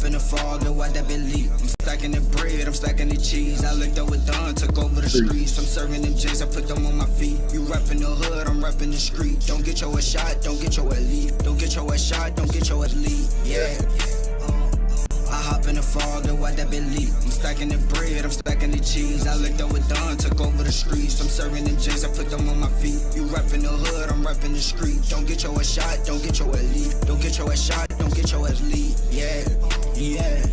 In the fog and what that believe. I'm stacking the bread, I'm stacking the cheese. I looked up with Don, took over the streets. I'm serving them J's, I put them on my feet. You reppin' the hood, I'm reppin' the street. Don't get your shot, don't get your elite. Don't get your shot, don't get your elite. Yeah. I hop in the fog and what that believe. I'm stacking the bread, I'm stacking the cheese. I looked up with Don, took over the streets. I'm serving them J's, I put them on my feet. You reppin' the hood, I'm reppin' the street. Don't get your shot, don't get your elite. Don't get your shot, don't get your elite. Yeah. Yeah,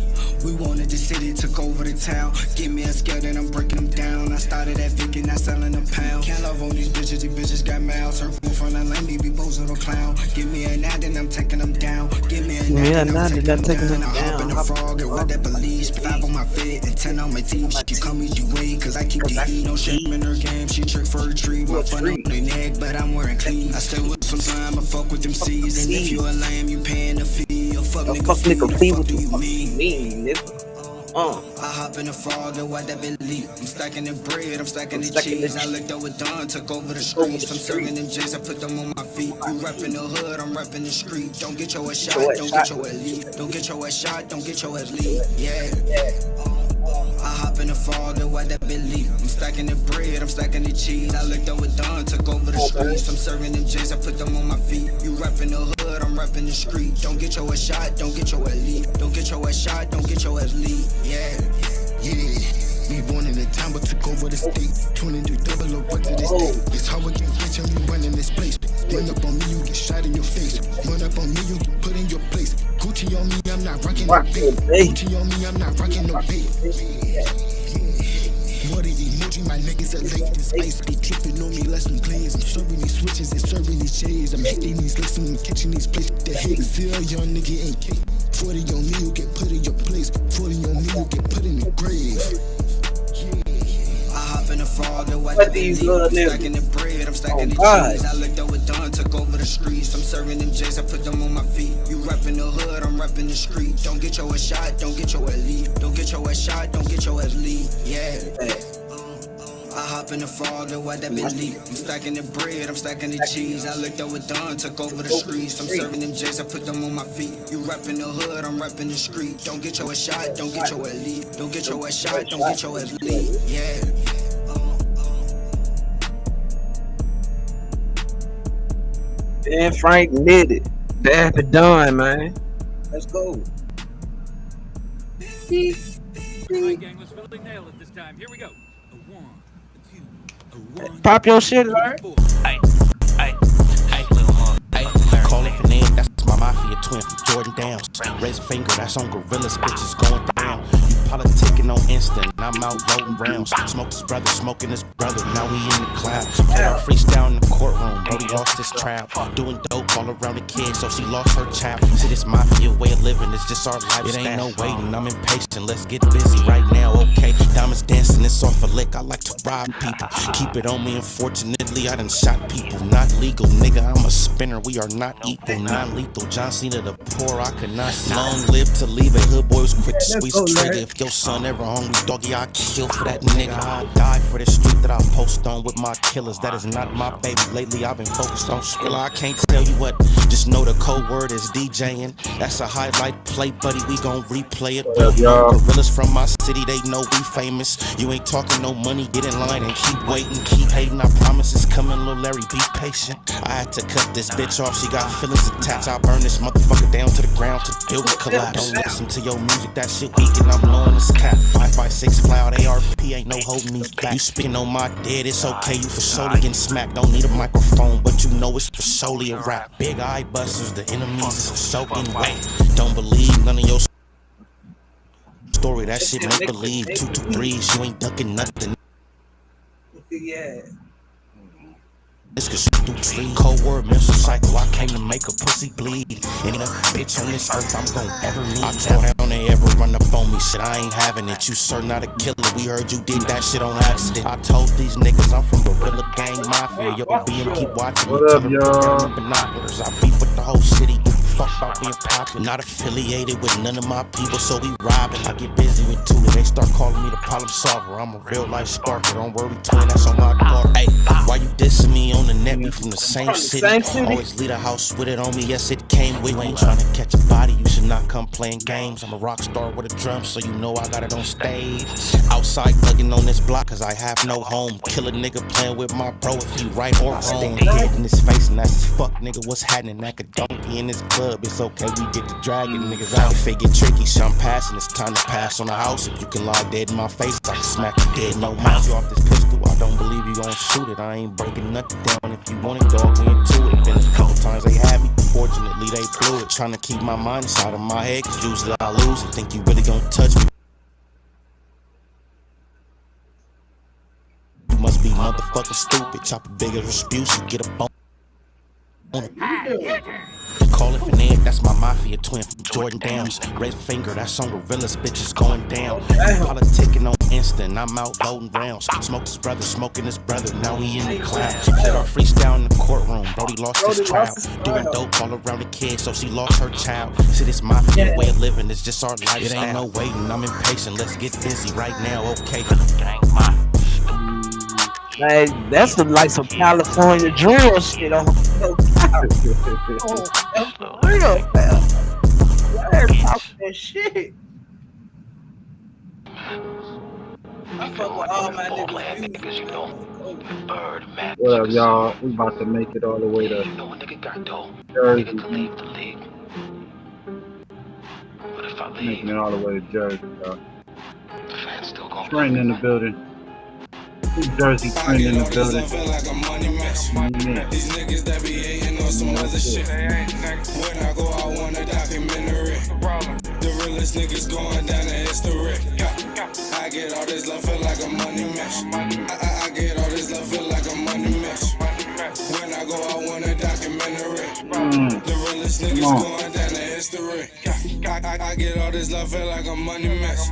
we wanted the city, took over the town. Give me a scale, then I'm breaking them down. I started at 50, now selling a pound. Can't love on these bitches got mouths. Her fool from the lane, be posing a clown. Give me a nine, then I'm taking them down. Give me a nine, then I'm taking them down. I hop in the frog and what that believes. 5 on my fit and 10 on my teeth. She call me Dwayne, cause I keep the heat. No shame in her game, she trick for a tree. My fun on the neck, but I'm wearing clean. I stay with some slime, I fuck with them C's. And if you a lame, you paying the fee. Fuck nigga, fee, what the fuck do you mean, nigga? I hop in the fog and what that believe. I'm stacking the bread, I'm stacking the cheese. I looked up with Don, took over the streets. I'm serving them J's, I put them on my feet. You reppin' the hood, I'm reppin' the street. Don't get your shot, don't get your elite. Don't get your shot, don't get your elite. Yeah. I hop in the fog and what that believe. I'm stacking the bread, I'm stacking the cheese. I looked up with Don, took over the streets. I'm serving them J's, I put them on my feet. You reppin' the hood, I'm reppin' the street. Don't get your shot, don't get your elite. Don't get your shot, don't get your elite. Yeah. We born in the town but took over the state. 22 double up to this day. It's hard to get rich and we run in this place. Run up on me, you get shot in your face. Run up on me, you get put in your place. Gucci on me, I'm not rocking no pay. Gucci on me, I'm not rocking no pay. What is emoji? My niggas are late. This ice be tripping on me, less than players. I'm serving these switches and serving these shades. I'm hitting these licks and I'm catching these plays. The haters still young nigga ain't cake. 40 on me, you get put in your place. 40 on me, you get put in the grave. I hop in the fog and what that believe. I'm stacking the bread, I'm stacking the cheese. I looked up with Don, took over the streets. I'm serving them J's, I put them on my feet. You reppin' the hood, I'm reppin' the street. Don't get your shot, don't get your elite. Don't get your shot, don't get your elite. Yeah. I hop in the fog and what that believe. I'm stacking the bread, I'm stacking the cheese. I looked up with Don, took over the streets. I'm serving them J's, I put them on my feet. You reppin' the hood, I'm reppin' the street. Don't get your shot, don't get your elite. Don't get your shot, don't get your elite. Yeah. And Frank did it. That's it done, man. Let's go. Right, gang, let's really nail it this time. Here we go. A 1, a 2, a 1. Pop your shit, right? Ay, little mug. Ay, call it Finette, that's my mafia twin from Jordan Downs. Raise a finger, that's on Gorillas, bitches going down. You politicking on instant, I'm out loading rounds. Smoke his brother, smoking his brother, now we in the clouds. Freestyle in the courtroom, Brody lost his trial. Doing dope all around the kid, so she lost her child. See, this mafia way of living, it's just our lifestyle. It ain't no waiting, I'm impatient, let's get busy right now, okay? Diamonds dancing, it's off a lick, I like to rob people. Keep it on me, unfortunately, I done shot people. Not legal, nigga, I'm a spinner, we are not equal. Non-lethal, John Cena the poor, I could not see. Long live to leave it, hood boys quick to squeeze the trigger. If your son ever hungry, doggy, I kill for that nigga. I die for the street that I post on with my killers. That is not my baby. Lately I've been focused on Skrilla. I can't tell you what, just know the code word is DJing. That's a highlight play, buddy. We gon' replay it. Gorillas from my city, they know we famous. You ain't talking no money, get in line and keep waiting, keep hating. I promise it's coming, little Larry, be patient. I had to cut this bitch off, she got feelings attached. I burn this motherfucker down to the ground to build a collapse. Don't listen to your music, that shit weak and I'm blowing this cap. 5.56 cloud, ARP ain't no holding these back. You speaking on my dead, it's okay, you for sure getting smacked. Don't need a microphone, but you know it's for solely a rap. Big eye busters, the enemies is for soaking wet. Don't believe none of your story, that shit make believe. 2 to 3s, you ain't ducking nothing. Yeah. This could shoot through trees. Cold word, mental cycle. I came to make a pussy bleed. Ain't a bitch on this earth I'm gon' ever need. I tell down they ever run up on me. Shit, I ain't having it. You sir not a killer. We heard you did that shit on accident. I told these niggas I'm from Gorilla Gang Mafia. Yo, BM keep watching me. What up, y'all? Binoculars. I beat with the whole city. fuck about being popular. Not affiliated with none of my people, so we robbing. I get busy with Tula, they start calling me the problem solver. I'm a real life sparker, don't worry, twin, that's on my guard. Hey, why you dissing me on the net? We from the same city. Always leave a house with it on me, yes, it came with me. Trying to catch a body, you should not come playing games. I'm a rock star with a drum, so you know I got it on stage. Outside thugging on this block, cause I have no home. Kill a nigga playing with my bro if he right or wrong. Dead in his face and that's his fuck nigga, what's happening? That could donkey in this club, it's okay, we get to dragging niggas out. If it get tricky, so I'm passing, it's time to pass on the house. If you can lie dead in my face, I can smack you dead, no mouth. You off this pistol, I don't believe you gon' shoot it. I ain't breaking nothing down, if you want it, dog, we into it. Been a couple times they had me, fortunately they blew it. Trying to keep my mind inside of my head, cause usually I lose it. Think you really gon' touch me? You must be motherfucking stupid. Chop a bigger Rasputin, get a bone. Call it Finette, that's my mafia twin from Jordan Downs. Raise a finger, that's on gorillas, bitches going down. Politicking on instant, I'm out voting rounds. Smoke his brother, smoking his brother, now we in the clouds. Let our freestyle in the courtroom, Brody lost his trial. Doing dope all around the kid, so she lost her child. See, this mafia way of living, it's just our lifestyle. It ain't no waiting, I'm impatient, let's get busy right now, okay? Hey, that's like some California drill shit on real, man. Y'all talking that shit. I fuck with all my niggas, you know. Bird, man. What up, y'all? We about to make it all the way to You know a nigga got dough. Jersey. Nigga can leave the league. But if I leave, Making it all the way to Jersey, y'all. the fans still gon' Trent in the building. New Jersey Trent in the building. These niggas that be hating on some other shit. When I go, I want a documentary. The realest niggas going down in history. I get all this love, feel like a money mesh. I get all this love, feel like a money mesh. When I go, I want a documentary. The realest niggas going down in history. I get all this love, feel like a money mess.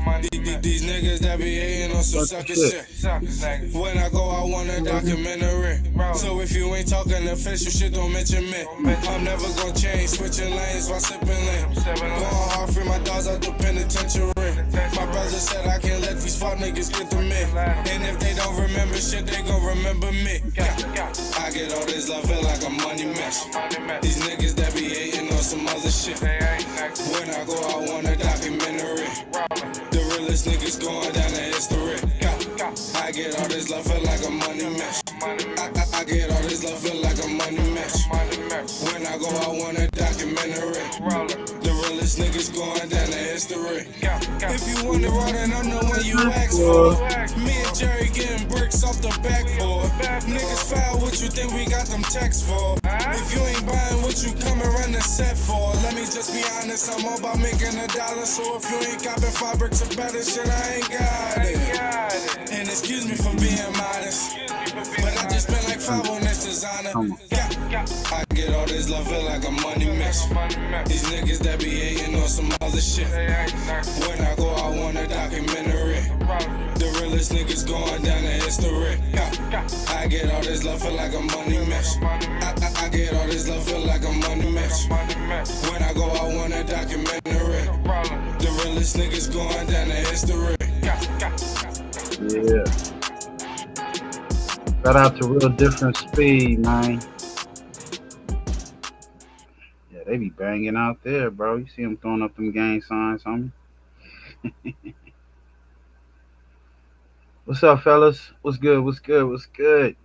These niggas that be hating on some sucker shit. When I go, I want a documentary. So if you ain't talking official shit, don't mention me. I'm never gonna change, switching lanes while sipping lean. Going hard, free my dogs out the penitentiary. My brother said I can't let these fuck niggas get to me. And if they don't remember shit, they gon' remember me. I get all this love, feel like a money mess. These niggas that be hating on some other shit. When I go, I want a documentary. The realest niggas going down in history. I get all this love, feel like a money mess. I get all this love, feel like a money mess. When I go, I want a documentary. The realest niggas going down in history. If you want it raw, then I'm the one you ask for. Me and Jerry getting bricks off the backboard. Niggas foul, what you think we got them texts for? If you ain't buying what you come and run the set for, let me just be honest, I'm all about making a dollar. So if you ain't copping 5 bricks or better shit, I ain't got it. And excuse me for being modest, but I just spent like 5 on this designer. I get all this love, feel like a money mess. These niggas that be hating on some other shit. When I go, I want a documentary. The realest niggas going down in history. I get all this love, feel like a money mess. I get all this love, feel like a money mess. When I go, I want a documentary. The realest niggas going down in history. Yeah. Shout out to Real Different Speed, man. Yeah, they be banging out there, bro. You see them throwing up them gang signs on me. What's up, fellas? What's good? What's good? What's good?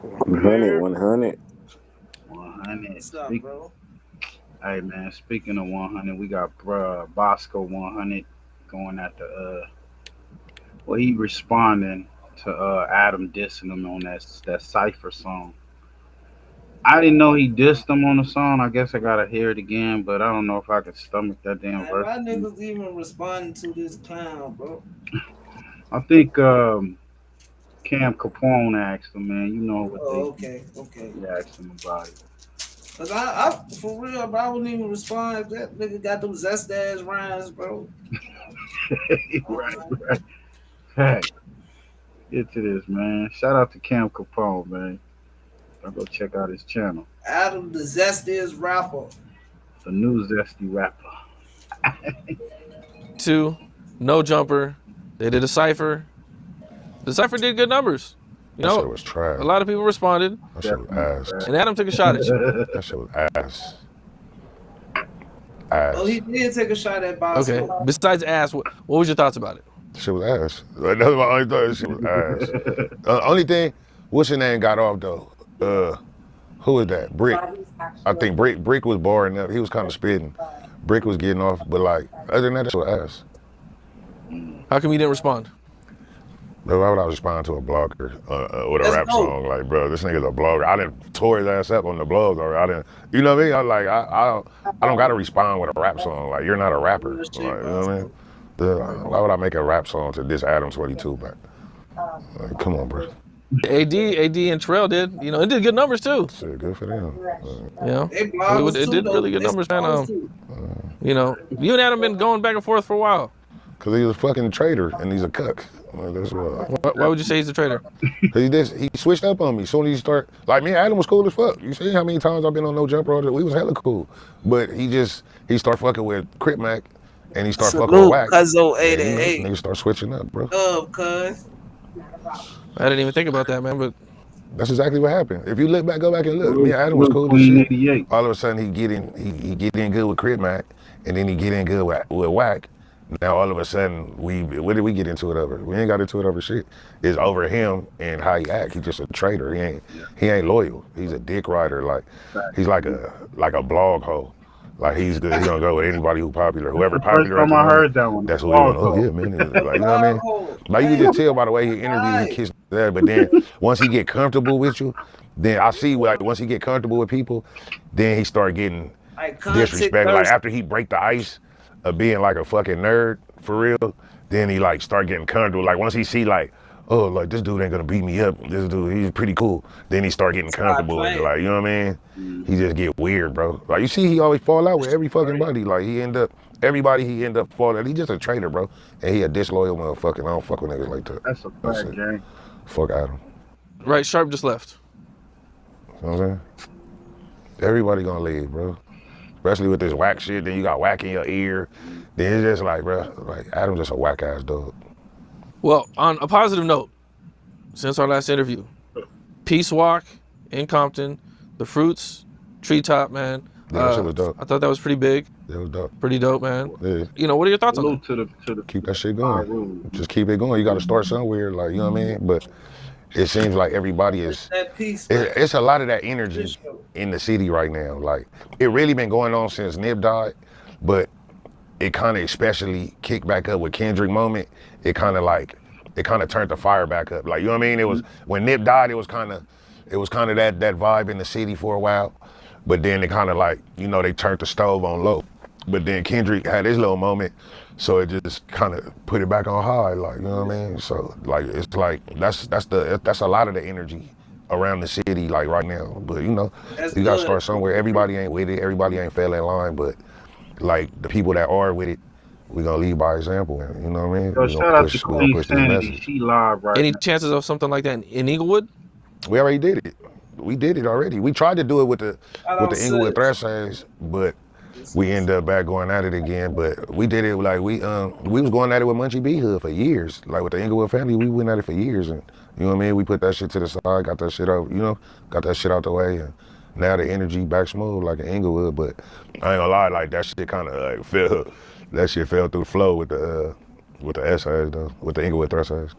100, 100. 100. What's up, bro? Hey, man, speaking of 100, we got Bosco 100 going at the, well, he responding to Adam dissing him on that Cypher song. I didn't know he dissed him on the song. I guess I gotta hear it again, but I don't know if I could stomach that damn verse. Why niggas even responding to this clown, bro? I think Cam Capone asked him, man. You know what okay. He asked him about it. Cause I for real, bro, I wouldn't even respond if that nigga got them zest ass rhymes, bro. right. Hey, get to this, man. Shout out to Cam Capone, man. I'll go check out his channel. Adam, the zestiest rapper. The new zesty rapper. 2, No Jumper. They did a cipher. The cipher did good numbers. You That know, shit was trash. a lot of people responded, That shit was ass. and Adam took a shot at you. That shit was ass. Ass. Oh, he did take a shot at Bosco. Okay. Besides ass, what was your thoughts about it? Shit was ass. Like, that was my only thought. Shit was ass. Only thing, what's your name got off though? Who was that? Brick. I think Brick was barring up. He was kind of spitting. Brick was getting off, but like other than that, that shit was ass. How come you didn't respond? Bro, why would I respond to a blogger with a Let's rap go. song? Like, bro, this nigga's a blogger. I didn't tore his ass up on the blog, or I didn't. You know what I mean? I don't gotta respond with a rap song. Like, you're not a rapper. Like, you know what I mean? Why would I make a rap song to diss Adam 22? But like, come on, bro. AD and Terrell did. You know, it did good numbers too. Shit, good for them. You know, They bloggers it too, did though. really good They numbers, man. bloggers too. You know, you and Adam been going back and forth for a while. Cause he's a fucking traitor and he's a cuck. Like, that's what. Why would you say he's a traitor? Cause he switched up on me. Soon as he start, like me and Adam was cool as fuck. You see how many times I've been on No Jumper? We was hella cool. But he start fucking with Crip Mac and he start fucking with Wack. Cuzzo And, 88. niggas start switching up, bro. Cuz. I didn't even think about that, man. But That's exactly what happened. If you look back, go back and look. Me and Adam was cool as Queen shit. 88. All of a sudden he get in good with Crip Mac, and then he get in good with Wack. Now all of a sudden what did we get into it over? We ain't got into it over shit. It's over him and how he act. He's just a traitor. He ain't loyal. He's a dick rider. Like he's like a blog hoe. Like he's good. He gonna go with anybody who popular, whoever popular. First time I heard that one. That's what he gonna. Oh yeah, man. Like, you know what I mean? Like you can just tell by the way he interviewed, he kissed that. But then once he get comfortable with you, then I see like once he get comfortable with people, then he start getting disrespect. Like after he break the ice of being like a fucking nerd for real, then he like start getting comfortable. Like once he see like, oh, like this dude ain't gonna beat me up. This dude, he's pretty cool. Then he start getting comfortable. And like, you know what I mean? He just get weird, bro. Like you see, he always fall out with every fucking buddy. Like he end up falling out. He just a traitor, bro. And he a disloyal motherfucker. I don't fuck with niggas like that. That's a fact, gang. Fuck Adam. right, Sharp just left. You know what I'm saying? Everybody gonna leave, bro. Especially with this whack shit, then you got whack in your ear. Then it's just like, bro, like Adam's just a whack ass dog. Well, on a positive note, since our last interview, Peace Walk in Compton, the Fruits, Treetop, man. Yeah, that shit was dope. I thought that was pretty big. That was dope. Pretty dope, man. Yeah. You know, what are your thoughts on that? Salute to the Keep that shit going. Just keep it going. You gotta start somewhere, like, you know what I mean? But it seems like everybody is, That piece. it's a lot of that energy in the city right now. Like, it really been going on since Nip died, but it kind of especially kicked back up with Kendrick moment. It kind of turned the fire back up. Like, you know what I mean? It was, when Nip died, it was kind of that vibe in the city for a while. But then it kind of like, you know, they turned the stove on low. But then Kendrick had his little moment, so it just kind of put it back on high, like, you know what I mean? So like, it's like, that's a lot of the energy around the city, like right now. But you know, you gotta start somewhere. Everybody ain't with it, everybody ain't fell in line, but like the people that are with it, we gonna lead by example, and you know what I mean? Yo, We shout gonna out push, to we gonna Queen push this Sanity. message. She live right Any now. chances of something like that in Inglewood? We already did it. We did it already. We tried to do it with the Inglewood Thresholds, but we ended up back going at it again. But we did it like we was going at it with Munchie B Hood for years. Like with the Inglewood family, we went at it for years, and you know what I mean. We put that shit to the side, got that shit out, you know, got that shit out the way, and now the energy back smooth like in Inglewood. But I ain't gonna lie, like that shit kind of like fell. That shit fell through the flow with the essays though, with the Inglewood Thresholds.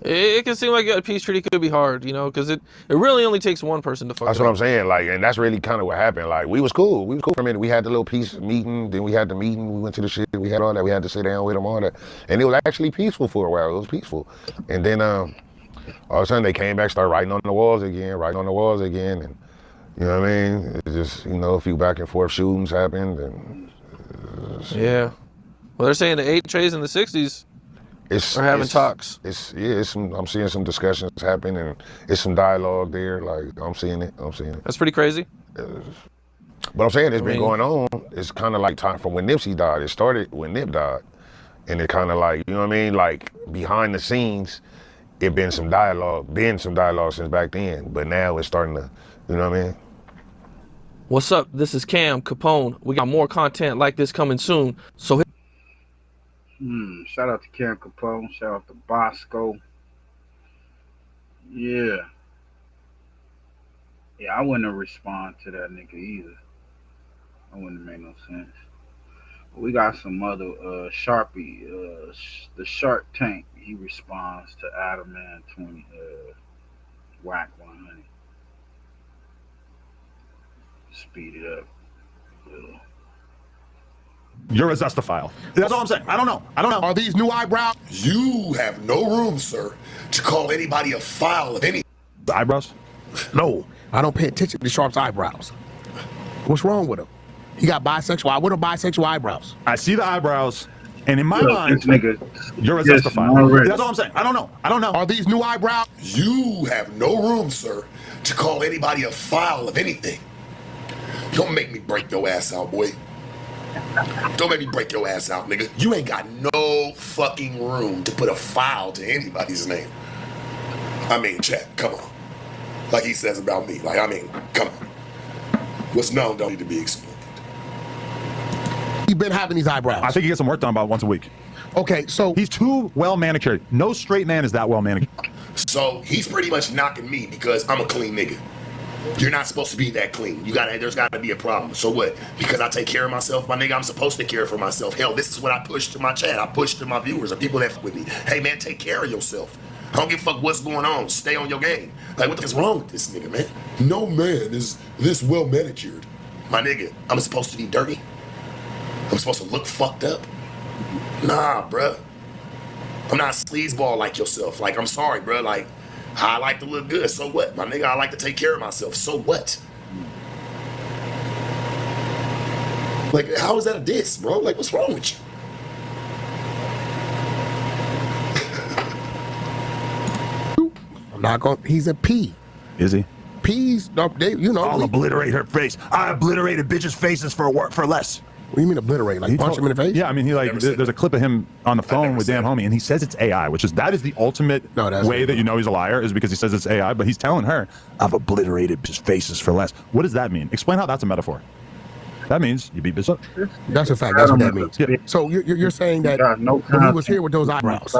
It can seem like a peace treaty could be hard, you know, because it really only takes one person to fuck That's it what up. I'm saying, like, and that's really kind of what happened. Like, we was cool for a minute. We had the little peace meeting, then we had the meeting, we went to the shit, we had all that, we had to sit down with them, all that. And it was actually peaceful for a while, it was peaceful. And then all of a sudden they came back, started writing on the walls again, and you know what I mean? It's just, you know, a few back and forth shootings happened, and Yeah. Well, they're saying the 8 trays in the 60s are having talks. I'm seeing some discussions happen, and it's some dialogue there, like, I'm seeing it. That's pretty crazy. But I'm saying it's been going on. It's kind of like time from when Nipsey died. It started when Nip died. And it kind of like, you know what I mean? Like behind the scenes, it been some dialogue since back then, but now it's starting to, you know what I mean? What's up? This is CAPP'N. We got more content like this coming soon. So Shout out to CAPP'N. Shout out to Bosco. Yeah. Yeah, I wouldn't have responded to that nigga either. I wouldn't have made no sense. We got some other Sharpie, the Shark Tank. He responds to Adam Man 20 whack 100. Speed it up. You're a Zestophile. That's all I'm saying. I don't know. Are these new eyebrows? You have no room, sir, to call anybody a file of any. The eyebrows? No, I don't pay attention to Sharp's eyebrows. What's wrong with him? He got bisexual. What are bisexual eyebrows? I see the eyebrows, and in my mind, you're a Yes, Zestophile. already. That's all I'm saying. I don't know. Are these new eyebrows? You have no room, sir, to call anybody a file of anything. Don't make me break your ass out, boy. Don't make me break your ass out, nigga. You ain't got no fucking room to put a file to anybody's name. I mean, chat, come on. Like he says about me. Like, I mean, come on. What's known don't need to be explained. He's been having these eyebrows. I think he gets some work done about once a week. Okay, so he's too well manicured. No straight man is that well manicured. So he's pretty much knocking me because I'm a clean nigga. You're not supposed to be that clean. There's gotta be a problem. So what? Because I take care of myself, my nigga, I'm supposed to care for myself. Hell, this is what I push to my chat. I push to my viewers, the people that fuck with me. Hey man, take care of yourself. I don't give a fuck what's going on. Stay on your game. Like, what the fuck is wrong with this nigga, man? No man is this well manicured. My nigga, I'm supposed to be dirty? I'm supposed to look fucked up? Nah, bruh. I'm not a sleazeball like yourself. Like, I'm sorry, bruh. Like, I like to look good. So what? My nigga, I like to take care of myself. So what? Like, how is that a diss, bro? Like, what's wrong with you? I'm not going. He's a P. Is he? P's, I'll obliterate her face. I obliterated bitches' faces for less. What do you mean obliterate? Like punch him in the face? Yeah, I mean, there's a clip of him on the phone with Dan Homie, and he says it's AI, that is the ultimate way that you know he's a liar, is because he says it's AI, but he's telling her, I've obliterated bitches' faces for less. What does that mean? Explain how that's a metaphor. That means you beat bitch up. That's a fact. That's what that means. Yeah. So you're saying that when he was here with those eyebrows,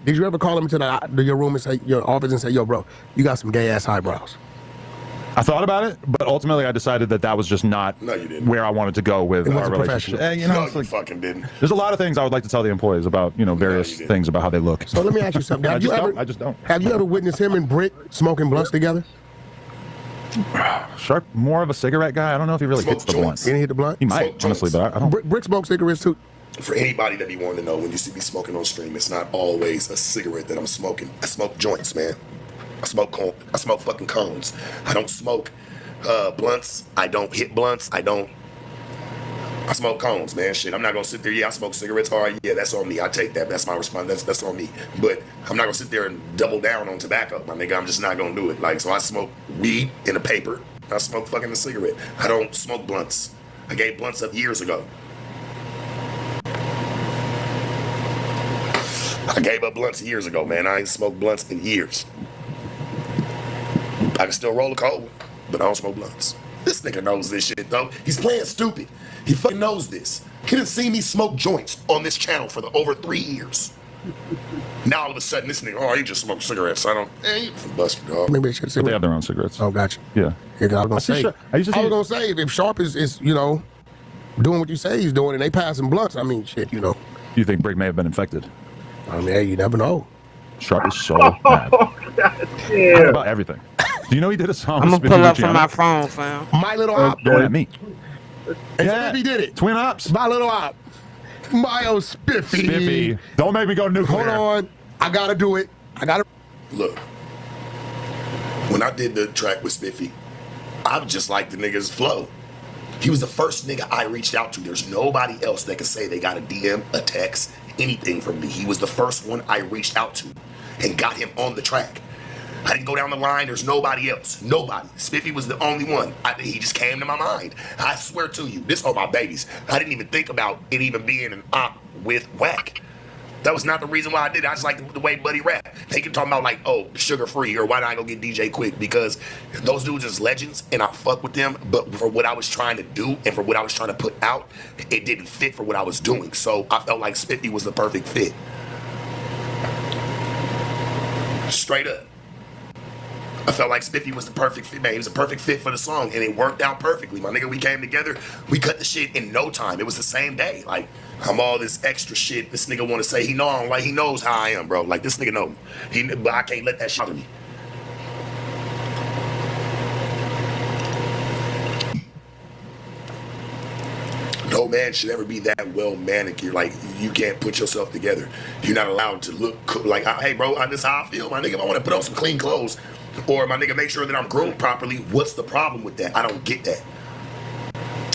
did you ever call him into your room and say, your office and say, yo, bro, you got some gay ass eyebrows? I thought about it, but ultimately I decided that was just not where I wanted to go with our relationship. You fucking didn't. There's a lot of things I would like to tell the employees about, various things about how they look. So let me ask you something. I just don't. Have you ever witnessed him and Brick smoking blunts together? Sharp, more of a cigarette guy. I don't know if he really hits the blunt. He didn't hit the blunt? He might, honestly, but I don't. Brick smokes cigarettes too. For anybody that be wanting to know, when you see me smoking on stream, it's not always a cigarette that I'm smoking. I smoke joints, man. I smoke fucking cones. I don't smoke blunts. I don't hit blunts. I smoke cones, man. Shit, I'm not gonna sit there. Yeah, I smoke cigarettes hard. Yeah, that's on me. I take that. That's my response. That's on me. But I'm not gonna sit there and double down on tobacco, my nigga. I'm just not gonna do it. Like, so I smoke weed in a paper. I smoke fucking a cigarette. I don't smoke blunts. I gave blunts up years ago. I gave up blunts years ago, man. I ain't smoked blunts in years. I can still roll a cold, but I don't smoke blunts. This nigga knows this shit, though. He's playing stupid. He fucking knows this. He didn't see me smoke joints on this channel for over 3 years. Now all of a sudden, this nigga, oh, he just smoked cigarettes. I don't, you busted, dog. Maybe they should But they have their own cigarettes. Oh, gotcha. Yeah. I was gonna say, if Sharp is doing what you say he's doing, and they passing blunts, I mean, shit, You think Brick may have been infected? I mean, hey, you never know. Sharp is so mad. About everything. Do you know he did a song? I'm with gonna pull up Spiffy from my Luciano? phone, fam. My Little Op. Going at me. And Spiffy did it. Twin Ops. My Little Op. My Spiffy. Spiffy. Don't make me go nuclear. Hold on. I gotta do it. Look, when I did the track with Spiffy, I just like the nigga's flow. He was the first nigga I reached out to. There's nobody else that can say they got a DM, a text, anything from me. He was the first one I reached out to and got him on the track. I didn't go down the line. There's nobody else. Nobody. Spiffy was the only one. He just came to my mind. I swear to you, this are my babies. I didn't even think about it even being an op with Whack. That was not the reason why I did it. I just like the way Buddy rap. They keep talking about like, oh, sugar free, or why not I go get DJ Quick? Because those dudes is legends and I fuck with them. But for what I was trying to do and for what I was trying to put out, it didn't fit for what I was doing. So I felt like Spiffy was the perfect fit. Straight up. I felt like Spiffy was the perfect fit, man. He was a perfect fit for the song, and it worked out perfectly. My nigga, we came together, we cut the shit in no time. It was the same day. Like, I'm all this extra shit. This nigga want to say he know I don't like. He knows how I am, bro. Like, this nigga know me. But I can't let that shit bother me. No man should ever be that well manicured. Like, you can't put yourself together. You're not allowed to look cool. Like, hey, bro, this is how I feel, my nigga. If I want to put on some clean clothes, or my nigga make sure that I'm groomed properly, what's the problem with that? I don't get that.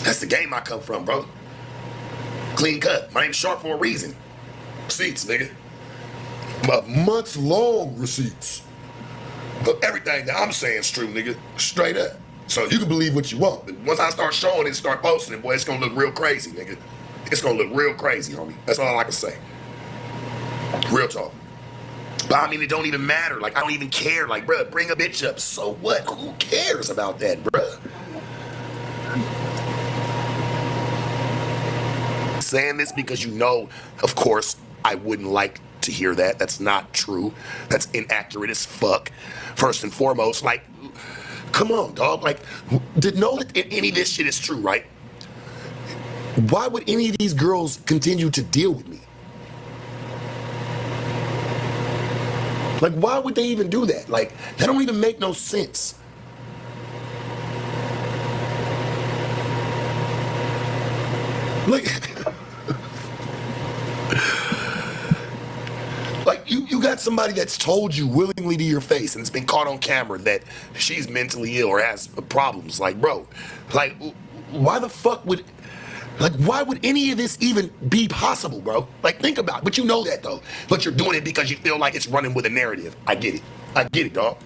That's the game I come from, bro. Clean cut. My name's Sharp for a reason. Receipts, nigga. Months-long receipts. But everything that I'm saying is true, nigga. Straight up. So you can believe what you want. But once I start showing it, start posting it, boy, it's gonna look real crazy, nigga. It's gonna look real crazy, homie. That's all I can say. Real talk. But I mean, it don't even matter. Like, I don't even care. Like, bruh, bring a bitch up. So what? Who cares about that, bruh? Saying this because you know, of course, I wouldn't like to hear that. That's not true. That's inaccurate as fuck. First and foremost, like, come on, dog. Like, to know that any of this shit is true, right? Why would any of these girls continue to deal with me? Like, why would they even do that? Like, that don't even make no sense. Like, you got somebody that's told you willingly to your face and it's been caught on camera that she's mentally ill or has problems. Like, bro, like, why the fuck would... Like, why would any of this even be possible, bro? Like, think about it. But you know that, though. But you're doing it because you feel like it's running with a narrative. I get it. I get it, dog.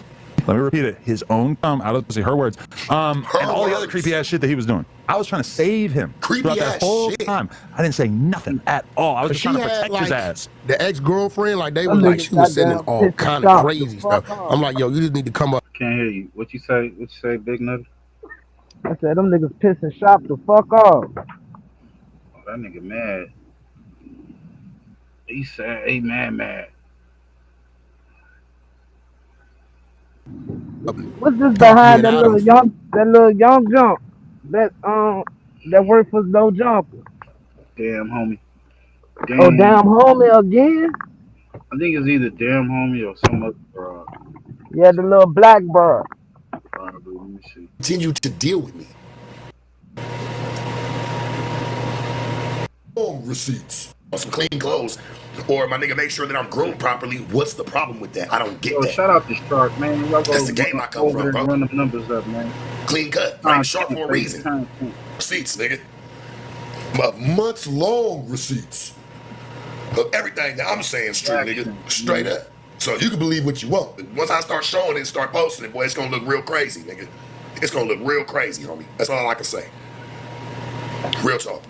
Let me repeat it. His own out of her words. And all the other creepy ass shit that he was doing. I was trying to save him throughout that whole time. I didn't say nothing at all. I was just trying to protect his ass. The ex-girlfriend, like they was like she was sending all kind of crazy stuff. I'm like, yo, you just need to come up. Can't hear you. What you say? What you say, Big Nutty? I said them niggas pissing Shop the fuck off. That nigga mad. He said, hey, mad. What's this behind that little young jump? That work for no jumper. Damn homie. Oh, damn homie again? I think it's either damn homie or some other broad. Yeah, the little black bird. Probably, let me see. Continue to deal with me. Receipts on some clean clothes, or my nigga make sure that I'm groomed properly. What's the problem with that? I don't get that. Shout out to Sharp, man. That's the game I come from, bro. Run the numbers up, man. Clean cut. My name's Sharp for a reason. Receipts, nigga. Months-long receipts. But everything that I'm saying is true, nigga. Straight up. So you can believe what you want. But once I start showing it, start posting it, boy, it's gonna look real crazy, nigga. It's gonna look real crazy, homie. That's all I can say. Real talk.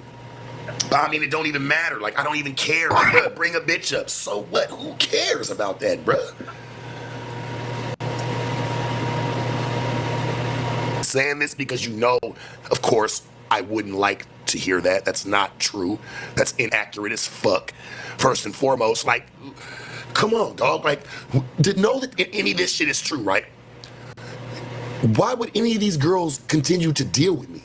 But I mean, it don't even matter. Like, I don't even care. Like, bring a bitch up. So what? Who cares about that, bruh? Saying this because you know, of course, I wouldn't like to hear that. That's not true. That's inaccurate as fuck. First and foremost, like, come on, dog. Like, to know that any of this shit is true, right? Why would any of these girls continue to deal with me?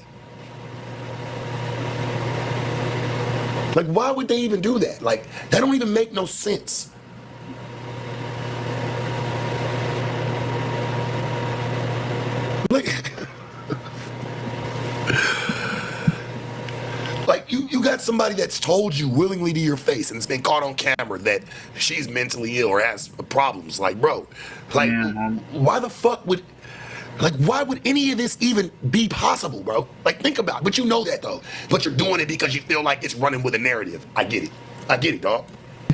Like, why would they even do that? Like, that don't even make no sense. Like, you got somebody that's told you willingly to your face and it's been caught on camera that she's mentally ill or has problems. Like, bro, like, why the fuck would... Like, why would any of this even be possible, bro? Like, think about it. But you know that, though. But you're doing it because you feel like it's running with a narrative. I get it. I get it, dog.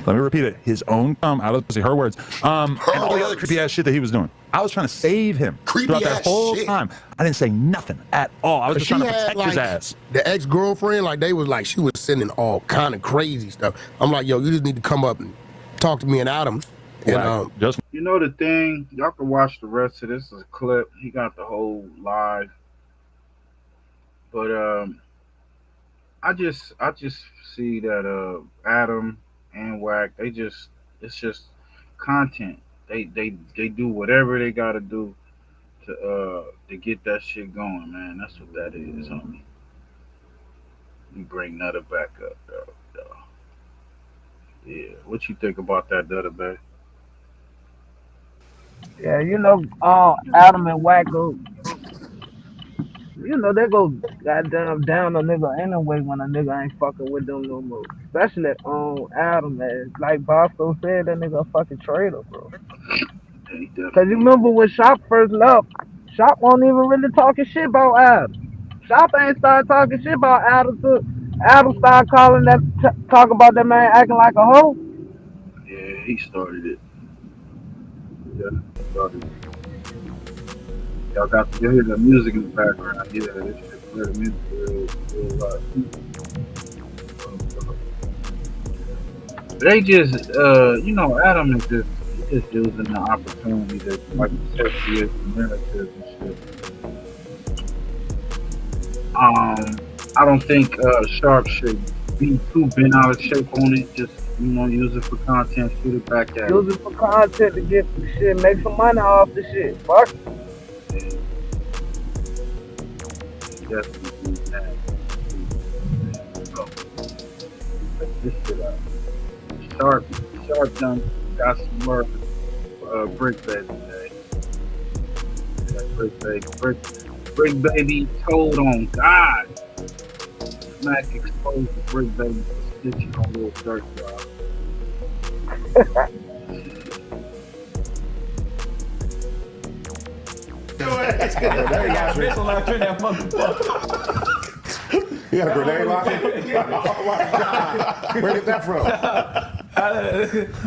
Let me repeat it. His own out of her words. And all the other creepy ass shit that he was doing. I was trying to save him throughout that whole time. I didn't say nothing at all. I was just trying to protect his ass. The ex-girlfriend, like they was like she was sending all kind of crazy stuff. I'm like, yo, you just need to come up and talk to me and Adam. And you know the thing, y'all can watch the rest of this as a clip. He got the whole live, but I just see that Adam and Wack, it's just content. They do whatever they gotta do to get that shit going, man. That's what that is, homie. You bring Nutter back up, though. Yeah, what you think about that, Nutter, babe? Yeah, you know, Adam and Wack go, you know, they go goddamn down a nigga anyway when a nigga ain't fucking with them no more. Especially Adam, man. Like Bosco said, that nigga a fucking traitor, bro. Cause you remember when Shop first left, Shop wasn't even really talking shit about Adam. Shop ain't started talking shit about Adam till Adam started calling that, talk about that man acting like a hoe. Yeah, he started it. Yeah, he started it. Y'all got to hear the music in the background. Yeah, this shit play the music real loud. They just, you know, Adam is just using the opportunity that, like you said, he is the narrative and shit. I don't think Sharp should be too bent out of shape on it. Just, you know, use it for content, shoot it back at Use it for content to get shit, make some money off the shit. Fuck. Definitely that. So, check this shit out. Sharp done got some work. Brick Baby today. Brick Baby told on God. Smack exposed the Brick Baby for stitching on Lil Durk, y'all. He got a grenade launcher? Oh my God. Where did that from?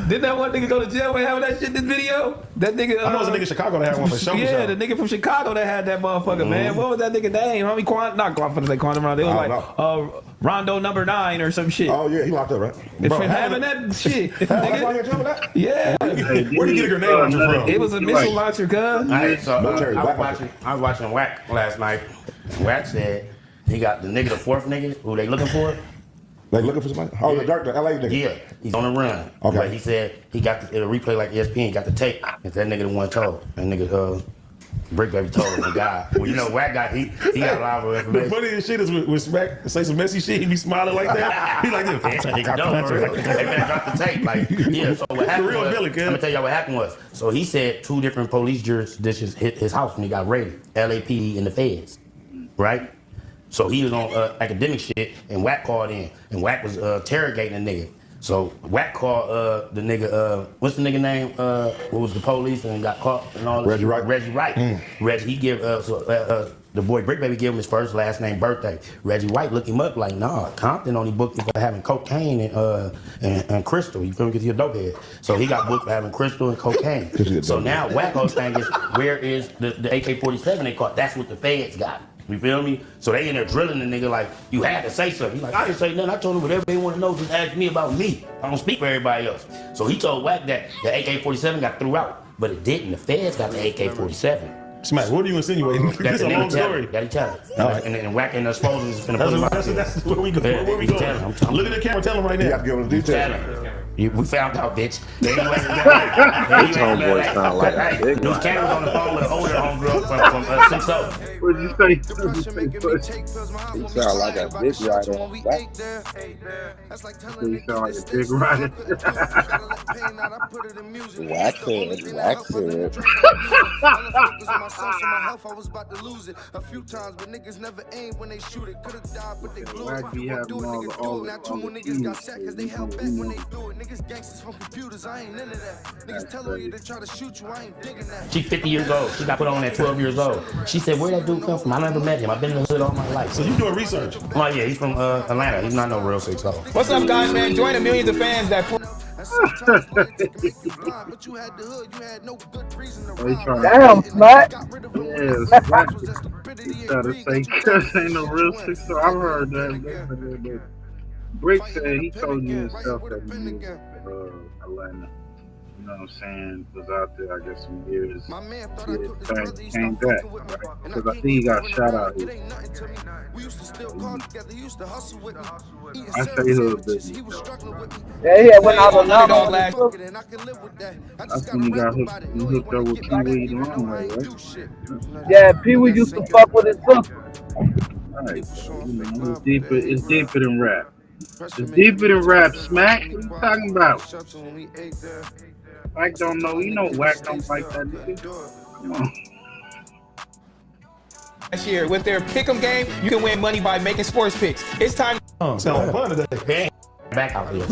Didn't that one nigga go to jail for having that shit in this video? That nigga. I know it was a nigga in Chicago that had one for sure. Yeah, the nigga from Chicago that had that motherfucker, man. What was that nigga name? Homie not Quantum Rondo. It was like Rondo number 9 or some shit. Oh yeah, he locked up, right? Bro, for having that shit. Nigga. Yeah. Where'd he get a grenade launcher from? It was a missile launcher, cuz. I was watching Wack last night. Wack said he got the nigga, the 4th nigga, who they looking for. They looking for somebody? Oh, the LA nigga. Yeah, he's on the run. Okay. But he said he got the replay like ESPN. He got the tape. If that nigga the one told, that nigga Brick Baby told him the guy. Well, you know, Wack got he got a lot of information. The funniest shit is with Smack say some messy shit. He be smiling like that. He like this. They better drop the tape. Like, yeah. So what happened was, I'm gonna tell y'all what happened was. So he said 2 different police jurisdictions hit his house when he got raided. LAPD and the feds, right? So he was on academic shit, and Wack called in, and Wack was interrogating the nigga. So Wack called the nigga, what's the nigga name? What was the police and got caught and all that? Reggie Wright. Reggie Wright. Reggie, he give the boy Brick Baby gave him his first last name birthday. Reggie White looked him up like, nah, Compton only booked him for having cocaine and crystal. You feel me? Because he's a dope head. So he got booked for having crystal and cocaine. So now Wacko's thing is, where is the AK-47 they caught? That's what the feds got. You feel me? So they in there drilling the nigga like, you had to say something. He's like, I didn't say nothing. I told them whatever they want to know, just ask me about me. I don't speak for everybody else. So he told Wack that the AK-47 got threw out, but it didn't. The feds got the AK-47. Smack, what are you insinuating? That's a long story. Daddy tell it. And Wack and the exposing is finna put him out there. That's where we go. Where we go? Look at the camera, tell him right now. You have to give him the details. We found out, bitch. This homeboy sound like a big Those cameras on the phone with an older homegirl from 6-0. What'd you say? He sound like a big rider on back. He sound like a big rider. Wax head. Wack be having all the Niggas gangsters from computers, I ain't into that. Niggas telling you they try to shoot you, I ain't digging that. She's 50 years old. She got put on at 12 years old. She said, where that dude come from? I never met him. I've been in the hood all my life. So you doing research? Oh yeah, he's from Atlanta. He's not no real 6-0. What's up, guys, man? Join the millions of fans that Damn, Smack. Yeah, Smack. He tried to say, Chris ain't no real 6-0. I've heard that. Brick said he told you himself that he was, I Atlanta. You know what I'm saying? Was out there, I guess, some years. My man thought I took this brother, he Came stopped back, fucking with me. right? And Because I I can't think he keep got going shot around out like it here. ain't nothing to me. We used to still call together, he used to hustle with me. Eating I syrup say hood sandwiches, business. he was struggling with me. Yeah, he had went Hey, out on underdog Atlanta. last. And I can live with that. I just That's gotta when he rap got about it. he Know he hooked up wanna with get Pee back, Wee the even long though I way, ain't right? do shit. Yeah, Pee Wee used to fuck with his sister. Right. So, you know, it's deeper than rap. It's deeper than rap, Smack. What you talking about? Wack don't know. You know Wack don't like that nigga. Come on. Last year with their pick'em game, you can win money by making sports picks. It's time. Sound fun today. Back out here.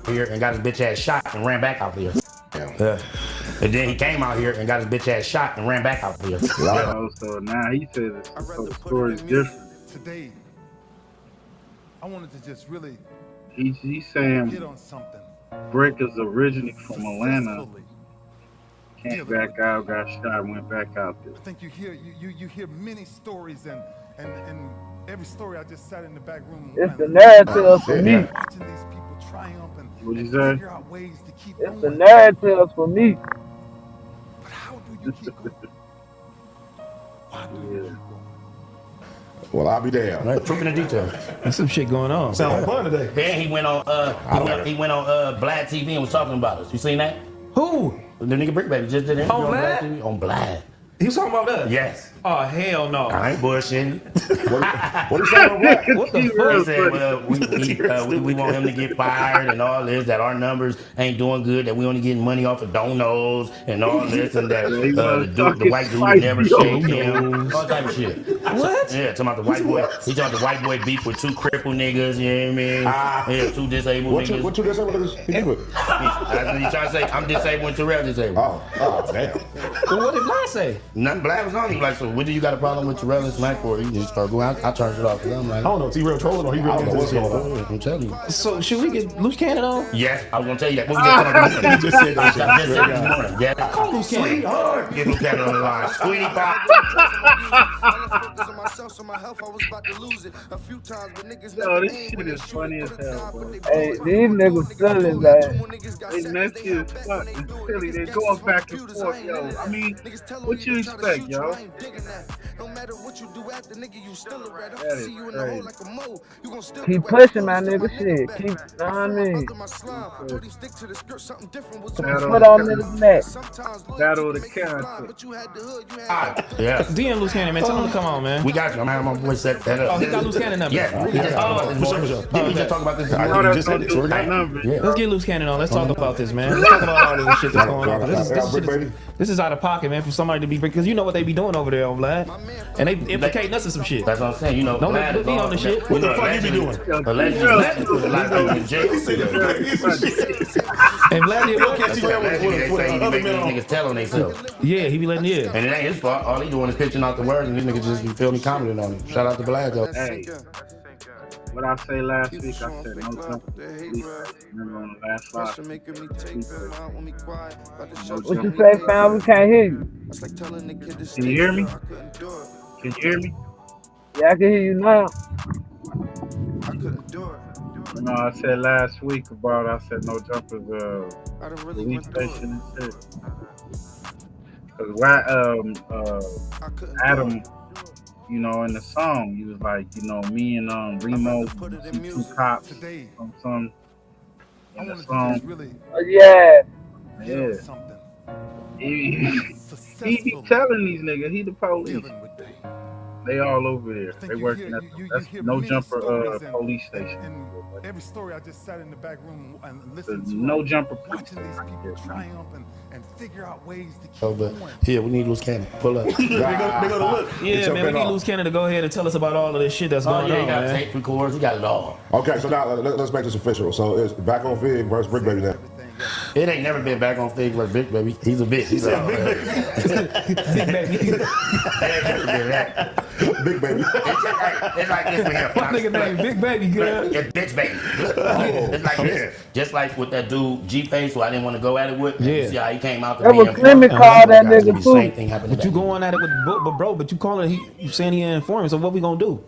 Here and got his bitch ass shot and ran back out here. And then he came out here and got his bitch ass shot and ran back out here. Oh, so now he says so the story's different. Today, I wanted to just really He's saying hit on something. Brick is originally from Atlanta. Came back out, got shot, went back out there. I think you hear many stories and every story I just sat in the back room. It's the narrative for me. Watching these people triumph and What'd you say? figure out ways to keep It's the narrative for me. But how do you keep going? Why do you keep going? Well, I'll be there. Right, troop in the detail. There's some shit going on. Sound fun today. Then he went on he went on Vlad TV and was talking about us. You seen that? Who? The nigga Brick Baby just did it On Vlad? TV. On Vlad. He was talking about us? Yes. Oh, hell no. I ain't bullshitting. What is that? What the He fuck? said, well, we want him to get fired and all this, that our numbers ain't doing good, that we only getting money off of donos and all this, and that the white dude never shake him. All type of shit. What? Yeah, talking about the white boy. He talking about the white boy beef with two crippled niggas, you know what I mean? Yeah, two disabled niggas. What two disabled niggas he did with? That's what he trying to say. I'm disabled and Terrell disabled. Oh, damn. Well, what did Vlad say? Nothing. Vlad was on him like, so what do you got a problem with Terrell and Smack for? He just started going. I turned it off because I'm like, I don't know. Is he real trolling or he really into this shit? I'm telling you. So should we get loose cannon on? Yes, I was gonna tell you that. What we just talking about? You just said that shit. I just said this morning. Yeah. Call loose cannon. Sweetheart. Get loose cannon on the line. Sweetie pie. Yo, this shit is funny as hell, bro. Hey, these niggas silly, man. They messy as fuck. It's silly. They're going back and forth, yo. I mean, what you expect, yo? Keep pushing, my nigga. Shit. Keep, know what I mean? Put on niggas' neck. Battle of the character. Yeah. DM loose cannon, man. Tell him to come on, man. We got you. I'm having my boy set that up. Oh, he got loose cannon number. Yeah. We just talked about this. We just talked about this. I just said it. Let's get loose cannon on. Let's talk about this, man. Let's talk about all this shit that's going on. This is out of pocket, man, for somebody to be because you know what they be doing over there on Vlad, and they implicating us in some shit. That's what I'm saying. You know, don't put me on the shit. What the fuck you be doing? Allegedly put a lot of people in jail. And Vlad did what? That's what they say. He be making these niggas tell on themselves. Yeah, he be letting And it ain't his fault. All he doing is pitching out the words, and these niggas just be feeling commenting on it. Shout out to Vlad though. Hey, what I say last week, I said no jumper. Remember on the last live? What you say, fam? We can't hear you. Can you hear me? Can you hear me? Yeah, I can hear you now. You know, I said last week I said no jumpers, police station and shit. Cause Adam, you know, in the song, he was like, you know, me and Remo, two cops, some in the song. Yeah. Yeah. He be telling these niggas, he the police. They all over there. They working at that's no jumper police station. Every story I just sat in the back room and listened to. No jumper police. Watching these people triumph and figure out ways to keep going. Yeah, we need loose cannon. Pull up. they go to look. Yeah, man, we need loose cannon to go ahead and tell us about all of this shit that's going on. He got tape records. He got it all. Okay, so now let's make this official. So it's back on Fig versus Brick Baby now. It ain't never been back on Fig versus Brick Baby. He's a bitch. He's a big baby. Big baby. It's like this for him. What nigga name? Big Baby, girl. It's bitch baby. It's like this. Just like with that dude G-Face, who I didn't want to go at it with. You see how he came out to that was Clement called that nigga too. Same thing happened. But you going at it with bro, but you calling it, you saying he an informant. So what we gonna do?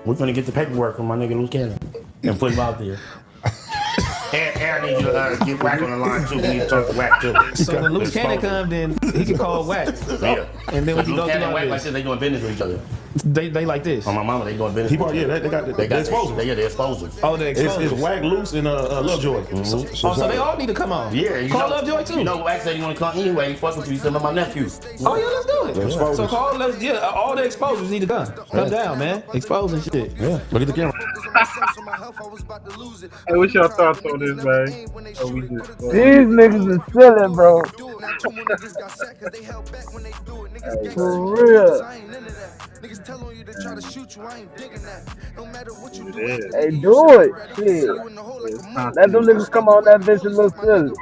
We're gonna get the paperwork from my nigga Loose Cannon and put him out there. Aaron needs you to get Wack on the line too. We need to talk to Wack too. So when Loose Cannon come, then he can call Wack. Yeah. And then we can go through all Wack like this. this, they doing business with each other. They like this. On my mama, they doing business. They exposed. They exposed. Oh, they exposed. It's Wack, Loose, and Lovejoy. So they all need to come on. Yeah, you call know, Lovejoy too. You know, Wack said you want to come anyway. He fuck with you. He said, my nephew. Oh yeah, let's do it. So call all the exposures need to come. Come down, man. Exposing shit. Yeah, look at the camera. Hey, what's your thoughts on this, man? These niggas is silly, bro. For real. Hey, do it. Shit. Let them niggas come on that bitch and look silly.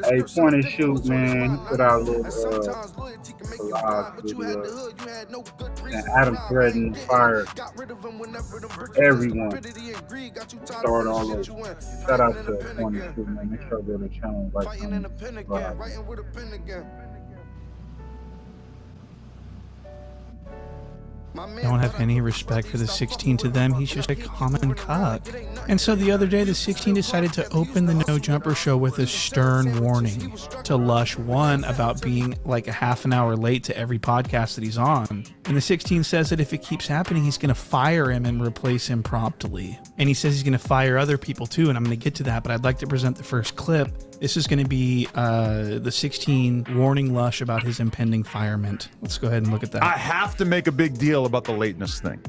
Hey, point and shoot, man. He put out a little collage video. And Adam threatened to fire everyone. Start all over. Shout out to point and shoot, man. Make sure they're the channel right Don't have any respect for the 16 to them. He's just a common cuck. And so the other day, the 16 decided to open the No Jumper show with a stern warning to Lush 1 about being like a half an hour late to every podcast that he's on. And the 16 says that if it keeps happening, he's going to fire him and replace him promptly. And he says he's going to fire other people too, and I'm going to get to that, but I'd like to present the first clip. This is going to be the 16 warning Lush about his impending firement. Let's go ahead and look at that. I have to make a big deal about the lateness thing.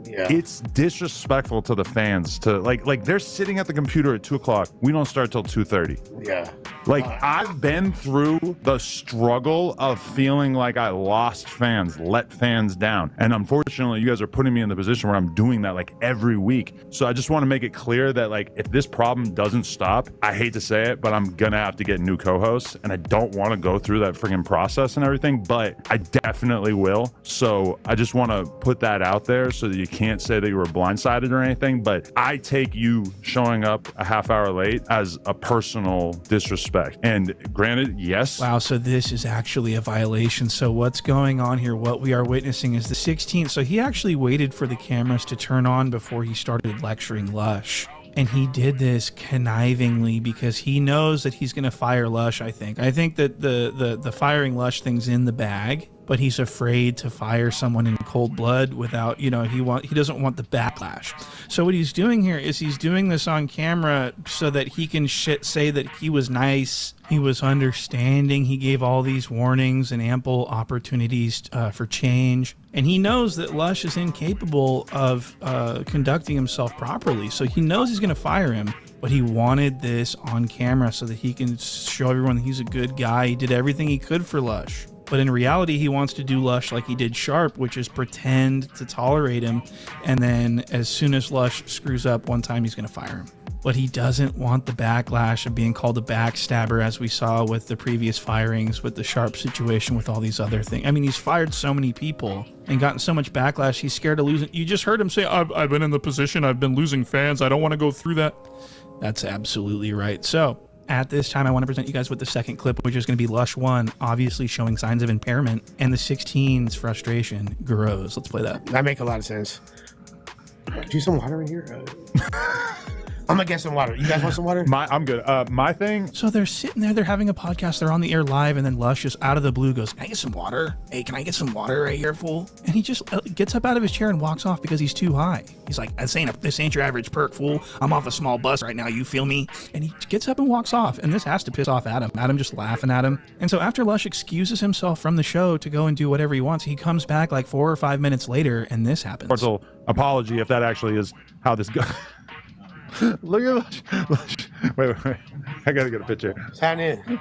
Yeah. It's disrespectful to the fans to like they're sitting at the computer at 2 o'clock. We don't start till 2:30. Yeah. Like I've been through the struggle of feeling like I lost fans, let fans down. And unfortunately, you guys are putting me in the position where I'm doing that like every week. So I just want to make it clear that like if this problem doesn't stop, I hate to say it, but I'm gonna have to get new co-hosts, and I don't want to go through that friggin' process and everything, but I definitely will. So I just want to put that out there so that you can't say that you were blindsided or anything, but I take you showing up a half hour late as a personal disrespect. And granted, yes. Wow, so this is actually a violation. So what's going on here? What we are witnessing is the 16th. So he actually waited for the cameras to turn on before he started lecturing Lush. And he did this connivingly because he knows that he's going to fire Lush, I think. I think that the firing Lush thing's in the bag, but he's afraid to fire someone in cold blood without, he doesn't want the backlash. So what he's doing here is he's doing this on camera so that he can say that he was nice, he was understanding, he gave all these warnings and ample opportunities for change. And he knows that Lush is incapable of conducting himself properly. So he knows he's going to fire him, but he wanted this on camera so that he can show everyone that he's a good guy. He did everything he could for Lush. But in reality, he wants to do Lush like he did Sharp, which is pretend to tolerate him. And then as soon as Lush screws up one time, he's going to fire him. But he doesn't want the backlash of being called a backstabber, as we saw with the previous firings, with the Sharp situation, with all these other things. I mean, he's fired so many people and gotten so much backlash. He's scared of losing. You just heard him say, I've been in the position. I've been losing fans. I don't want to go through that. That's absolutely right. So at this time, I want to present you guys with the second clip, which is going to be Lush 1, obviously showing signs of impairment, and the 16's frustration grows. Let's play that. That makes a lot of sense. Do you some water in here? I'm gonna get some water. You guys want some water? I'm good. My thing. So they're sitting there, they're having a podcast, they're on the air live, and then Lush just out of the blue goes, "Can I get some water? Hey, can I get some water right here, fool?" And he just gets up out of his chair and walks off because he's too high. He's like, this ain't your average perk, fool. I'm off a small bus right now, you feel me? And he gets up and walks off, and this has to piss off Adam. Adam just laughing at him. And so after Lush excuses himself from the show to go and do whatever he wants, he comes back like 4 or 5 minutes later, and this happens. Apology if that actually is how this goes. Look at Lush. Wait. I gotta get a picture. Sign in.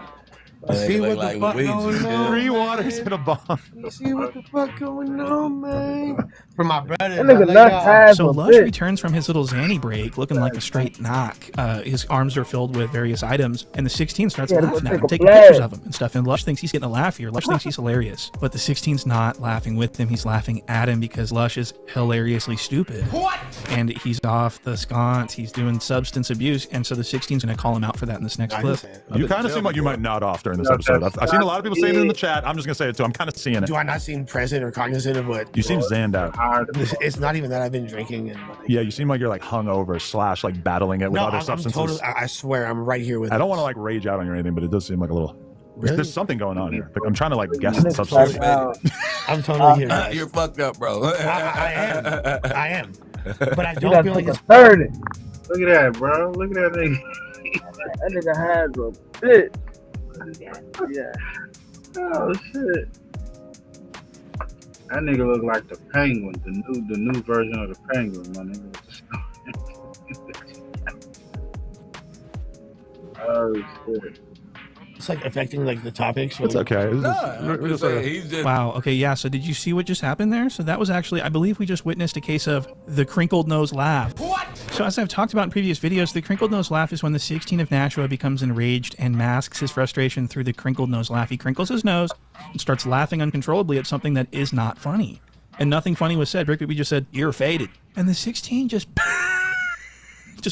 See what the fuck going on? 3 waters in a bomb. You see what the fuck going on, man? For my brother. So Lush returns from his little Zanny break looking like a straight knock. His arms are filled with various items, and the 16 starts laughing at him, taking pictures of him and stuff. And Lush thinks he's getting a laugh here. Lush thinks he's hilarious. But the 16's not laughing with him. He's laughing at him because Lush is hilariously stupid. What? And he's off the sconce. He's doing substance abuse. And so the 16's going to call him out for that in this next clip. You kind of seem like you might nod off during in this episode. I've seen a lot of people saying it in the chat. I'm just gonna say it too. I'm kind of seeing it. Do I not seem present or cognizant of what? You seem zanned out. It's not even that I've been drinking and. Yeah, you seem like you're like hungover / like battling it with other substances. I'm totally, I swear, I'm right here with. I don't want to like rage out on you or anything, but it does seem like a little. Really? There's something going on here. Like, I'm trying to like guess the substance. I'm totally here. Guys. You're fucked up, bro. I am. But I don't feel like it's 30. Look at that, bro. Look at that nigga. That nigga has a bitch. Yeah. Oh shit. That nigga look like the Penguin, the new version of the Penguin, my nigga. Oh shit. It's like affecting like the topics. It's okay. Wow. Okay. Yeah. So did you see what just happened there? So that was actually, I believe we just witnessed a case of the crinkled nose laugh. What? So as I've talked about in previous videos, the crinkled nose laugh is when the 16 of Nashua becomes enraged and masks his frustration through the crinkled nose laugh. He crinkles his nose and starts laughing uncontrollably at something that is not funny. And nothing funny was said. Rick Baby just said, "You're faded." And the 16 just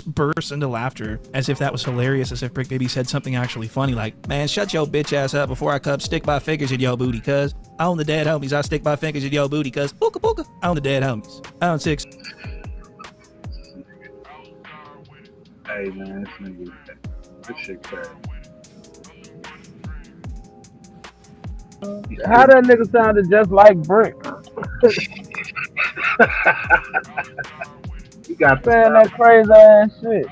bursts into laughter as if that was hilarious, as if Brick Baby said something actually funny like, "Man, shut your bitch ass up before I come stick my fingers in your booty, cuz. I own the dead homies, I stick my fingers in your booty, cuz. Booka booka. I own the dead homies. I own 6. Hey man, this shit crazy. How that nigga sounded just like Brick. He got saying that crazy ass shit.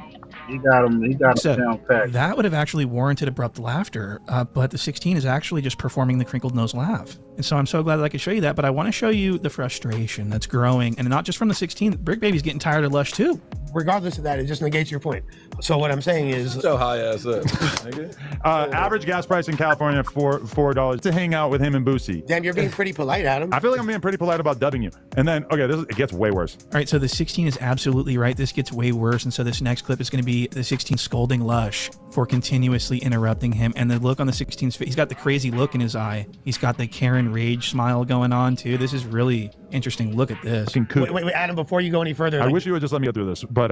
He got him So down packed. that would have actually warranted abrupt laughter, but the 16 is actually just performing the crinkled nose laugh. And so I'm so glad that I could show you that, but I want to show you the frustration that's growing, and not just from the 16. Brick Baby's getting tired of Lush too. Regardless of that, it just negates your point. So what I'm saying is, so high ass up. Average gas price in California $4 to hang out with him and Boosie. damn, you're being pretty polite, Adam. I feel like I'm being pretty polite about dubbing you. And then it gets way worse. All right, so the 16 is absolutely right. This gets way worse, and so this next clip is going to be the 16 scolding Lush for continuously interrupting him. And the look on the 16's face, he's got the crazy look in his eye. He's got the Karen rage smile going on too. This is really interesting. Look at this. Wait, Adam, before you go any further. I wish you would just let me go through this, but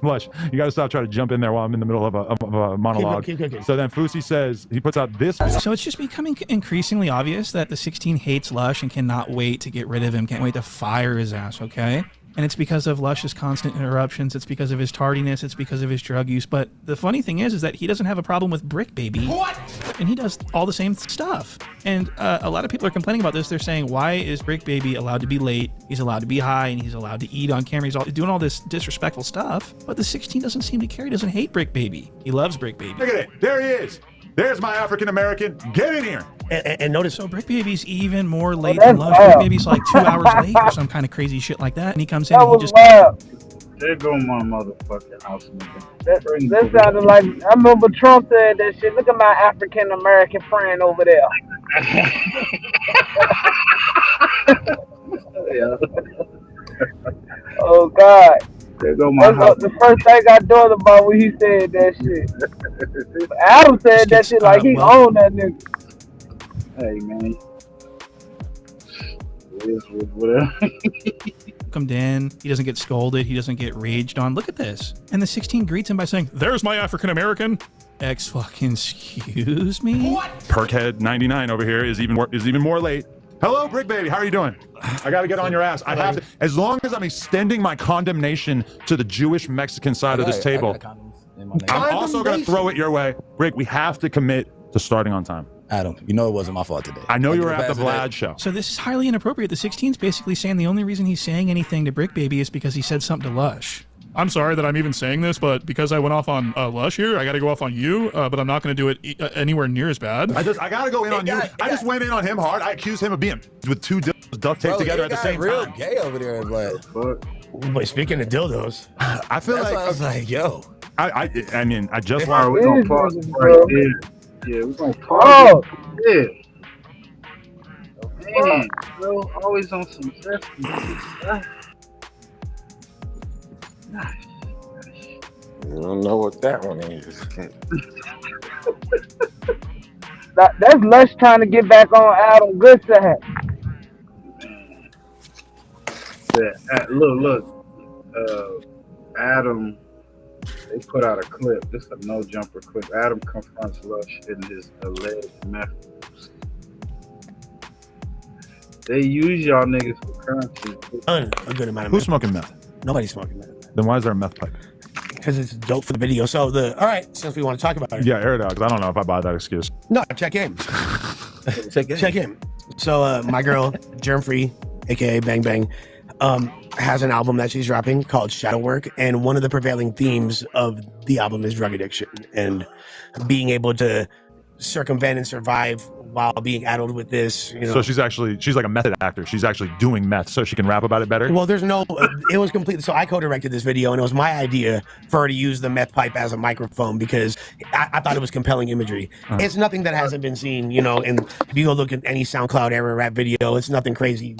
Lush, you got to stop trying to jump in there while I'm in the middle of a monologue. Keep cooking. So then Fousey says, he puts out this. So it's just becoming increasingly obvious that the 16 hates Lush and cannot wait to get rid of him, can't wait to fire his ass, okay? And it's because of Lush's constant interruptions. It's because of his tardiness. It's because of his drug use. But the funny thing is that he doesn't have a problem with Brick Baby. What? And he does all the same stuff. And a lot of people are complaining about this. They're saying, why is Brick Baby allowed to be late? He's allowed to be high, and he's allowed to eat on camera. He's doing all this disrespectful stuff. But the 16 doesn't seem to care. He doesn't hate Brick Baby. He loves Brick Baby. Look at it. There he is. There's my African American. Get in here. And notice, so Brick Baby's even more late than Lush. Brick Baby's like 2 hours late or some kind of crazy shit like that. And he comes in and he just... There go my motherfucking house nigga. That sounded like, I remember Trump said that shit. Look at my African American friend over there. Oh God. There go my house. The first thing I thought about when he said that shit. Adam said that shit like he owned that nigga. Hey man. It is whatever. Come in. He doesn't get scolded. He doesn't get raged on. Look at this. And the 16 greets him by saying, "There's my African American." Excuse me? What? Perkhead 99 over here is even more late. Hello, Brick Baby. How are you doing? I got to get on your ass. I have to. As long as I'm extending my condemnation to the Jewish Mexican side of this table, I'm also going to throw it your way. Brick, we have to commit to starting on time. Adam, you know it wasn't my fault today. I know you were at the Vlad show. So this is highly inappropriate. The 16's basically saying the only reason he's saying anything to Brick Baby is because he said something to Lush. I'm sorry that I'm even saying this, but because I went off on Lush here, I got to go off on you, but I'm not going to do it anywhere near as bad. I got to go in on you. I just went in on him hard. I accused him of being with two dildos duct taped together at the same real time. Gay over there, but speaking of dildos, I feel like I was like, yo. I mean, I just Why are we want gonna pause it right there? Yeah, we're gonna pause it. Yeah. Man, bro, always on some zesty stuff. I don't know what that one is. That's Lush trying to get back on Adam good side. Yeah, look, Adam They put out a clip. This is a no jumper clip. Adam confronts Lush in his alleged meth. They use y'all niggas for currency. A good amount of Who's meth. smoking meth? Nobody's smoking meth. Then why is there a meth pipe? Because it's dope for the video. So all right, since we want to talk about it. Yeah, air it out, because I don't know if I buy that excuse. No, check in. Check in. So my girl, Germ Free, aka Bang Bang, has an album that she's dropping called Shadow Work, and one of the prevailing themes of the album is drug addiction and being able to circumvent and survive while being addled with this. You know. So she's like a method actor. She's actually doing meth so she can rap about it better. Well, there's no, it was completely, so I co-directed this video, and it was my idea for her to use the meth pipe as a microphone because I thought it was compelling imagery. It's nothing that hasn't been seen, you know, and if you go look at any SoundCloud era rap video, it's nothing crazy.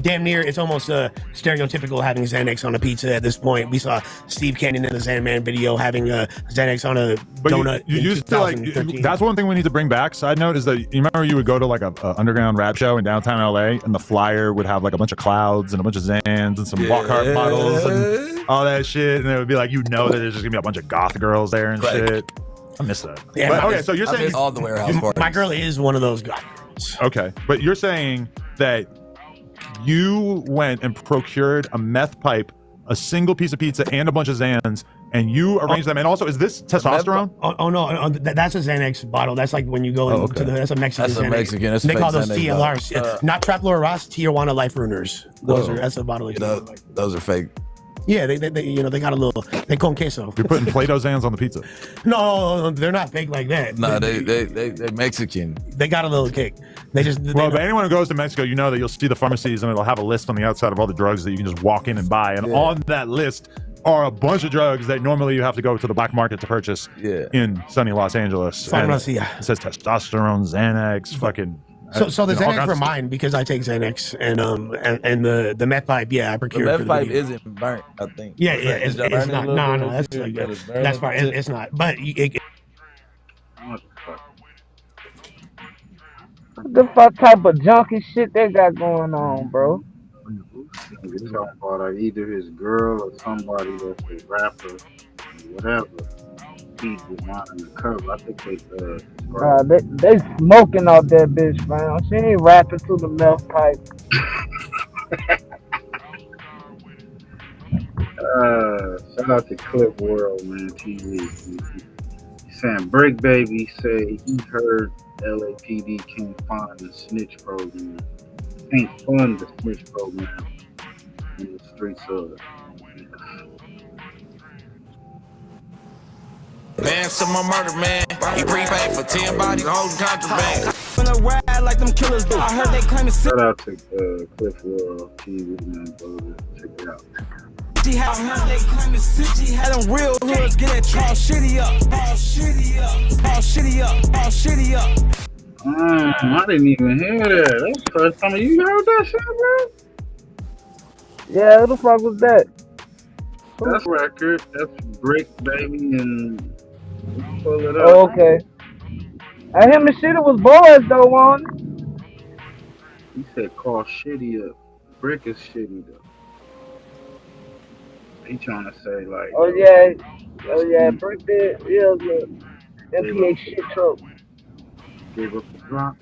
Damn near, it's almost stereotypical having Xanax on a pizza at this point. We saw Steve Cannon in the Xanman video having Xanax on a donut. You used to like, that's one thing we need to bring back. Side note is that you remember you would go to like a underground rap show in downtown LA and the flyer would have like a bunch of clouds and a bunch of Xans and some walk hard models and all that shit, and it would be like, you know, that there's just gonna be a bunch of goth girls there and shit. I miss that. Yeah, but, okay, so you're saying all the warehouse parties. My girl is one of those goth girls. Okay, but you're saying that you went and procured a meth pipe, a single piece of pizza, and a bunch of Xans, and you arranged them. And also, is this testosterone? Oh no, that's a Xanax bottle. That's like when you go to that's a Mexican. That's a Xanax. Mexican. That's they fake call those Xanax TLRs. Not Trap Lord Ross, Tijuana Life Ruiners. That's a bottle. Those are fake. Yeah, they you know, they got a little, they con queso. You're putting Play-Doh Xans on the pizza. No, they're not fake like that. No, they Mexican. They got a little kick. They just well, but anyone who goes to Mexico, you know that you'll see the pharmacies and it'll have a list on the outside of all the drugs that you can just walk in and buy. And on that list are a bunch of drugs that normally you have to go to the black market to purchase in sunny Los Angeles. Pharmacia. It says testosterone, Xanax, fucking. So the Xanax for mine, because I take Xanax, and the meth pipe, I procured. The meth pipe isn't burnt, I think. Yeah, it's not. No, that's like that's fine. It's not. But what the fuck type of junky shit they got going on, bro? We're talking about either his girl or somebody that's a rapper, whatever. He's behind the cover. I think they smoking out that bitch, man. She ain't rapping to the meth pipe. Shout out to Clip World, man. TV. He's saying Brick Baby say he heard LAPD can't fund the snitch program. Can't fund the snitch program in the streets of. Man, some more murder, man. He prepaid for 10 bodies holding contraband. When I ride like them killers do. I heard they claim it's Shout out to Cliff World TV, man, brother. Check it out. I heard they claim it's city. Had them real hoods get that all shitty up. All shitty up. All shitty up. All shitty up. I didn't even hear that. That's the first time you heard that shit, bro? Yeah, who the fuck was that? That's record. That's Brick Baby and pull it up. Oh, okay. I him and shit, it was boys though, one. He said call shitty up. Brick is shitty though. He trying to say like. Oh yeah, Brick did. Yeah, the MPA shit truck. Gave up the drop.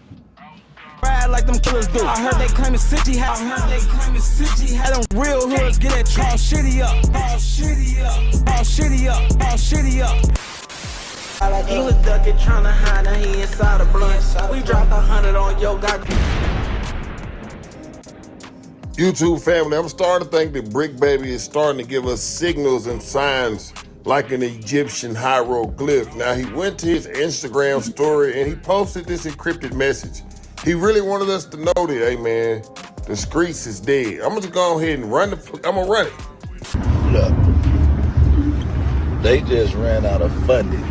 Ride like them killers do. I heard they claim it's city. I heard they claim it's city. Had them real hoods get that all shitty up. All shitty up. All shitty up. All shitty up. He was ducking, trying to hide, and he inside a blunt. We dropped 100 on yo, got. YouTube family, I'm starting to think that Brick Baby is starting to give us signals and signs like an Egyptian hieroglyph. Now, he went to his Instagram story and he posted this encrypted message. He really wanted us to know that, hey man, the streets is dead. I'm gonna go ahead and run I'm gonna run it. Look, they just ran out of funding.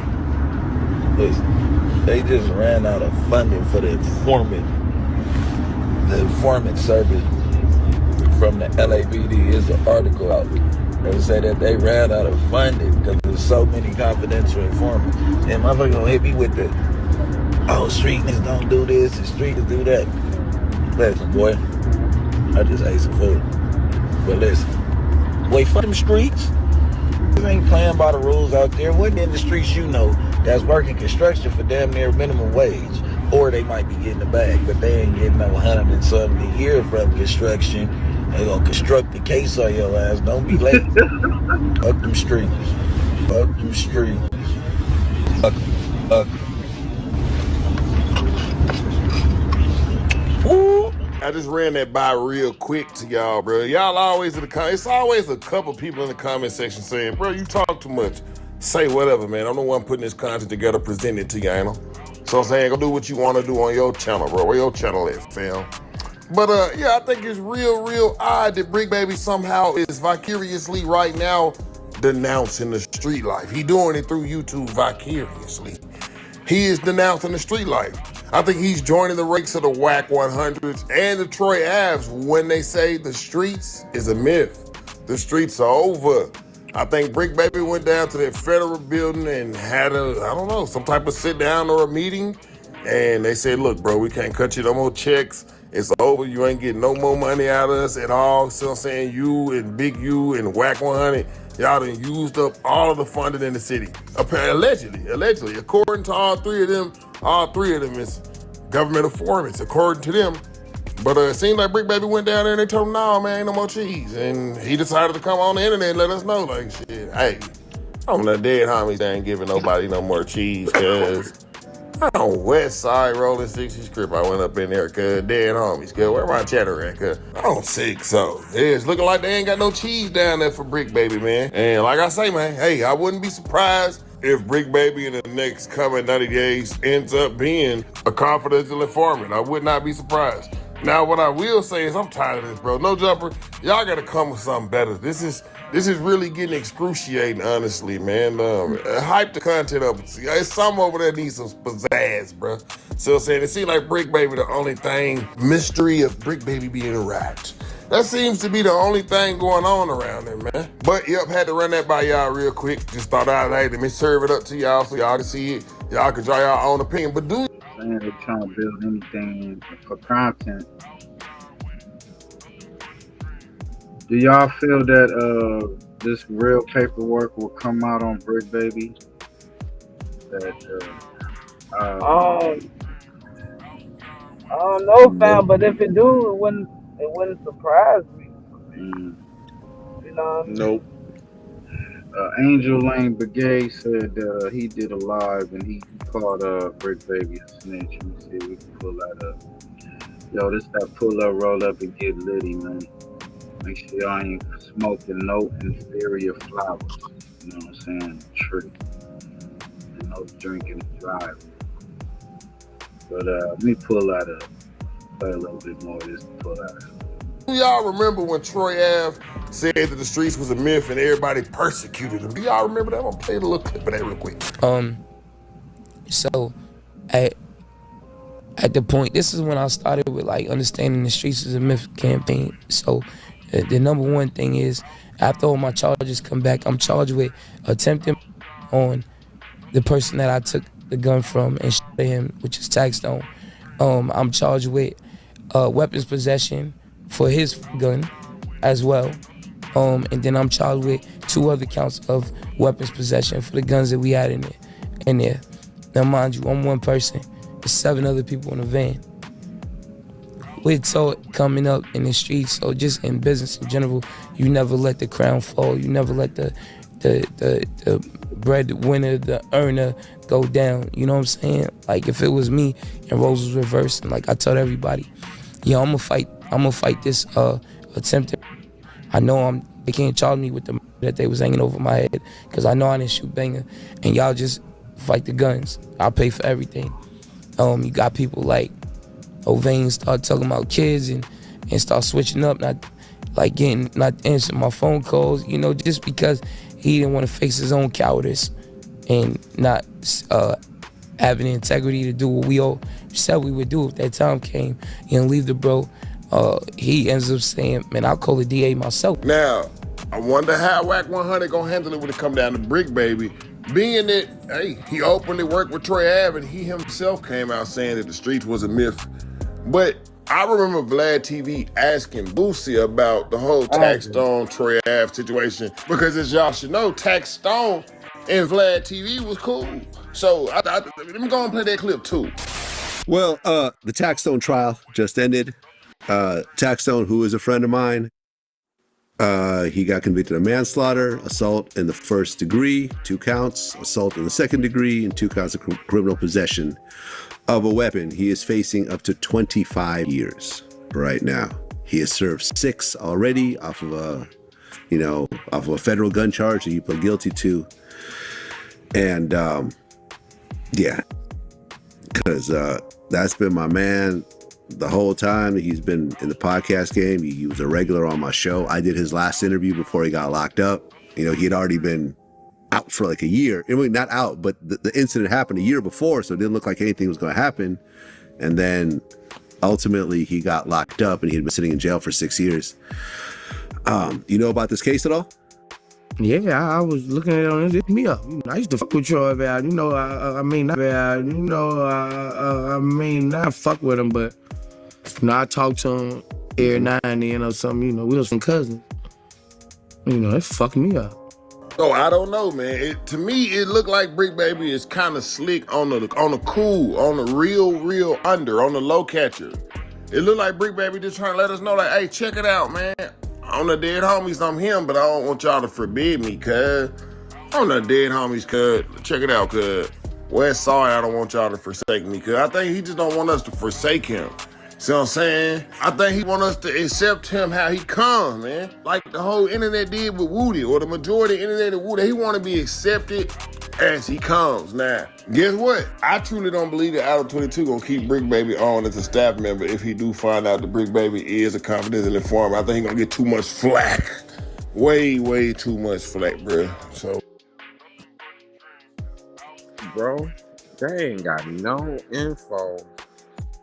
Listen, they just ran out of funding for the informant service from the LAPD. Is an article out. They say that they ran out of funding because there's so many confidential informants. And motherfucker gonna hit me with the, oh, street niggas don't do this, the street niggas do that. Listen, boy, I just ate some food. But listen, wait for them streets. ain't playing by the rules out there. What in the streets you know that's working construction for damn near minimum wage? Or they might be getting the bag, but they ain't getting no 100 and something a year from construction. They gonna construct the case on your ass. Don't be late. Fuck them streets. Fuck them streets. Fuck. I just ran that by real quick to y'all, bro. Y'all always in the comments. It's always a couple people in the comment section saying, bro, you talk too much. Say whatever, man. I'm the one putting this content together, presenting it to you, ain't I? So I'm saying, go do what you want to do on your channel, bro. Where your channel at, fam? But yeah, I think it's real odd that Brick Baby somehow is vicariously right now denouncing the street life. He doing it through YouTube vicariously. He is denouncing the street life. I think he's joining the ranks of the WAC 100s and the Troy Avs when they say the streets is a myth. The streets are over. I think Brick Baby went down to that federal building and had some type of sit down or a meeting. And they said, look, bro, we can't cut you no more checks. It's over. You ain't getting no more money out of us at all. So I'm saying you and Big U and WAC 100, y'all done used up all of the funding in the city. Allegedly. According to all three of them is government informants, according to them. But it seems like Brick Baby went down there and they told him, no, man, ain't no more cheese. And he decided to come on the internet and let us know, like, shit, hey, I'm the dead homies that ain't giving nobody no more cheese, cuz on West Side Rolling 60 script, I went up in there, cuz dead homies, cuz where my chatter at, cuz I'm sick, so it's looking like they ain't got no cheese down there for Brick Baby, man. And like I say, man, hey, I wouldn't be surprised if Brick Baby in the next coming 90 days ends up being a confidential informant. I would not be surprised. Now, what I will say is I'm tired of this, bro. No jumper, y'all gotta come with something better. This is really getting excruciating, honestly, man. Hype the content up. It's some over there needs some pizzazz, bro. So I'm saying, it seems like Brick Baby the only thing, mystery of Brick Baby being a rat. That seems to be the only thing going on around there, man. But yep, had to run that by y'all real quick. Just thought let me serve it up to y'all so y'all can see it. Y'all can draw y'all own opinion. But do Man, they trying to build anything for content. Do y'all feel that this real paperwork will come out on Brick Baby? I don't know, fam, but if it do, it wouldn't surprise me. You know? Nope. Angel Lane Begay said he did a live and he called Brick Baby a snitch. Let me see if we can pull that up. Yo, this that pull up, roll up and get Lity, man. Make sure y'all ain't smoking no inferior flowers. You know what I'm saying? Tree. And no drinking and driving. But let me pull that up. Play a little bit more of this to pull that up. Do y'all remember when Troy Ave said that the streets was a myth and everybody persecuted him? Do y'all remember that? I'm gonna play a little clip of that real quick. So at the point, this is when I started with like understanding the streets is a myth campaign. So the number one thing is, after all my charges come back, I'm charged with attempting on the person that I took the gun from and shot him, which is Taxstone. I'm charged with weapons possession for his gun as well. And then I'm charged with 2 other counts of weapons possession for the guns that we had in there. Now, mind you, I'm one person. There's 7 other people in the van. We're taught coming up in the streets, or just in business in general, you never let the crown fall. You never let the breadwinner, the earner go down. You know what I'm saying? Like, if it was me and roles was reversed, and like I told everybody, yo, I'm gonna fight this attempted. I know they can't charge me with the that they was hanging over my head, because I know I didn't shoot banger, and y'all just fight the guns. I'll pay for everything. You got people like O'Vain start talking about kids and start switching up, not answering my phone calls, you know, just because he didn't want to face his own cowardice and not having the integrity to do what we all said we would do if that time came. And leave the bro. He ends up saying, man, I'll call the DA myself. Now, I wonder how WAC 100 gonna handle it when it come down to Brick Baby. Being that, hey, he openly worked with Troy Ave and he himself came out saying that the streets was a myth. But I remember Vlad TV asking Boosie about the whole Tax Stone Trey Ave situation because, as y'all should know, Tax Stone and Vlad TV was cool. So let me go and play that clip too. Well, the Tax Stone trial just ended. Tax Stone, who is a friend of mine, he got convicted of manslaughter, assault in the first degree, 2 counts, assault in the second degree, and 2 counts of criminal possession of a weapon. He is facing up to 25 years right now. He has served 6 already off of a federal gun charge that he pled guilty to. And yeah, because that's been my man the whole time. He's been in the podcast game. He was a regular on my show. I did his last interview before he got locked up. You know, he had already been out for like a year. I mean, not out, but the incident happened a year before, so it didn't look like anything was going to happen. And then ultimately he got locked up and he had been sitting in jail for 6 years. You know about this case at all? Yeah, I was looking at it on it. It's me up. I used to fuck with Troy about, I fuck with him, but I talk to him every now and then or something. We was some cousins. It fucked me up. Oh, I don't know, man. To me, it looked like Brick Baby is kind of slick on the cool, on the real under, on the low catcher. It looked like Brick Baby just trying to let us know, like, hey, check it out, man. On the dead homies, I'm him, but I don't want y'all to forbid me, cuz. On the dead homies, cuz. Check it out, cuz. West Side, I don't want y'all to forsake me, cuz. I think he just don't want us to forsake him. See what I'm saying? I think he want us to accept him how he come, man. Like the whole internet did with Woody, or the majority of the internet of Woody. He want to be accepted as he comes. Now, guess what? I truly don't believe that Adam 22 gonna keep Brick Baby on as a staff member if he do find out that Brick Baby is a confidential informant. I think he gonna get too much flack. Way too much flack, bro. So, bro, they ain't got no info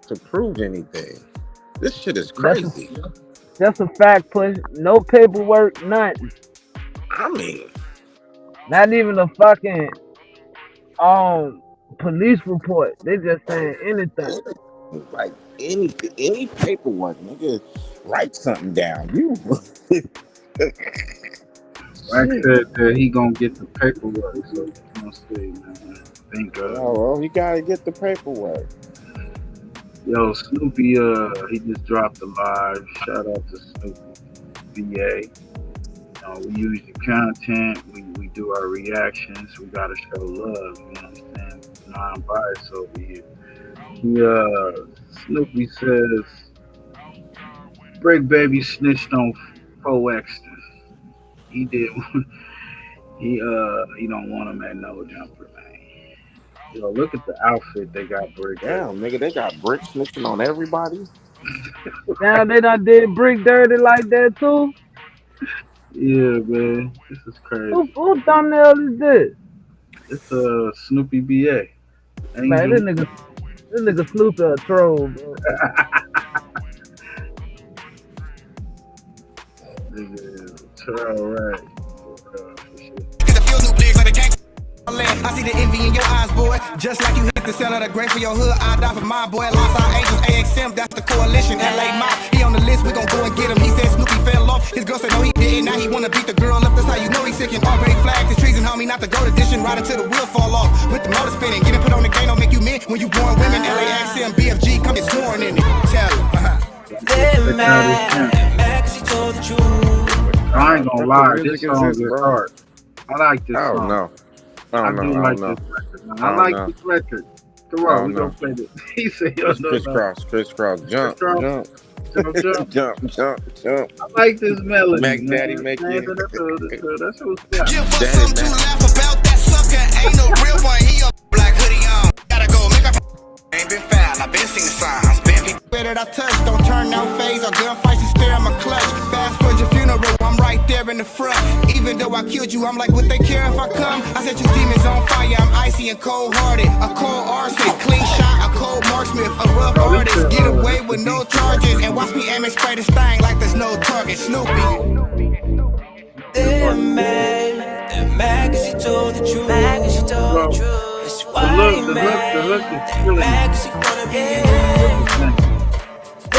to prove anything. This shit is crazy. That's a fact, push. No paperwork, nothing. I mean, not even a fucking police report. They just saying anything. Like any paperwork, nigga. Write something down. You. Like that he gonna get the paperwork, so we'll see, man. Oh, well, he gotta get the paperwork. Yo, Snoopy, he just dropped a live. Shout out to Snoopy VA. We use the content, we do our reactions, we gotta show love, you know what I'm saying? Non-biased over here. Snoopy says, Brick Baby snitched on 4 extras. He did, he don't want him at No Jumper, man. Yo, look at the outfit they got Brick. Damn, nigga, they got Brick snitching on everybody. Now they done did Brick dirty like that too? Yeah, man, this is crazy. Who thumbnail is this? It's Snoopy BA. Man, this nigga Snoopy a troll, bro. Nigga, troll, right? I see the envy in your eyes, boy. Just like you hit the center of the grave for your hood, I die for my boy. Alongside Angels, AXM, that's the coalition. LA Mob, he on the list, we gon' go and get him. He said Snoopy fell off. His girl said no, he didn't. Now he wanna beat the girl up. That's how you know he's sick and already flagged. His treason, homie, not the goat edition. Right until the wheel fall off. With the motor spinning, get it put on the game, don't make you men. When you born women, LAXM, BFG, come get sworn in it. Tell him. I ain't gonna lie, this song is hard. I like this song. No. I like this record. Come on, we gonna play this. He said, crisscross, jump. I like this melody. Mac Daddy make it. That's what's up. Give us something to laugh about. That sucker ain't no real one. He a black hoodie on. Gotta go make up. Ain't been foul. I been seen the signs. Been people that I touch. Don't turn out phase or gunfights. You stare at my clutch. Fast for your funeral. I'm right there in the front. Even though I killed you, I'm like, would they care if I come? I set you demons on fire. I'm icy and cold-hearted. A cold arson, clean shot, a cold marksmith, a rough artist. Get away with no charges and watch me aim and spray this thing like there's no target. Snoopy. Magazine told the truth. Magazine told the truth. That's why the hook is really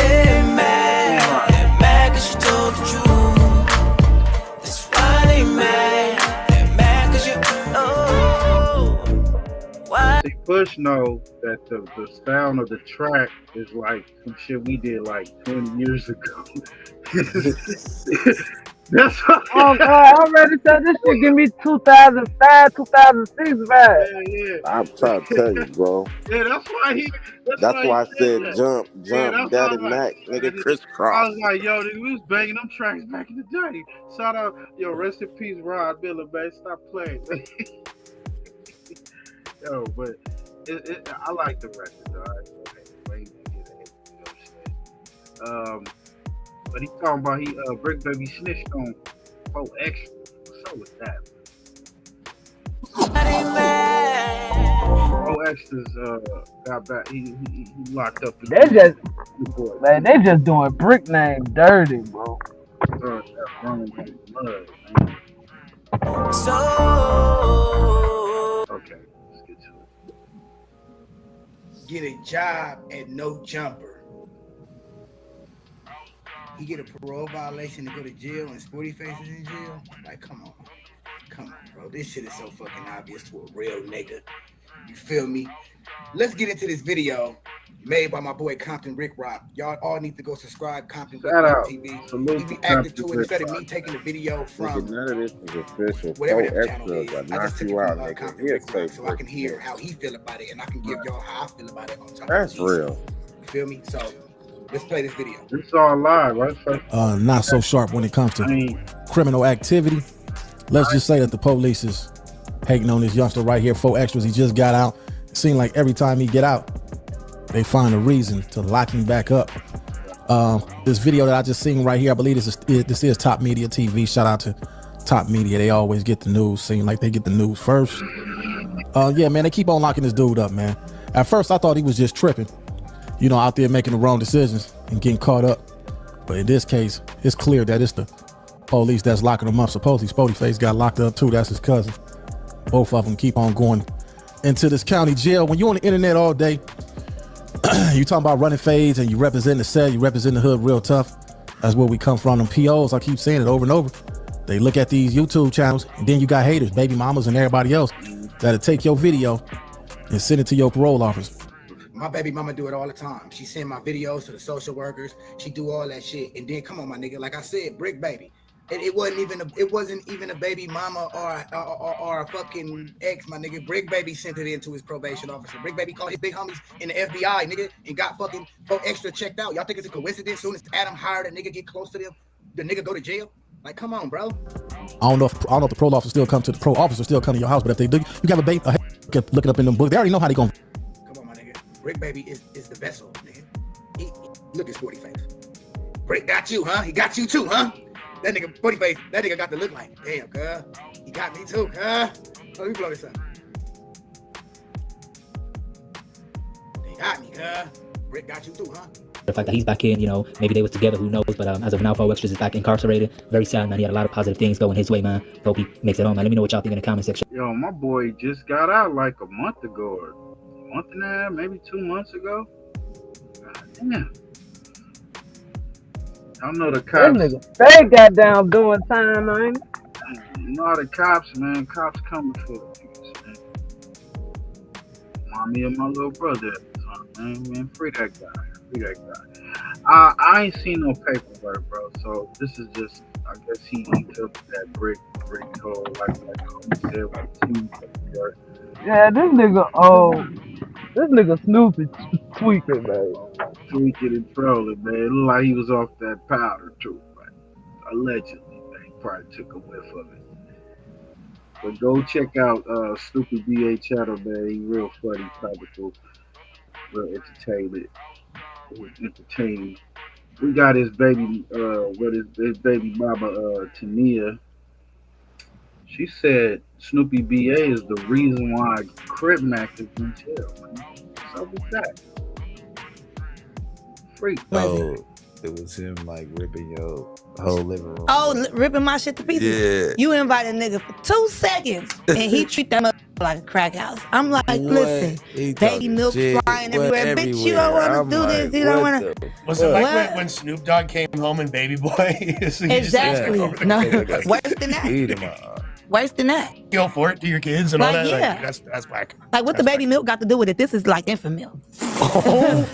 They mad. They mad cause you told the truth. That's why they mad. They mad cause you why? See, Push know that the sound of the track is like some shit we did like 20 years ago. That's what, Oh God, I already said this shit give me 2005, 2006 vibe. yeah. I'm trying to tell you, bro. Yeah, that's why he. That's That's why he why I said said that. jump, Yeah, jump, that's why I daddy was like, Mac, nigga, I crisscross. was like, yo, nigga, we was banging them tracks back in the day. Shout out, yo, rest in peace, Rod Miller, man. Stop playing, yo. But I like the record, though. I ain't get it, you know what I'm saying? But he talking about Brick Baby snitched on 4 Extra. What's up with that? 4 Extras got back. He locked up. They just, man, they just doing Brick name dirty, bro. That running on blood, man. So okay, let's get to it. Get a job at no jumper. He get a parole violation to go to jail and Sporty Face is in jail. Like, come on, bro. This shit is so fucking obvious to a real nigga. You feel me? Let's get into this video made by my boy Compton Rick Rock. Y'all all need to go subscribe Compton Rick Rock TV. Salute He be to acting Compton to it Rick instead of Rock. me taking the video from Nigga, none of this is official. whatever 4 that channel Extras is. will I knock just took you it out, from nigga. Compton He'll Rick say Rock so I can hear Brick. how he feel about it and I can give y'all how I feel about it on top That's of real. You feel me? So let's play this video. It's all live, right? Not so sharp when it comes to criminal activity. Let's just say that the police is hating on this youngster right here, 4 Extras. He just got out. It seems like every time he get out, they find a reason to lock him back up. This video that I just seen right here, I believe this is Top Media TV. Shout out to Top Media. They always get the news. Seem like they get the news first. Yeah, man, they keep on locking this dude up, man. At first, I thought he was just tripping, you know, out there making the wrong decisions and getting caught up. But in this case, it's clear that it's the police that's locking him up. Supposedly, Sporty Face got locked up too. That's his cousin. Both of them keep on going into this county jail. When you're on the internet all day, you talking about running fades and you represent the set, you represent the hood real tough. That's where we come from. Them POs, I keep saying it over and over. They look at these YouTube channels, and then you got haters, baby mamas and everybody else that'll take your video and send it to your parole officer. My baby mama do it all the time. She send my videos to the social workers. She do all that shit. And then come on, my nigga, like I said, Brick Baby. It wasn't even a baby mama or a fucking ex, my nigga. Brick Baby sent it into his probation officer. Brick Baby called his big homies in the FBI, nigga, and got fucking 4 Extra checked out. Y'all think it's a coincidence? Soon as Adam hired a nigga get close to them, the nigga go to jail? Like, come on, bro. I don't know if the parole officer still come to your house, but if they do, you got a baby, look it up in them books. They already know how they gonna. Come on, my nigga. Brick Baby is the vessel, nigga. He look at Sporty Face. Brick got you, huh? He got you too, huh? That nigga, Sporty Face, that nigga got the look like, damn, cuz. He got me too, cuz. Let me blow this up. They got me, cuz. Brick got you too, huh? The fact that he's back in, you know, maybe they was together, who knows? But as of now, 4 Extras is back incarcerated. Very sad, man. He had a lot of positive things going his way, man. Hope he makes it home, man. Let me know what y'all think in the comment section. Yo, my boy just got out like a month ago, or a month and a half, maybe 2 months ago. God damn. I know the cops. Them niggas, they got down doing time, man. You know the cops, man. Cops coming for niggas, man. Remind me of my little brother at the time, man. Free that guy. Free that guy. I ain't seen no paperwork, bro. So this is just, I guess he took that brick code, like Homie said, like 2 paperwork. Yeah, this nigga Snoopy tweaking, man. Tweaking and trolling, man. It looked like he was off that powder too, man. Allegedly, man. He probably took a whiff of it. But go check out Snoopy BA channel, man. He real funny, comical, real entertaining. We got his baby, his baby mama, Tania. She said Snoopy BA is the reason why Crip Mac is in jail, man. What's up with that? Freak, baby. it was him like ripping your whole living room. Oh, ripping my shit to pieces. Yeah. You invite a nigga for 2 seconds and he treat that motherfucker like a crack house. I'm like, listen, baby milk flying everywhere. Bitch, you don't want to do this. You don't want to. Was it like when Snoop Dogg came home in Baby Boy? So Exactly. No, worse than that. Worse than that. Go for it to your kids and Like, all that. yeah. Like, that's whack. Like, what the baby milk got to do with it? This is like infant milk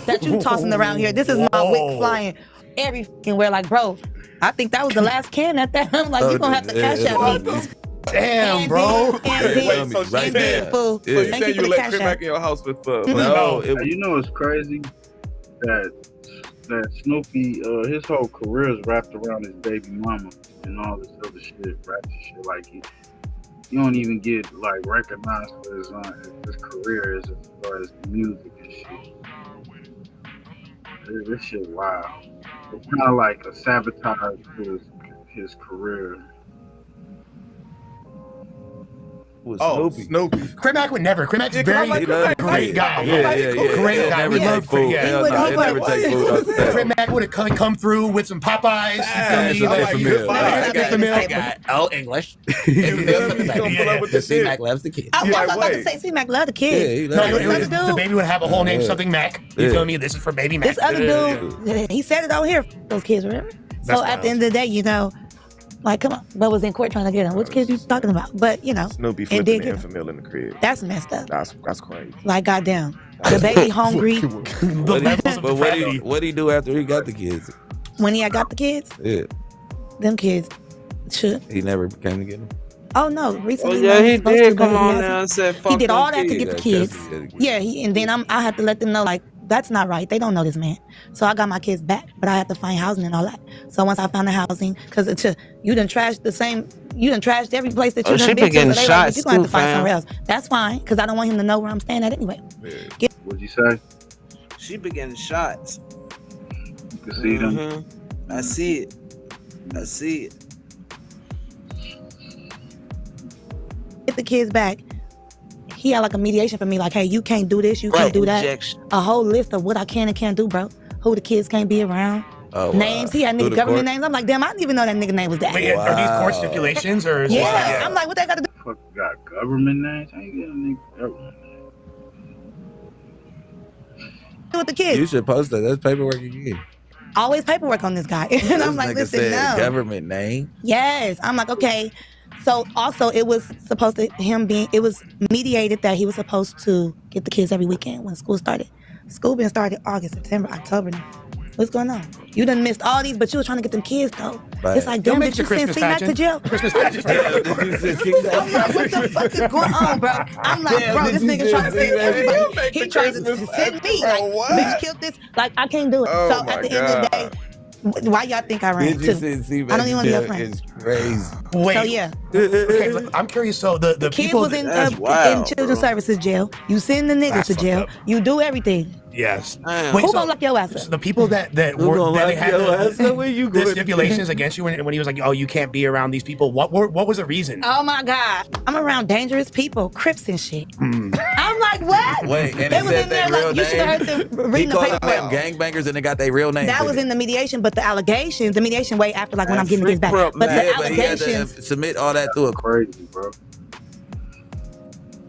that you tossing around here. This is my wick flying every fucking where. Like, bro, I think that was the last can at that. I'm like, you gonna have to cash out me. Damn, bro. And So you said you let Chris back in your house with No, you know it's crazy that Snoopy, his whole career is wrapped around his baby mama and all this other shit, ratchet shit. Like he don't even get like recognized for his career as far as music and shit. This shit wild. It's kind of like a sabotage to his career. Snoopy. Craig Mack would never. Craig Mack's very great guy. Great guy. We love Craig. Never take food. Craig Mack would have come through with some Popeyes. You feel me? Oh, English. The C-Mac loves the kids. I was about to say C-Mac love the kids. The baby would have a whole name, something Mac. You feel me? This is for baby Mac. This other dude, he said it out here for those kids, remember? So at the end of the day, you know, like, come on, what was in court trying to get him? Which kids you talking about? But, you know, Snoopy and flipping did the infant meal in the crib. That's messed up. That's crazy. Like, goddamn. The baby hungry. But what he do after he got the kids? When he had got the kids, Yeah, them kids should. he never came to get them. Oh, no. Recently, yeah, when he supposed did to, come but on hasn't. there and said, He fuck did them all that to kids. get the kids. Yeah, and then I had to let them know, like, that's not right. They don't know this man. So I got my kids back, but I had to find housing and all that. So once I found the housing, because you done trashed every place that you done she been been getting to. So they shots you're going to have to too, find fam. somewhere else. That's fine, because I don't want him to know where I'm staying at anyway. What'd you say? She been getting shots. You can see them. I see it. I see it. Get the kids back. He had like a mediation for me, like, hey, you can't do this, you can't do that. Injection. A whole list of what I can and can't do, bro. Who the kids can't be around. Oh, names. He had Through nigga the government court? names. I'm like, damn, I didn't even know that nigga name was that. Wait, are these court stipulations or is Yeah, I'm like, what they got to do Fuck, got government names? I ain't getting a nigga government name. with the kids? You should post that. That's paperwork you get. Always paperwork on this guy. And I'm like, Nigga listen, said no. government name. Yes. I'm like, okay. So also it was supposed to it was mediated that he was supposed to get the kids every weekend when school started. School been started August, September, October now. What's going on? You done missed all these, but you were trying to get them kids though. Right. It's like, damn, Don't did you make send the C-Mac to Christmas jail? Christmas pageant. I'm like, what the fuck is going on, bro? I'm like, bro, this nigga trying to send everybody. He trying to send me. Like, bitch, killed this. Like, I can't do it. Oh So at the end of the day, why y'all think I ran Did you too? send C-Mac I don't even want to be to your jail? friend. It's crazy. Wait. So yeah. Okay, but I'm curious. So the Kids people was in children's services jail. You send the niggas That's to fucked jail. up. You do everything. Yes. Who gonna lock your ass up? So the people that Who were gonna that lock had your ass up? Where you the going? stipulations against you when he was like, oh, you can't be around these people. What was the reason? Oh my God. I'm around dangerous people, Crips and shit. Hmm. I'm like, what? Wait, and They it was said in their there real like, you should have heard them He reading the called them paperwork. gangbangers and they got their real names. That was in the mediation, but the allegations, the mediation way after, like when I'm getting kids back. But the But he had allegations, to submit all that through a Crazy, bro.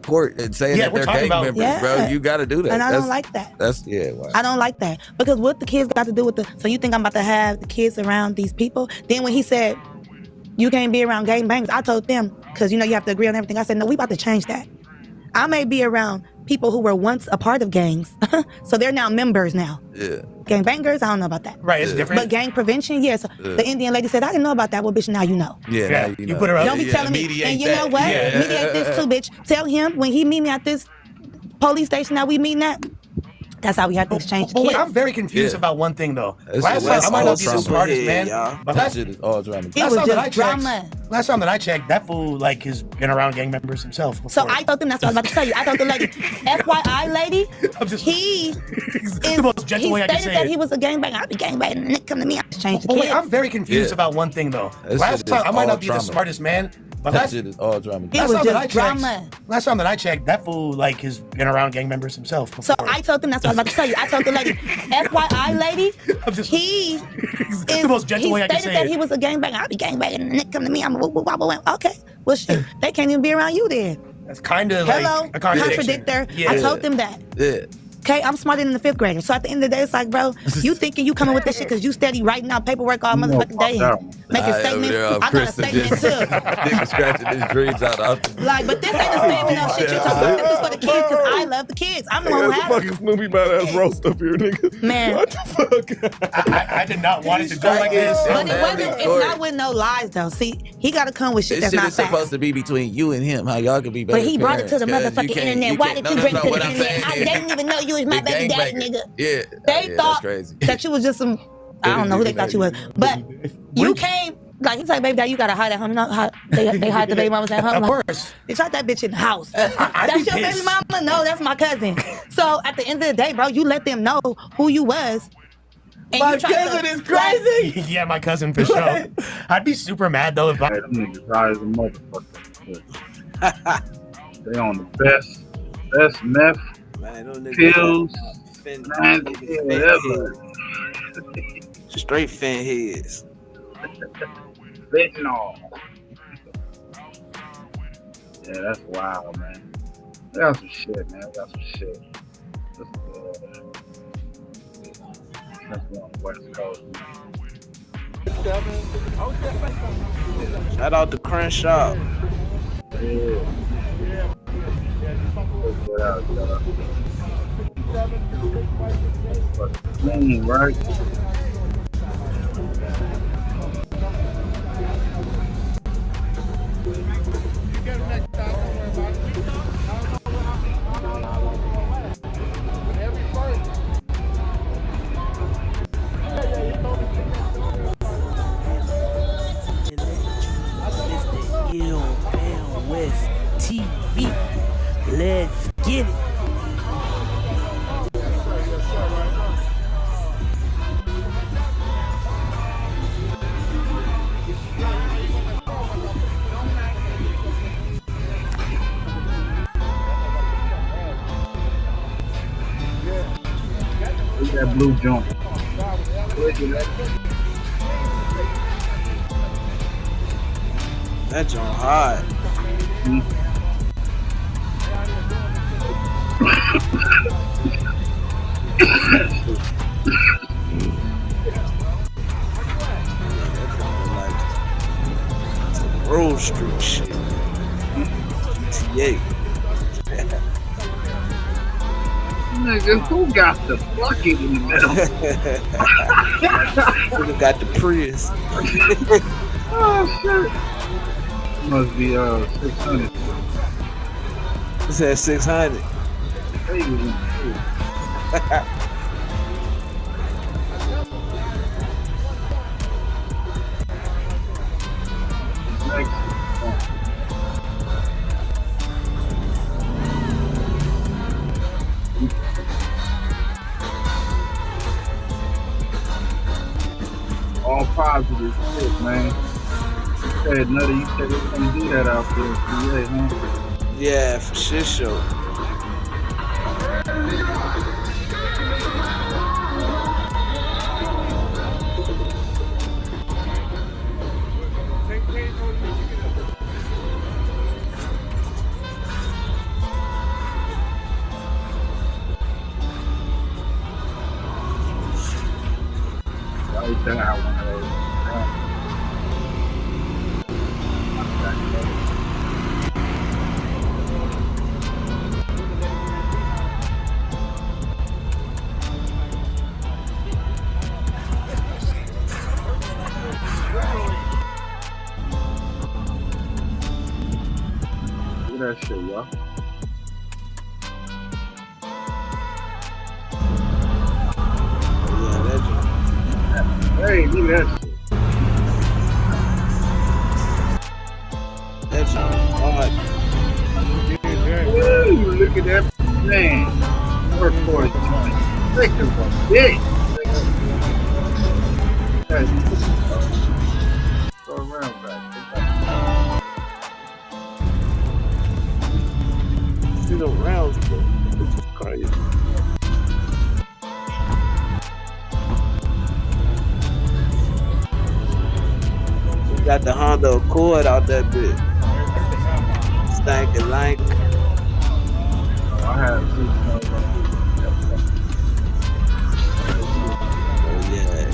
court and saying Yeah, that we're they're talking gang about- members, bro. Yeah. You got to do that. and I That's- don't like that. That's wow. I don't like that. Because what the kids got to do with so you think I'm about to have the kids around these people? Then when he said, you can't be around gangbangers, I told them, because you have to agree on everything. I said, no, we about to change that. I may be around people who were once a part of gangs. So they're now members now. Yeah. Gangbangers, I don't know about that. Right, it's different. But gang prevention, yes. Yeah. The Indian lady said, I didn't know about that. Well, bitch, now you know. Yeah, Yeah, now you know. put her up. Don't be Yeah, telling me. mediate And you know that. what? Yeah. Mediate this too, bitch. Tell him when he meet me at this police station that we meeting at, that's how we have to exchange But kids. wait, I'm very confused Yeah. about one thing though. That's Last time, I might not be the all smartest drama. man, Yeah, but That last, shit is all drama. It last was time that I just checked, drama. last time that I checked, that fool like has been around gang members himself. So before. I told them, that's what I was about to tell you. I told the lady, FYI lady, I'm just he the most gentle he way I can stated say that it. he was a gangbanger. I'll be gangbanging and Nick come to me, I exchange the But kids. wait, I'm very confused Yeah. about one thing though. That Last shit time is I might all not be trauma. the smartest man, But that shit is all drama. Last time that I checked, that fool like has been around gang members himself before. So I told them, that's what I was about to tell you. I told the lady, FYI lady, he is the most gentle way I can stated say that it. he was a gangbanger. I'll be gangbanging and the nigga come to me, I'm a okay. Well shit, they can't even be around you then. That's kind of Hello, like a contradiction. contradictor. Yeah. I told them that. Yeah. Okay, I'm smarter than the 5th grader. So at the end of the day, it's like, bro, you thinking you coming with this shit because you steady writing out paperwork all motherfucking day, making statements. I got a statement too. Nigga scratching his dreams out. Like, but this ain't a statement of shit you talking about. This is for the kids because I love the kids. I'm the one who has fucking Snoopy badass roast up here, nigga. Man. What the fuck? I did not want it to go like this. But it wasn't. It's not with no lies though. See, he got to come with shit This that's shit not is facts. supposed to be between you and him. How y'all can be better. But he brought it to the parents, 'cause motherfucking you can't- internet. you Why can't- did you no, bring no, it to what the I'm internet? saying I didn't even know you was my the baby daddy, gangbanger. nigga. Yeah. They yeah, thought that's crazy. that you was just some. I don't know who they thought you was, but you came. Like he's like, baby dad, you gotta hide at home. You know how they hide the baby mamas at home. Of Like, course. they shot that bitch in the house. I'd That's be your baby pissed. mama? No, that's my cousin. So at the end of the day, bro, you let them know who you was. And My you tried cousin to, is crazy. Yeah, my cousin for sure. I'd be super mad though if I. Them niggas high as a motherfucker. They on the best meth, pills, whatever. Straight fan heads. Fentanyl. Yeah, that's wild, man. We got some shit, man. We got some shit. That's on the West Coast, man. Shout out to Crenshaw. Yeah. Get out, y'all. Clean, right? West TV. Let's get it. Look at that blue joint. That joint hot. Road Street shit. GTA. Nigga, who got the bucket in the middle? Nigga got the Prius. Oh shit. Must be 600. It said 600. All positive shit, man. You said Nutty, you said we can't do that out there in PA, huh? Yeah, for shit show. Right there, I want those. Look at that shit, y'all. Hey, look at that shit. That joint hard. Woo, look at that man. Workhorse joint. Thick as a dick. Go around back. rounds ago. Which is crazy. We got the Honda Accord out that bitch. Stanky lank. I had Oh yeah.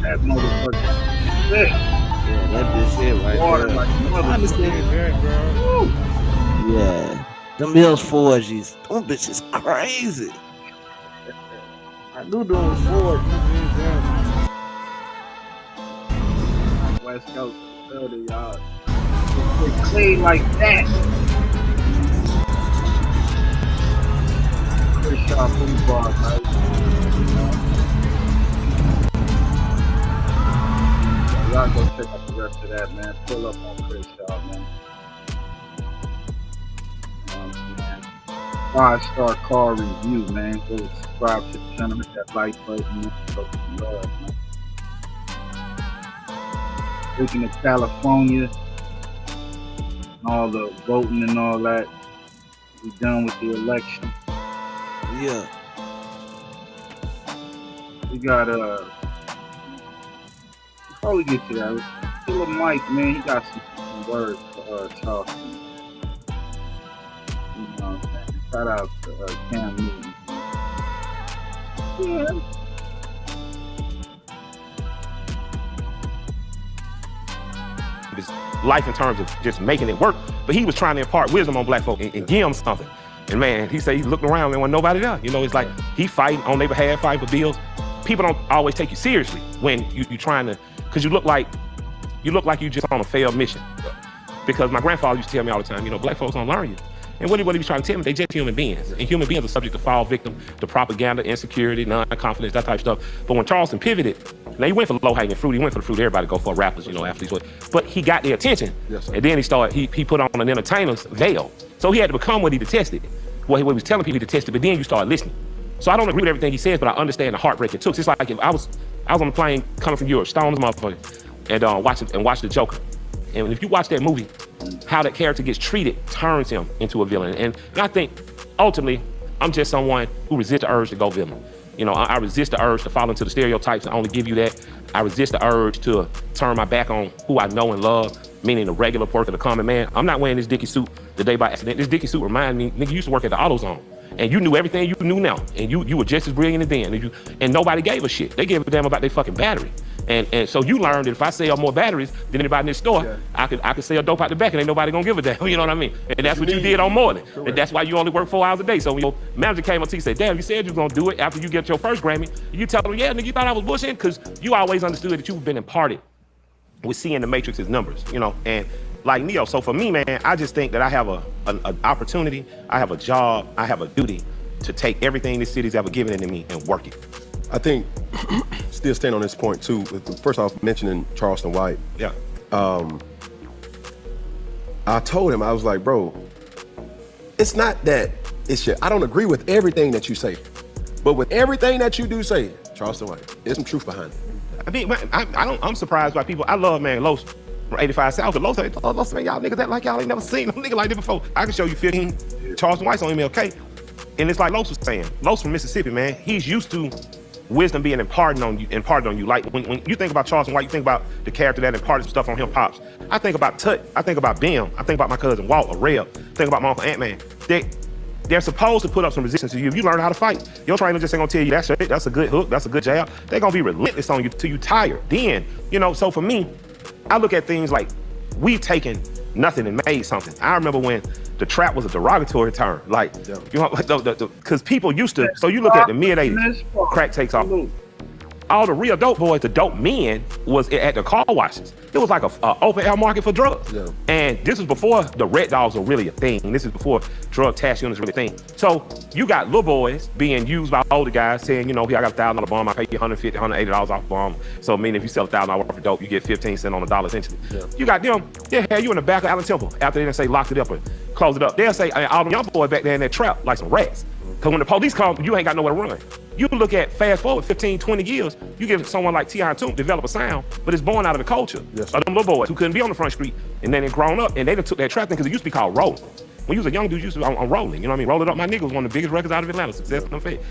that motherfucker. Sick. Yeah, that bitch hit right Water there. like Honestly, yeah. Them Mills 4Gs. Them bitches crazy. I knew them was 4Gs. West Coast, 30 yards. It's clean like that. Chris Shaw football, right? Y'all go check out the rest of that, man. Pull up on Chris Shaw, man. Man. 5-star car review, man. Go subscribe to the channel, hit that like button, man. Show some love, man. Speaking of California, all the voting and all that, we done with the election. Yeah. We got before we get to that, Killer Mike, man, he got some words for Charleston. You know what I'm saying? Shout out to Cam Newton. Yeah. His life in terms of just making it work, but he was trying to impart wisdom on black folk and give them something. And man, he said he looked around and wasn't nobody there. You know, it's like he fighting on their behalf, fighting for bills. People don't always take you seriously when you trying to, because you look like you just on a failed mission. Because my grandfather used to tell me all the time, you know, black folks don't learn you. And what he was trying to tell me, they just human beings. And human beings are subject to fall victim to propaganda, insecurity, non-confidence, that type of stuff. But when Charleston pivoted, now he went for the low-hanging fruit. He went for the fruit everybody go for, rappers, you know, athletes. But he got their attention. Yes, sir. And then he put on an entertainer's veil. So he had to become what he detested. What he was telling people he detested, but then you start listening. So I don't agree with everything he says, but I understand the heartbreak it took. It's like if I was on the plane coming from Europe, stoned as a motherfucker, and watch The Joker. And if you watch that movie, how that character gets treated turns him into a villain. And I think, ultimately, I'm just someone who resists the urge to go villain. You know, I resist the urge to fall into the stereotypes and only give you that. I resist the urge to turn my back on who I know and love, meaning the regular worker, the common man. I'm not wearing this Dickie suit today by accident. This Dickie suit reminds me, nigga, you used to work at the AutoZone. And you knew everything you knew now. And you were just as brilliant as then. And nobody gave a shit. They gave a damn about their fucking battery. And so you learned that if I sell more batteries than anybody in this store, yeah, I could sell dope out the back and ain't nobody gonna give a damn. You know what I mean? And that's what you did on morning. Correct. And that's why you only work 4 hours a day. So when your manager came up to you and said, damn, you said you was gonna do it after you get your first Grammy. You tell them, yeah, nigga, you thought I was bullshitting? Because you always understood that you've been imparted with seeing the Matrix's numbers, you know? And like Neo, so for me, man, I just think that I have an opportunity, I have a job, I have a duty to take everything this city's ever given into me and work it. I think, still staying on this point too, first off, mentioning Charleston White. Yeah. I told him, I was like, bro, it's not that it's shit. I don't agree with everything that you say, but with everything that you do say, Charleston White, there's some truth behind it. I mean, I'm surprised by people. I love, man, Los from 85 South. Los, man, y'all niggas that like y'all ain't never seen a nigga like this before. I can show you 15 Charleston Whites on MLK. And it's like Los was saying, Los from Mississippi, man, he's used to wisdom being imparted on you. Like when you think about Charleston White, you think about the character that imparted some stuff on him pops. I think about Tut, I think about Bim, I think about my cousin Walt or Reb, think about my uncle Ant-Man. They're supposed to put up some resistance to you. If you learn how to fight, your trainer just ain't gonna tell you that's a good hook, that's a good jab. They're gonna be relentless on you till you tired. Then, you know, so for me, I look at things like we've taken nothing and made something. I remember when the trap was a derogatory term. Like, you know, because people used to, so you look at the mid-80s, crack takes off. All the real dope boys, the dope men, was at the car washes. It was like a open air market for drugs. Yeah. And this was before the red dogs were really a thing. This is before drug task units were really a thing. So you got little boys being used by older guys saying, you know, here, I got $1,000 bomb, I pay you $150, $180 off bomb. So meaning if you sell $1,000 worth of dope, you get 15 cents on the dollar essentially. Yeah. You got them, they'll have you in the back of Allen Temple after they done say locked it up or close it up. They'll say, all the young boys back there in that trap like some rats. Because when the police come, you ain't got nowhere to run. You look at fast forward 15, 20 years, you give someone like T.I. and Toomp develop a sound, but it's born out of the culture. Yes. Of them little boys who couldn't be on the front street, and then they grown up, and they done took that trap thing, because it used to be called rolling. When you was a young dude, you used to be on rolling, you know what I mean? Roll It Up My Nigga was one of the biggest records out of Atlanta, Success and Effect.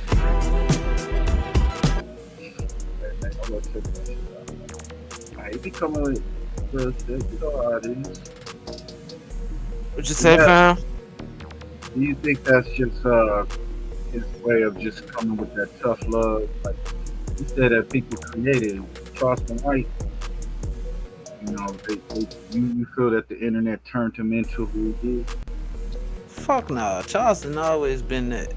He be coming with the shit, you know how it is. What you say, fam? Do you think that's just his way of just coming with that tough love? Like you said that people created Charleston White. You know, you feel that the internet turned him into who he is? Fuck no. Charleston always been that.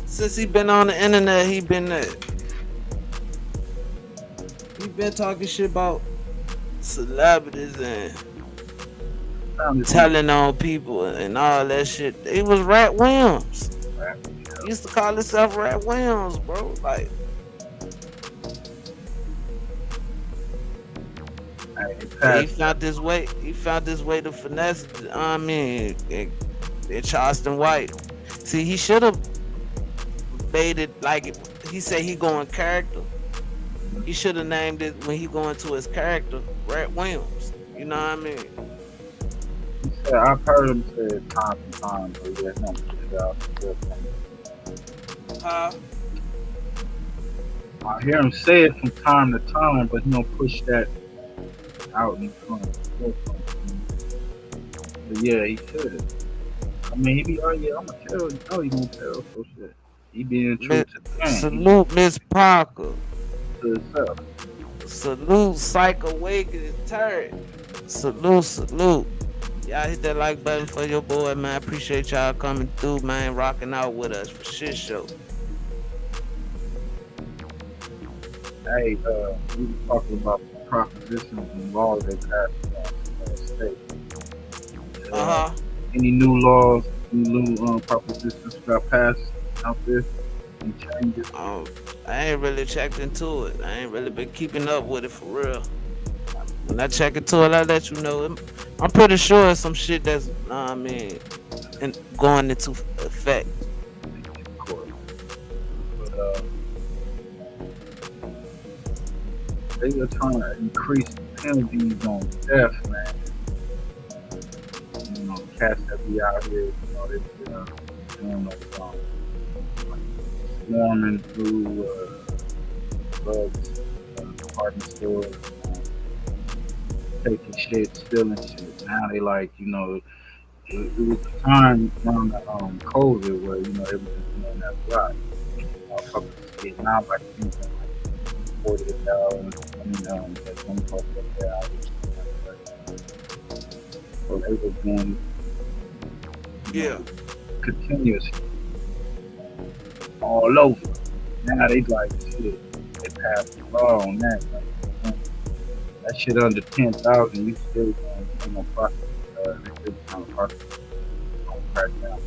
Since he been on the internet, he been that. He been talking shit about celebrities and telling on people and all that shit. He was Rat Williams. He used to call himself Rat Williams, bro. Like, he found this way. He found this way to finesse. I mean, in Charleston White. See, he should have made it like he said he going character. He should have named it when he going to his character, Rat Williams. You know what I mean? Yeah, I've heard him say it time to time, but he has not pushed out. Huh? I hear him say it from time to time, but he don't push that out in front. But yeah, he should. I mean, he be, oh yeah, I'm gonna tell you. No, he gonna tell so shit. He being true to the game. Salute Miss Parker. To himself. Salute Psycho Wicked Turret. Salute. Y'all hit that like button for your boy, man. I appreciate y'all coming through, man. Rocking out with us for shit show. Hey, we were talking about the propositions and laws they passed in the state. Any new laws, any new propositions got passed out there? Any changes? I ain't really checked into it. I ain't really been keeping up with it for real. When I check into it, I'll let you know. I'm pretty sure it's some shit that's, I mean, going into effect. But, they are trying to increase the penalties on theft, man. You know, cats that be out here, you know, they doing those swarming through drugs, department stores, taking shit, stealing shit. Now they like, you know, it was a time around the COVID where, you know, they were just doing that a lot. Motherfuckers getting out like things like $40,000, that's $24,000. So they were doing, continuously, all over. Now they like shit. They passed the law on that. Like, that shit under 10,000, you still gonna process. They still trying to process. Crack down.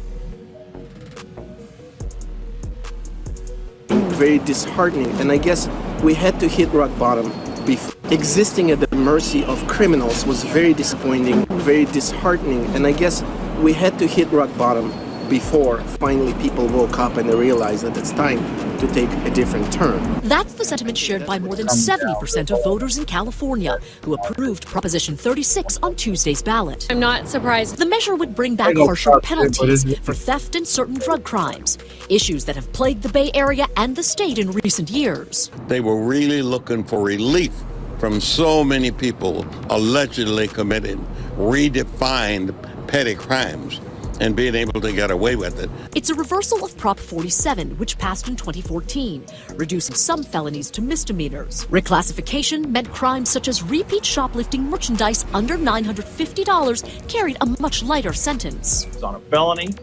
Very disheartening, and I guess we had to hit rock bottom before. Existing at the mercy of criminals was very disappointing, very disheartening, and I guess we had to hit rock bottom before finally people woke up and they realized that it's time to take a different turn. That's the sentiment shared by more than 70% of voters in California who approved Proposition 36 on Tuesday's ballot. I'm not surprised. The measure would bring back harsher penalties for theft and certain drug crimes, issues that have plagued the Bay Area and the state in recent years. They were really looking for relief from so many people allegedly committing redefined petty crimes and being able to get away with it. It's a reversal of Prop 47, which passed in 2014, reducing some felonies to misdemeanors. Reclassification meant crimes such as repeat shoplifting merchandise under $950 carried a much lighter sentence. It's on a felony.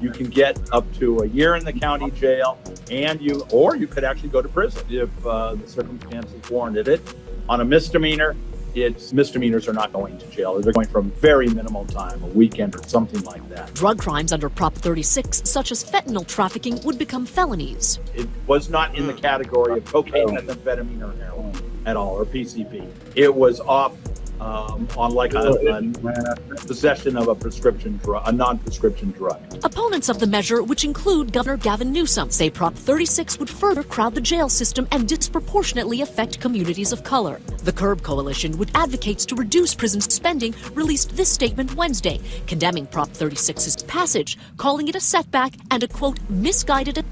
You can get up to a year in the county jail, and you could actually go to prison if the circumstances warranted it. On a misdemeanor, misdemeanors are not going to jail. They're going from very minimal time, a weekend or something like that. Drug crimes under Prop 36, such as fentanyl trafficking, would become felonies. It was not in the category of cocaine, methamphetamine, or heroin at all, or PCP. It was off on like a possession of a prescription drug, a non-prescription drug. Opponents of the measure, which include Governor Gavin Newsom, say Prop 36 would further crowd the jail system and disproportionately affect communities of color. The CURB Coalition, which advocates to reduce prison spending, released this statement Wednesday, condemning Prop 36's passage, calling it a setback and a, quote, misguided...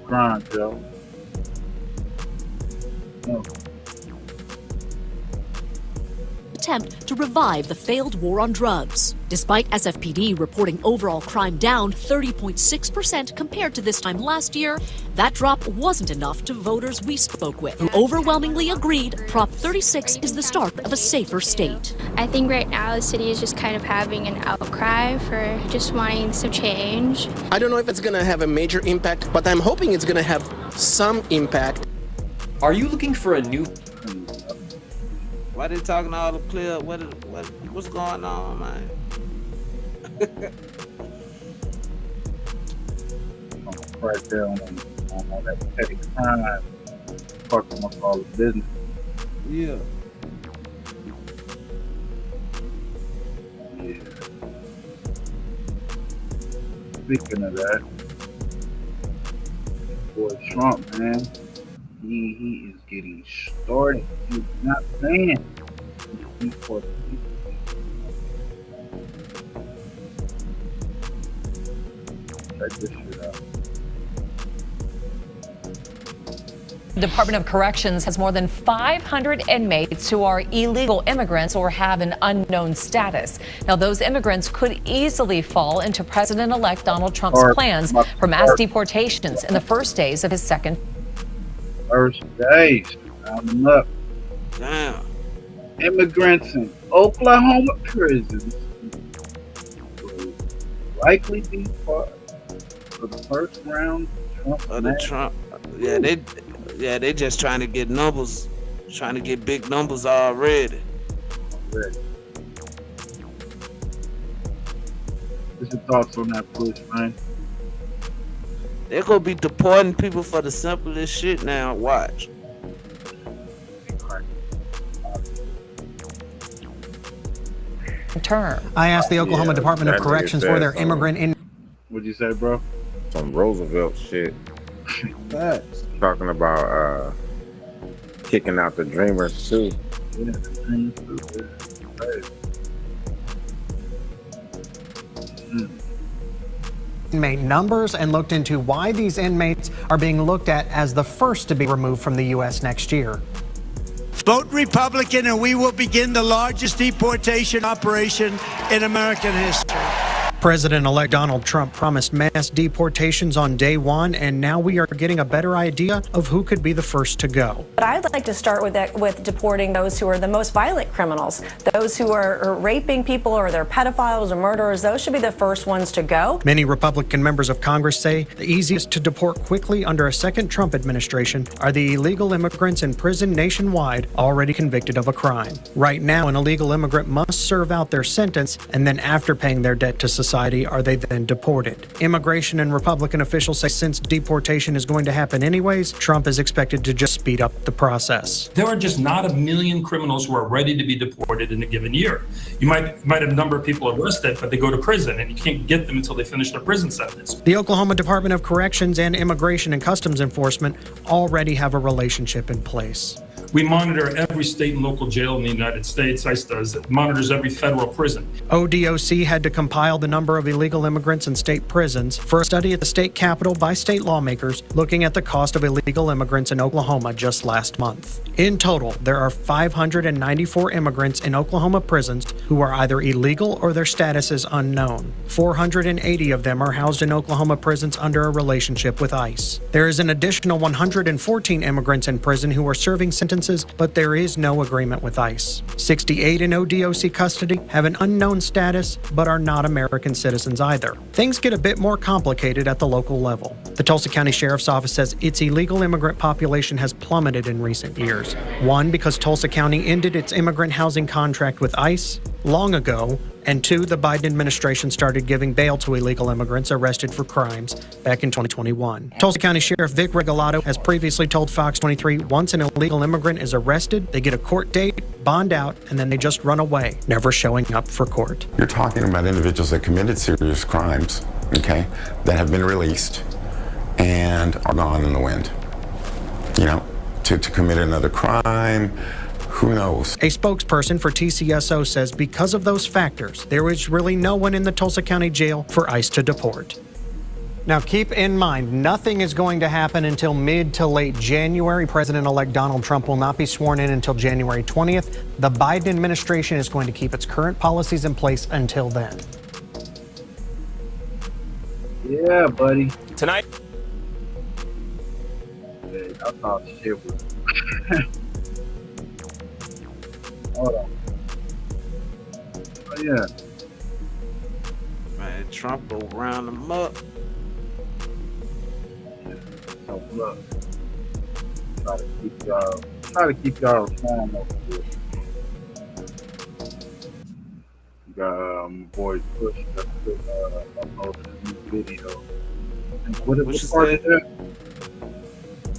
Crime, Joe. attempt to revive the failed war on drugs. Despite SFPD reporting overall crime down 30.6% compared to this time last year, that drop wasn't enough to voters we spoke with, who overwhelmingly agreed Prop 36 is the start of a safer state. I think right now the city is just kind of having an outcry for just wanting some change. I don't know if it's going to have a major impact, but I'm hoping it's going to have some impact. Are you looking for a new... Why they talking all the clear? What's going on, man? Right there on that petty crime, fucking up all the business. Yeah. Yeah. Speaking of that, boy Trump, man, he is getting started. He's not saying he's for check this shit out. The Department of Corrections has more than 500 inmates who are illegal immigrants or have an unknown status. Now, those immigrants could easily fall into President-elect Donald Trump's plans for mass deportations in the first days of his second. First days, round them up. Damn. Immigrants in Oklahoma prisons will likely be part of the first round of Trump. Yeah, they just trying to get numbers, trying to get big numbers already. What's your thoughts on that push, man? They're gonna be deporting people for the simplest shit now. Watch. Term. I asked the Oklahoma Department of Corrections for their immigrant in. What'd you say, bro? Some Roosevelt shit. Facts. Talking about kicking out the Dreamers too. Yeah, the Dreamers too. Inmate numbers and looked into why these inmates are being looked at as the first to be removed from the U.S. next year. Vote Republican and we will begin the largest deportation operation in American history. President-elect Donald Trump promised mass deportations on day one, and now we are getting a better idea of who could be the first to go. But I'd like to start with deporting those who are the most violent criminals, those who are raping people or they're pedophiles or murderers. Those should be the first ones to go. Many Republican members of Congress say the easiest to deport quickly under a second Trump administration are the illegal immigrants in prison nationwide already convicted of a crime. Right now, an illegal immigrant must serve out their sentence, and then after paying their debt to society, are they then deported. Immigration and Republican officials say since deportation is going to happen anyways, Trump is expected to just speed up the process. There are just not a million criminals who are ready to be deported in a given year. You might have a number of people arrested, but they go to prison and you can't get them until they finish their prison sentence. The Oklahoma Department of Corrections and Immigration and Customs Enforcement already have a relationship in place. We monitor every state and local jail in the United States. ICE does. It monitors every federal prison. ODOC had to compile the number of illegal immigrants in state prisons for a study at the state capitol by state lawmakers looking at the cost of illegal immigrants in Oklahoma just last month. In total, there are 594 immigrants in Oklahoma prisons who are either illegal or their status is unknown. 480 of them are housed in Oklahoma prisons under a relationship with ICE. There is an additional 114 immigrants in prison who are serving sentences, but there is no agreement with ICE. 68 in ODOC custody have an unknown status, but are not American citizens either. Things get a bit more complicated at the local level. The Tulsa County Sheriff's Office says its illegal immigrant population has plummeted in recent years. One, because Tulsa County ended its immigrant housing contract with ICE long ago, And 2, the Biden administration started giving bail to illegal immigrants arrested for crimes back in 2021. Tulsa County Sheriff Vic Regalado has previously told Fox 23, once an illegal immigrant is arrested, they get a court date, bond out, and then they just run away, never showing up for court. You're talking about individuals that committed serious crimes, okay, that have been released and are gone in the wind. You know, to commit another crime, who knows? A spokesperson for TCSO says because of those factors, there is really no one in the Tulsa County Jail for ICE to deport. Now, keep in mind, nothing is going to happen until mid to late January. President-elect Donald Trump will not be sworn in until January 20th. The Biden administration is going to keep its current policies in place until then. Yeah, buddy. Tonight. I thought shit was. Hold on. Oh, yeah. Man, Trump go round them up. So, look. Try to keep y'all informed over here. You got my boy Push that uploaded a new video. And what is the part of that?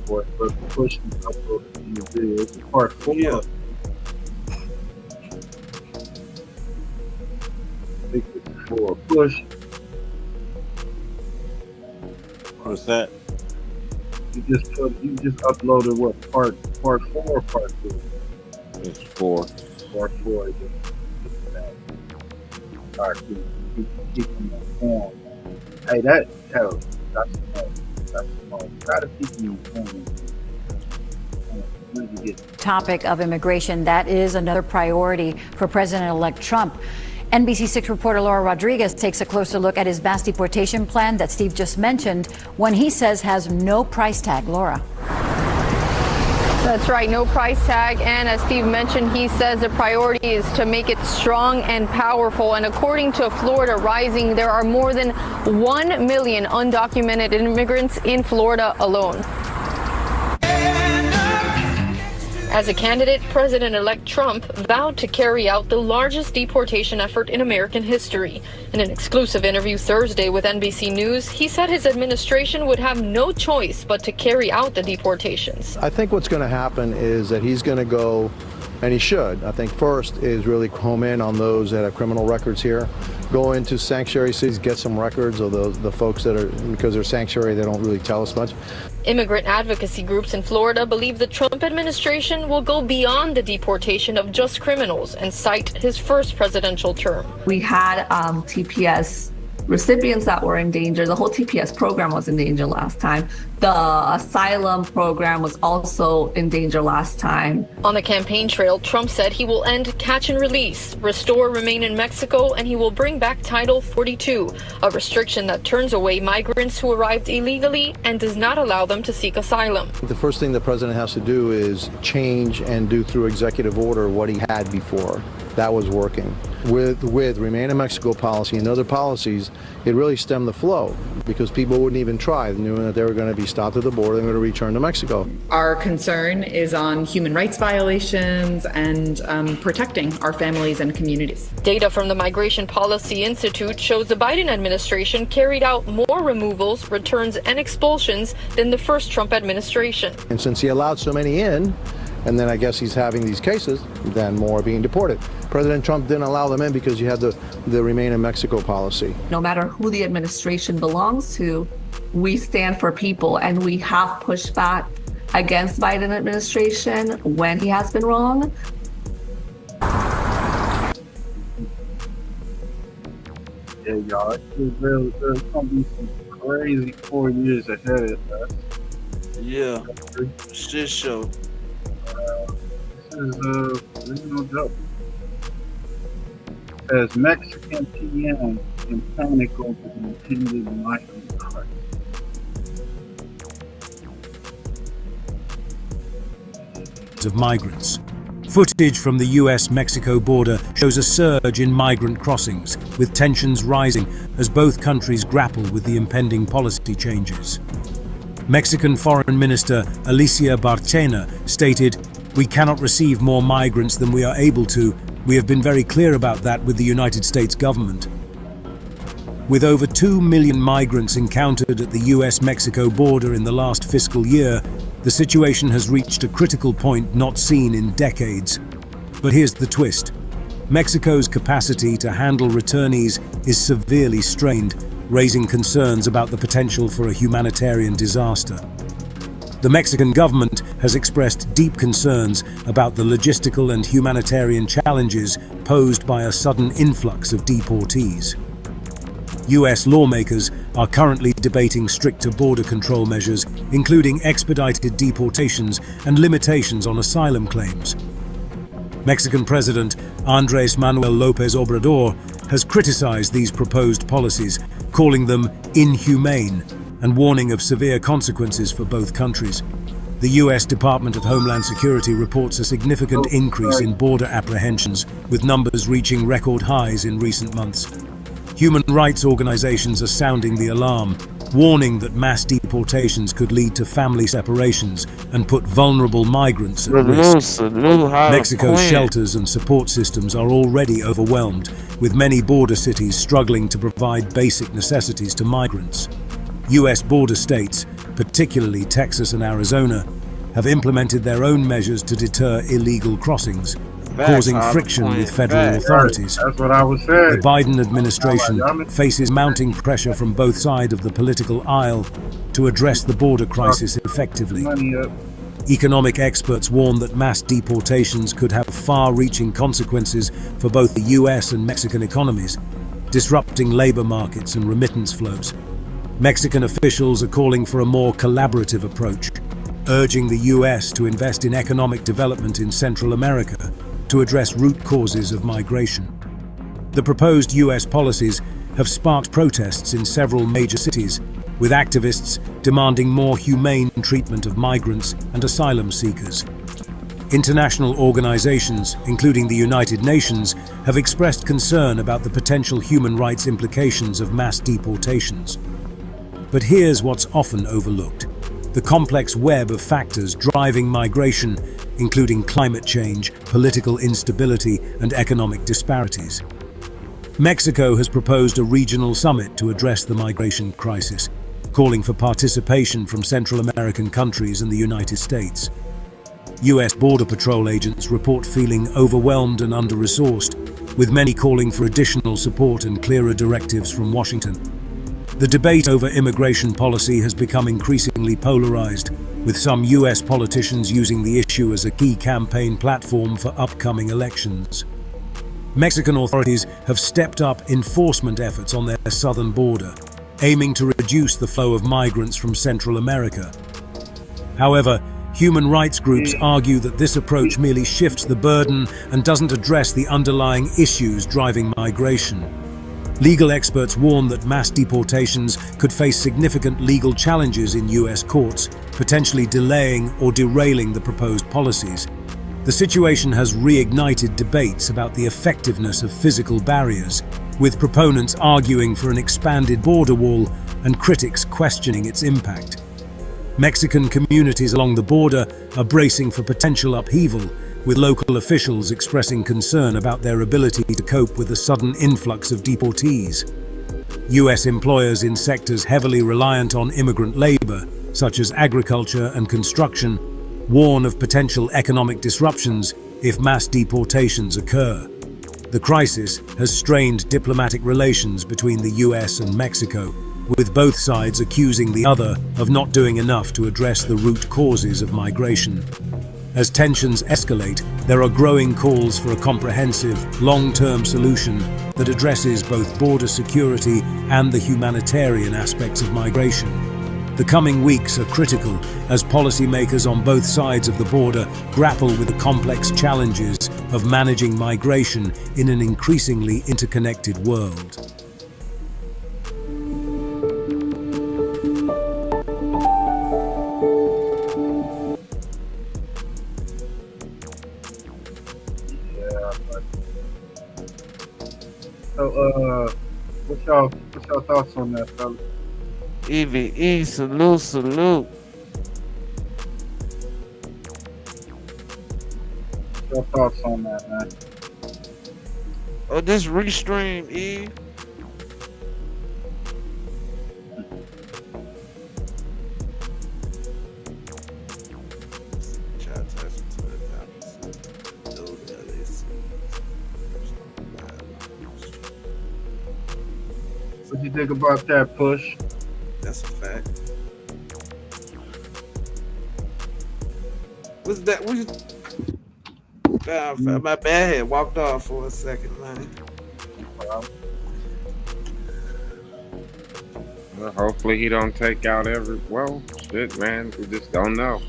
Boy Push uploaded a new video. It's part 4. Yeah. For a push. What's that? You just uploaded what part 4 or part 2? It's 4. Part 4 is just keep them informed. Hey, that's gotta keep them informed. Topic of immigration, that is another priority for President-elect Trump. NBC6 reporter Laura Rodriguez takes a closer look at his mass deportation plan that Steve just mentioned, one he says has no price tag. Laura. That's right, no price tag. And as Steve mentioned, he says the priority is to make it strong and powerful. And according to Florida Rising, there are more than 1 million undocumented immigrants in Florida alone. As a candidate, President-elect Trump vowed to carry out the largest deportation effort in American history. In an exclusive interview Thursday with NBC News, he said his administration would have no choice but to carry out the deportations. I think what's going to happen is that he's going to go, and he should, I think first is really home in on those that have criminal records here. Go into sanctuary cities, get some records of the folks that are, because they're sanctuary, they don't really tell us much. Immigrant advocacy groups in Florida believe the Trump administration will go beyond the deportation of just criminals and cite his first presidential term. We had TPS recipients that were in danger. The whole TPS program was in danger last time. The asylum program was also in danger last time. On the campaign trail, Trump said he will end catch and release, restore remain in Mexico, and he will bring back Title 42, a restriction that turns away migrants who arrived illegally and does not allow them to seek asylum. The first thing the president has to do is change and do through executive order what he had before. That was working. With Remain in Mexico policy and other policies, it really stemmed the flow because people wouldn't even try, knowing that they were going to be stopped at the border and going to return to Mexico. Our concern is on human rights violations and protecting our families and communities. Data from the Migration Policy Institute shows the Biden administration carried out more removals, returns, and expulsions than the first Trump administration. And since he allowed so many in, and then I guess he's having these cases, then more are being deported. President Trump didn't allow them in because you had the Remain in Mexico policy. No matter who the administration belongs to, we stand for people, and we have pushed back against Biden administration when he has been wrong. Yeah, y'all, there's going to be some crazy 4 years ahead of us. Yeah, shit show. This is no joke. As Mexican PM in panic over the intended migrant crisis. Of migrants. Footage from the US-Mexico border shows a surge in migrant crossings, with tensions rising as both countries grapple with the impending policy changes. Mexican Foreign Minister Alicia Barcena stated, "We cannot receive more migrants than we are able to We have been very clear about that with the United States government. With over 2 million migrants encountered at the US-Mexico border in the last fiscal year, the situation has reached a critical point not seen in decades. But here's the twist. Mexico's capacity to handle returnees is severely strained, raising concerns about the potential for a humanitarian disaster. The Mexican government has expressed deep concerns about the logistical and humanitarian challenges posed by a sudden influx of deportees. US lawmakers are currently debating stricter border control measures, including expedited deportations and limitations on asylum claims. Mexican President Andrés Manuel López Obrador has criticized these proposed policies, calling them inhumane and warning of severe consequences for both countries. The US Department of Homeland Security reports a significant increase in border apprehensions, with numbers reaching record highs in recent months. Human rights organizations are sounding the alarm, warning that mass deportations could lead to family separations and put vulnerable migrants at risk. Mexico's shelters and support systems are already overwhelmed, with many border cities struggling to provide basic necessities to migrants. US border states, particularly Texas and Arizona, have implemented their own measures to deter illegal crossings, causing friction with federal authorities. That's what I was saying. The Biden administration faces mounting pressure from both sides of the political aisle to address the border crisis effectively. Economic experts warn that mass deportations could have far-reaching consequences for both the US and Mexican economies, disrupting labor markets and remittance flows. Mexican officials are calling for a more collaborative approach, urging the US to invest in economic development in Central America to address root causes of migration. The proposed US policies have sparked protests in several major cities, with activists demanding more humane treatment of migrants and asylum seekers. International organizations, including the United Nations, have expressed concern about the potential human rights implications of mass deportations. But here's what's often overlooked: the complex web of factors driving migration, including climate change, political instability, and economic disparities. Mexico has proposed a regional summit to address the migration crisis, calling for participation from Central American countries and the United States. US Border Patrol agents report feeling overwhelmed and under-resourced, with many calling for additional support and clearer directives from Washington. The debate over immigration policy has become increasingly polarized, with some US politicians using the issue as a key campaign platform for upcoming elections. Mexican authorities have stepped up enforcement efforts on their southern border, aiming to reduce the flow of migrants from Central America. However, human rights groups argue that this approach merely shifts the burden and doesn't address the underlying issues driving migration. Legal experts warn that mass deportations could face significant legal challenges in US courts, potentially delaying or derailing the proposed policies. The situation has reignited debates about the effectiveness of physical barriers, with proponents arguing for an expanded border wall and critics questioning its impact. Mexican communities along the border are bracing for potential upheaval, with local officials expressing concern about their ability to cope with the sudden influx of deportees. US employers in sectors heavily reliant on immigrant labor, such as agriculture and construction, warn of potential economic disruptions if mass deportations occur. The crisis has strained diplomatic relations between the US and Mexico, with both sides accusing the other of not doing enough to address the root causes of migration. As tensions escalate, there are growing calls for a comprehensive, long-term solution that addresses both border security and the humanitarian aspects of migration. The coming weeks are critical as policymakers on both sides of the border grapple with the complex challenges of managing migration in an increasingly interconnected world. So, what's y'all thoughts on that, fellas? EVE, salute. What's your thoughts on that, man? Oh, this restream, E. What you think about that, Push? That's a fact. What's that? My bad had walked off for a second, man. Well, hopefully he don't take out well, shit, man. We just don't know.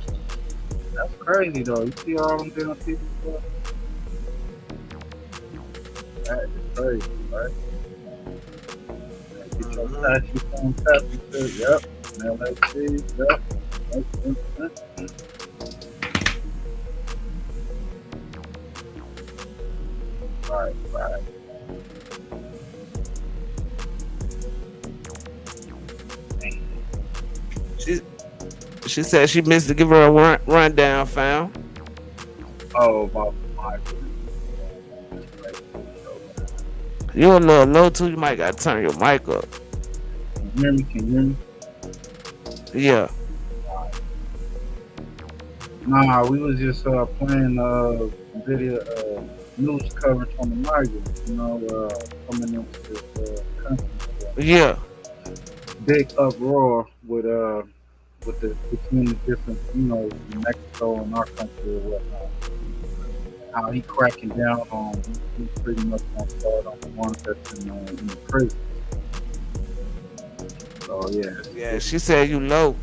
That's crazy, though. You see all them damn people, bro? That is crazy, right? Get your statue on tap. Yep. LAC. Yep. Right. She said she missed to give her a rundown, fam. Oh, about my You a little low too. You might gotta turn your mic up. Can you hear me? Yeah. Nah, we was just playing video news coverage on the migrants, coming into this country. Yeah. Big uproar with between the different, Mexico and our country or whatnot. How he cracking down on, he pretty much gonna start on the ones that's in the prison. So yeah. Yeah, she said you low.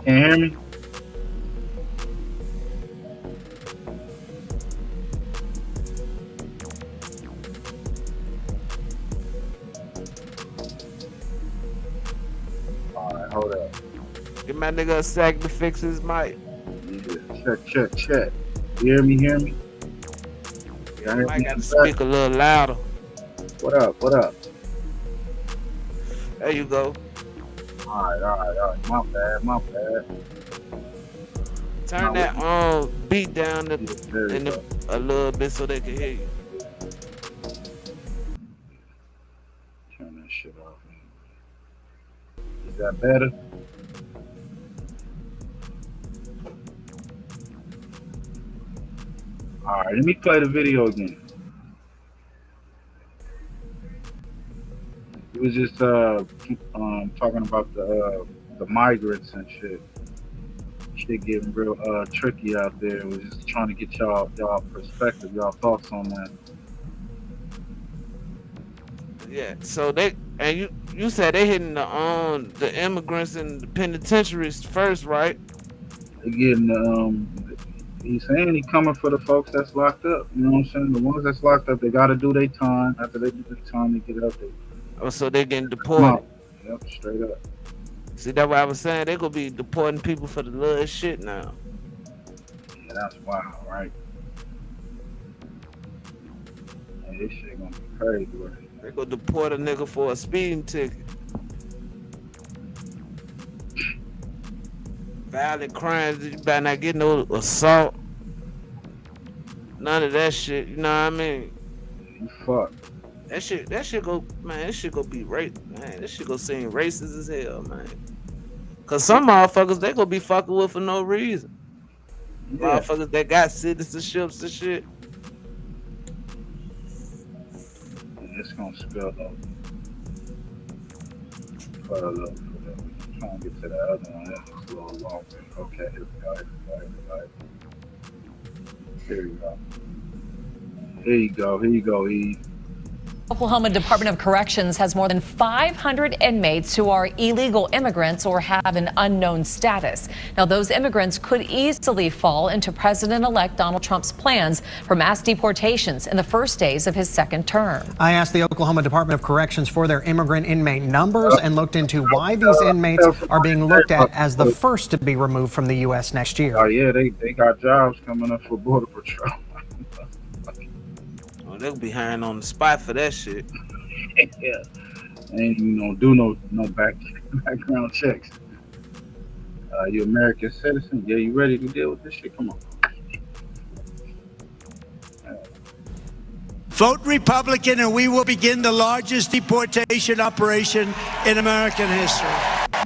Can you hear me? Alright, hold up. Give my nigga a sec to fix his mic. Yeah, check. You hear me? Yeah, you might gotta speak a little louder. What up? There you go. Alright. My bad. Turn that beat down a little bit so they can hear you. Turn that shit off. Is that better? Alright, let me play the video again. It was just talking about the migrants and shit. Shit getting real tricky out there. We're just trying to get y'all perspective, y'all thoughts on that. Yeah. So you said they hitting the immigrants in the penitentiaries first, right? They getting he's saying he coming for the folks that's locked up. You know what I'm saying? The ones that's locked up, they got to do their time. After they do their time, they get out there. Oh, so they getting deported. Yep, straight up. See, that's what I was saying. They gonna be deporting people for the little shit now. Yeah, that's wild, right? Yeah, this shit gonna be crazy, right? They gonna deport a nigga for a speeding ticket. Violent crimes, you better not get no assault. None of that shit, you know what I mean? You fuck. That shit go, man, that shit go be man, this shit go seem racist as hell, man. Cause some motherfuckers, they gonna be fucking with for no reason. Yeah. Motherfuckers that got citizenships and shit. It's gonna spill over. Put a little. I'm trying to get to the other one. That's just a little longer. Okay, here we go. Here you go, E. Oklahoma Department of Corrections has more than 500 inmates who are illegal immigrants or have an unknown status. Now, those immigrants could easily fall into President-elect Donald Trump's plans for mass deportations in the first days of his second term. I asked the Oklahoma Department of Corrections for their immigrant inmate numbers and looked into why these inmates are being looked at as the first to be removed from the U.S. next year. Oh, yeah, they got jobs coming up for Border Patrol. They'll be hiring on the spot for that shit. Yeah, ain't even gonna do no background checks. You American citizen? Yeah, you ready to deal with this shit? Come on. Vote Republican and we will begin the largest deportation operation in American history.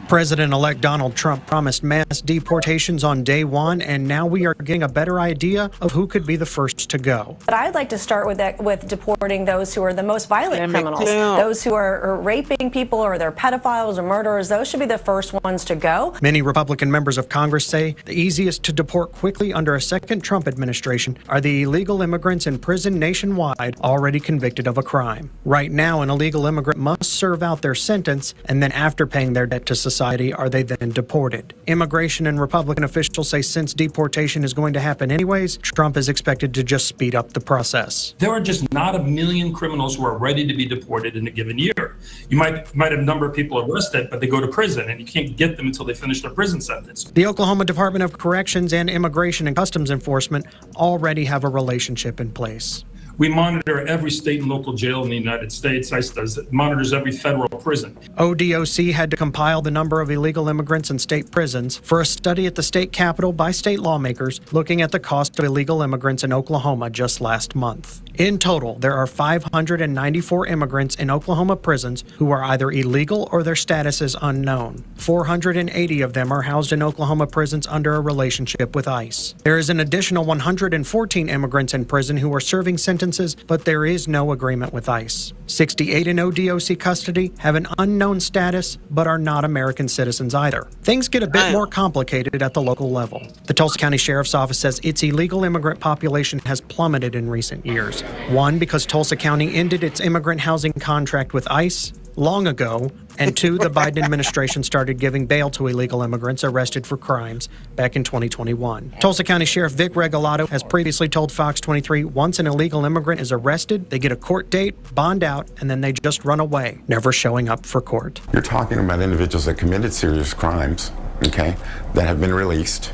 President-elect Donald Trump promised mass deportations on day one, and now we are getting a better idea of who could be the first to go. But I'd like to start with deporting those who are the most violent criminals, those who are raping people or they're pedophiles or murderers. Those should be the first ones to go. Many Republican members of Congress say the easiest to deport quickly under a second Trump administration are the illegal immigrants in prison nationwide already convicted of a crime. Right now, an illegal immigrant must serve out their sentence, and then after paying their debt to society, are they then deported. Immigration and Republican officials say since deportation is going to happen anyways, Trump is expected to just speed up the process. There are just not a million criminals who are ready to be deported in a given year. You might have a number of people arrested, but they go to prison, and you can't get them until they finish their prison sentence. The Oklahoma Department of Corrections and Immigration and Customs Enforcement already have a relationship in place. We monitor every state and local jail in the United States. ICE does it, monitors every federal prison. ODOC had to compile the number of illegal immigrants in state prisons for a study at the state capitol by state lawmakers looking at the cost of illegal immigrants in Oklahoma just last month. In total, there are 594 immigrants in Oklahoma prisons who are either illegal or their status is unknown. 480 of them are housed in Oklahoma prisons under a relationship with ICE. There is an additional 114 immigrants in prison who are serving sentences, but there is no agreement with ICE. 68 in ODOC custody have an unknown status, but are not American citizens either. Things get a bit more complicated at the local level. The Tulsa County Sheriff's Office says its illegal immigrant population has plummeted in recent years. One, because Tulsa County ended its immigrant housing contract with ICE long ago, and two, the Biden administration started giving bail to illegal immigrants arrested for crimes back in 2021. Tulsa County Sheriff Vic Regalado has previously told Fox 23 once an illegal immigrant is arrested, they get a court date, bond out, and then they just run away, never showing up for court. You're talking about individuals that committed serious crimes, okay, that have been released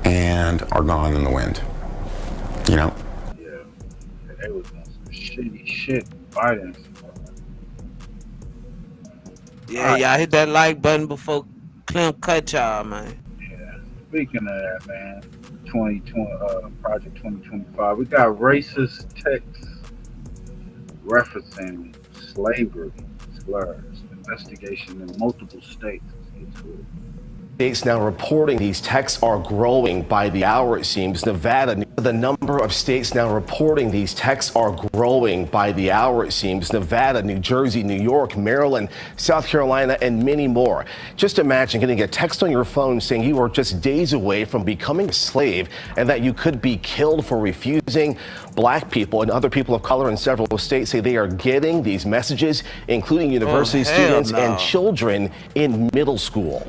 and are gone in the wind. You know? Yeah, they was on some shitty shit, Biden. Yeah, y'all hit that like button before Clem cut y'all, man. Yeah. Speaking of that, man, 2020, Project 2025, we got racist texts referencing slavery slurs. Investigation in multiple states. States now reporting these texts are growing by the hour, it seems. Nevada, the number of states now reporting these texts are growing by the hour, it seems. Nevada, New Jersey, New York, Maryland, South Carolina, and many more. Just imagine getting a text on your phone saying you are just days away from becoming a slave and that you could be killed for refusing. Black people and other people of color in several states say they are getting these messages, including university students and children in middle school.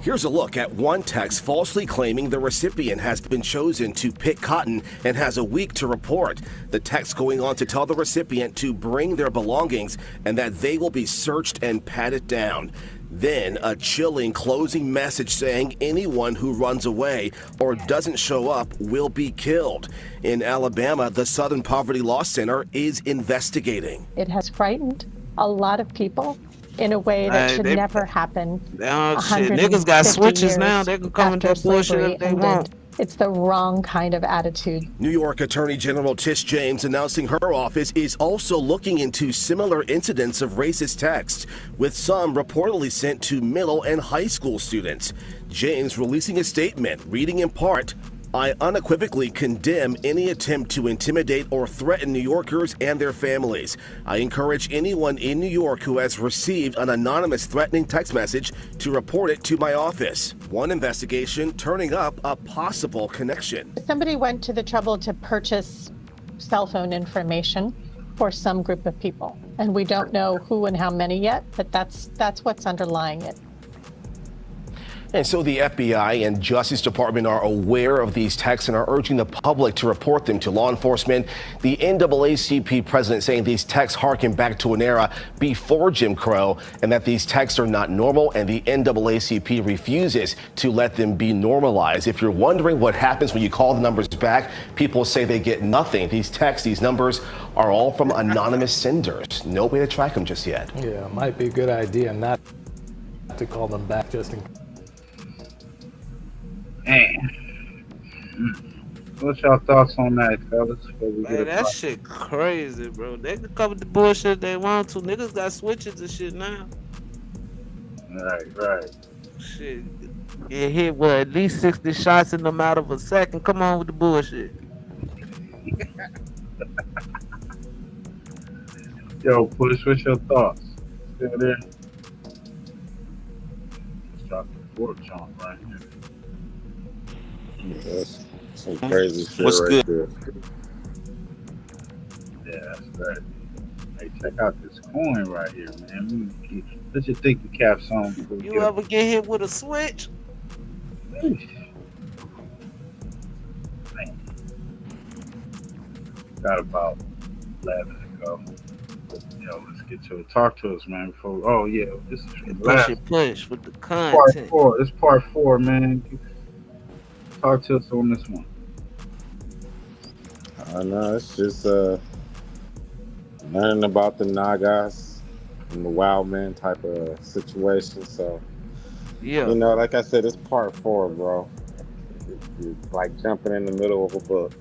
Here's a look at one text falsely claiming the recipient has been chosen to pick cotton and has a week to report. The text going on to tell the recipient to bring their belongings and that they will be searched and patted down. Then a chilling closing message saying anyone who runs away or doesn't show up will be killed. In Alabama, the Southern Poverty Law Center is investigating. It has frightened a lot of people in a way that should never happen. Oh, shit. Niggas got switches now. They can come into that bullshit if they want. It's the wrong kind of attitude. New York Attorney General Tish James announcing her office is also looking into similar incidents of racist texts, with some reportedly sent to middle and high school students. James releasing a statement reading in part, I unequivocally condemn any attempt to intimidate or threaten New Yorkers and their families. I encourage anyone in New York who has received an anonymous threatening text message to report it to my office. One investigation turning up a possible connection. Somebody went to the trouble to purchase cell phone information for some group of people, and we don't know who and how many yet, but that's what's underlying it. And so the FBI and Justice Department are aware of these texts and are urging the public to report them to law enforcement. The NAACP president saying these texts harken back to an era before Jim Crow and that these texts are not normal, and the NAACP refuses to let them be normalized. If you're wondering what happens when you call the numbers back, people say they get nothing. These texts, these numbers are all from anonymous senders. No way to track them just yet. Yeah, it might be a good idea not to call them back just in case. Man. What's y'all thoughts on that, fellas? Before we get Man, that across? shit crazy, bro. They can cover the bullshit they want to. Niggas got switches and shit now. Right. Shit, get hit with at least 60 shots in the matter of a second. Come on with the bullshit. Yo, Push, what's your thoughts? Still there? Let's drop the pork chunk right here. That's some crazy shit What's right good? there. Yeah, that's right. Hey, check out this coin right here, man. Let's just think the caps on before we You get ever get hit with a switch? Got about 11 to go. Yo, let's get to it. Talk to us, man. Before. Oh yeah, this is from Push with the part content. 4. This part 4, man. Talk to us on this one. No, it's just learning about the Nagas and the wild man type of situation. So, yeah, you know, like I said, it's part 4, bro. It's like jumping in the middle of a book.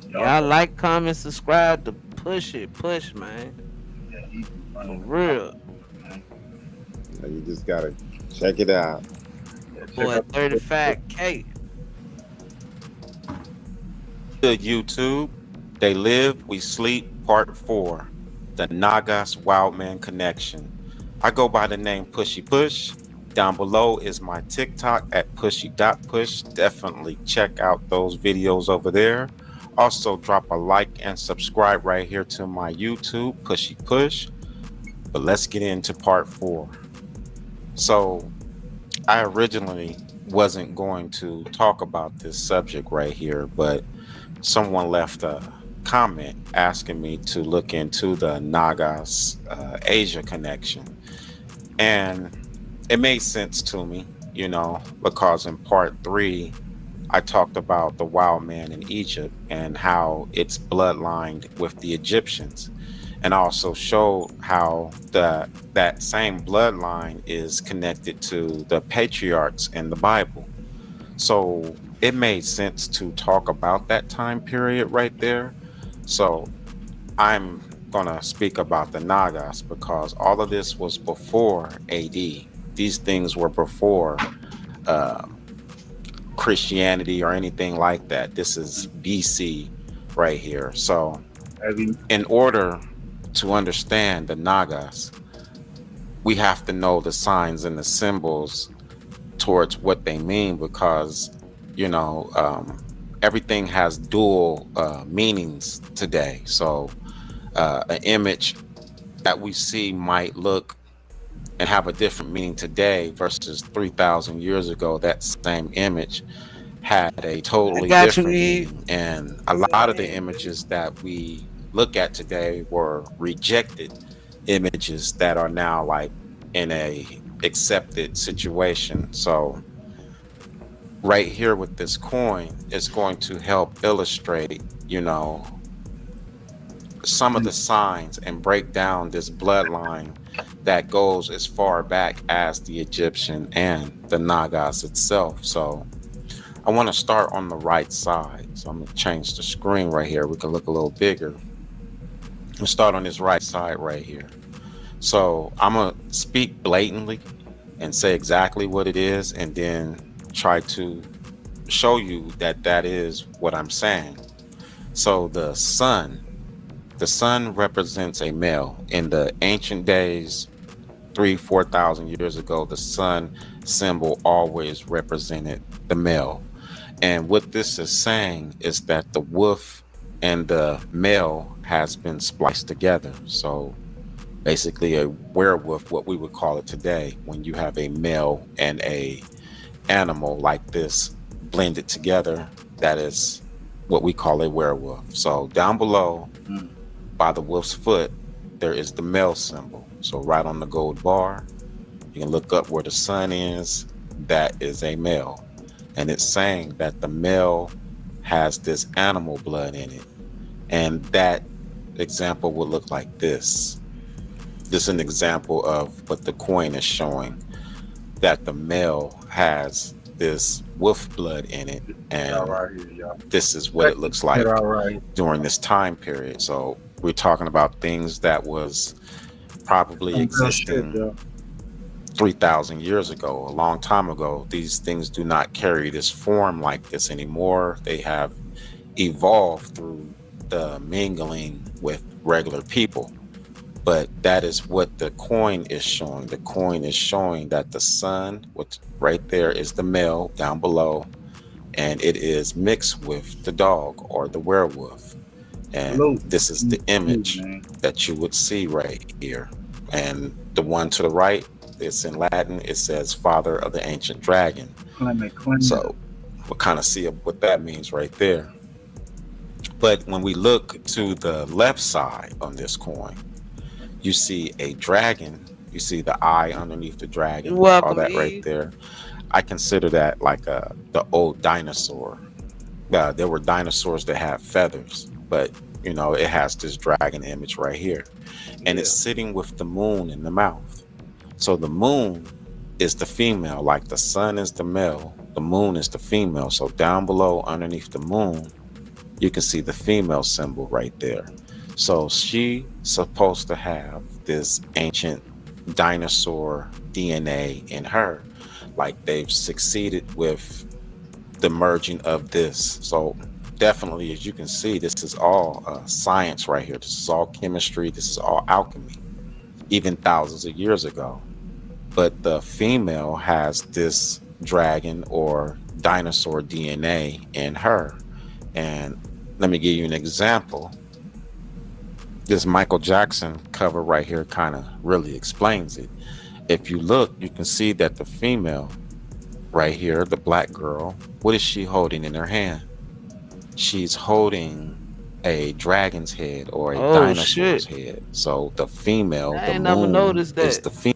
Y'all like, comment, subscribe to Push, man. For real. You just gotta check it out. Boy, 35K. Good YouTube. They Live, We Sleep, Part 4. The Nagas Wildman Connection. I go by the name Pushy Push. Down below is my TikTok at pushy.push. Definitely check out those videos over there. Also drop a like and subscribe right here to my YouTube, Pushy Push. But let's get into part 4. So I originally wasn't going to talk about this subject right here, but someone left a comment asking me to look into the Nagas Asia connection. And it made sense to me, you know, because in part 3, I talked about the wild man in Egypt and how it's bloodlined with the Egyptians. And I also showed how that same bloodline is connected to the patriarchs in the Bible. So it made sense to talk about that time period right there. So I'm gonna speak about the Nagas because all of this was before AD. These things were before Christianity or anything like that. This is BC right here. So in order to understand the Nagas, we have to know the signs and the symbols towards what they mean because, you know, everything has dual meanings today. So an image that we see might look and have a different meaning today versus 3,000 years ago. That same image had a totally different meaning. And a lot of the images that we look at today were rejected images that are now like in a accepted situation. So right here with this coin, it's going to help illustrate, you know, some of the signs and break down this bloodline that goes as far back as the Egyptian and the Nagas itself. So I want to start on the right side. So I'm going to change the screen right here. We can look a little bigger. We'll start on this right side right here. So I'm going to speak blatantly and say exactly what it is and then try to show you that that is what I'm saying. So the sun represents a male. In the ancient days, 3,000-4,000 years ago, the sun symbol always represented the male. And what this is saying is that the wolf and the male has been spliced together. So basically a werewolf, what we would call it today, when you have a male and a animal like this blended together, that is what we call a werewolf. So down below by the wolf's foot, there is the male symbol. So right on the gold bar, you can look up where the sun is, that is a male. And it's saying that the male has this animal blood in it. And that example would look like this. This is an example of what the coin is showing, that the male has this wolf blood in it, and right here, y'all. this is what it looks like All right. during this time period. So we're talking about things that was probably existing 3,000 years ago, a long time ago. These things do not carry this form like this anymore. They have evolved through the mingling with regular people. But that is what the coin is showing. The coin is showing that the sun, what's right there, is the male down below, and it is mixed with the dog or the werewolf. And this is the image that you would see right here. And the one to the right, it's in Latin, it says Father of the Ancient Dragon. So we'll kind of see what that means right there. But when we look to the left side on this coin, you see a dragon. You see the eye underneath the dragon, all that right there. I consider that like the old dinosaur. There were dinosaurs that had feathers, but you know, it has this dragon image right here. And it's sitting with the moon in the mouth. So the moon is the female, like the sun is the male, the moon is the female. So down below underneath the moon, you can see the female symbol right there. So she's supposed to have this ancient dinosaur DNA in her, like they've succeeded with the merging of this. So definitely, as you can see, this is all science right here. This is all chemistry. This is all alchemy, even thousands of years ago. But the female has this dragon or dinosaur DNA in her. And let me give you an example. This Michael Jackson cover right here kind of really explains it. If you look, you can see that the female right here, the black girl, what is she holding in her hand? She's holding a dragon's head or a dinosaur's head. So the female, the moon, is the female.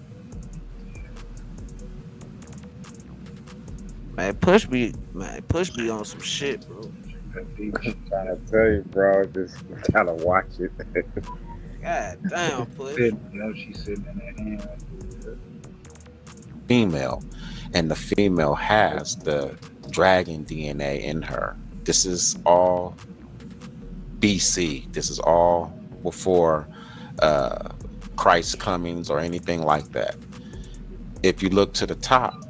Man, push me on some shit, bro. I'm trying to tell you, bro. Just gotta watch it. God damn, push. She's sitting in her hand. Female, and the female has the dragon DNA in her. This is all BC. This is all before Christ's comings or anything like that. If you look to the top,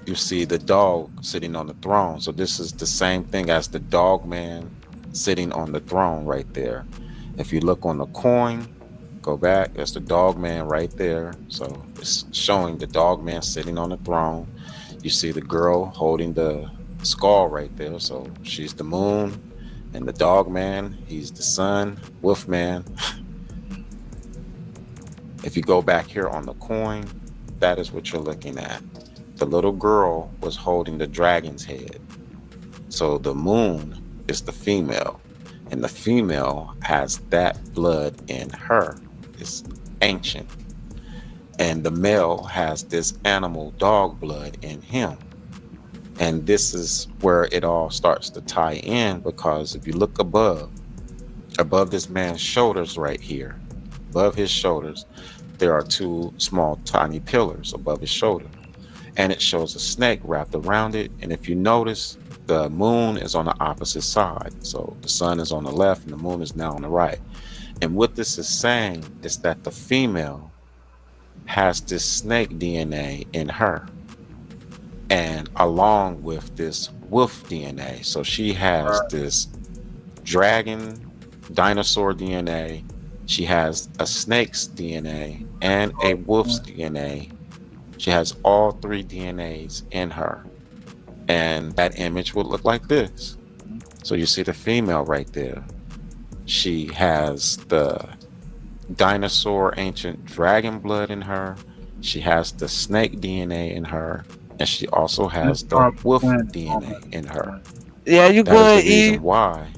you see the dog sitting on the throne. So this is the same thing as the dog man sitting on the throne right there. If you look on the coin, go back, there's the dog man right there. So it's showing the dog man sitting on the throne. You see the girl holding the skull right there. So she's the moon, and the dog man, he's the sun, wolf man. If you go back here on the coin, that is what you're looking at. The little girl was holding the dragon's head. So the moon is the female, and the female has that blood in her. It's ancient. And the male has this animal dog blood in him. And this is where it all starts to tie in, because if you look above this man's shoulders right here, above his shoulders, there are two small tiny pillars above his shoulder. And it shows a snake wrapped around it. And if you notice, the moon is on the opposite side. So the sun is on the left and the moon is now on the right. And what this is saying is that the female has this snake DNA in her, and along with this wolf DNA. So she has this dragon dinosaur DNA. She has a snake's DNA and a wolf's DNA. She has all three DNAs in her. And that image would look like this. So you see the female right there. She has the dinosaur ancient dragon blood in her. She has the snake DNA in her. And she also has the wolf DNA in her. Yeah, you go ahead, E. Why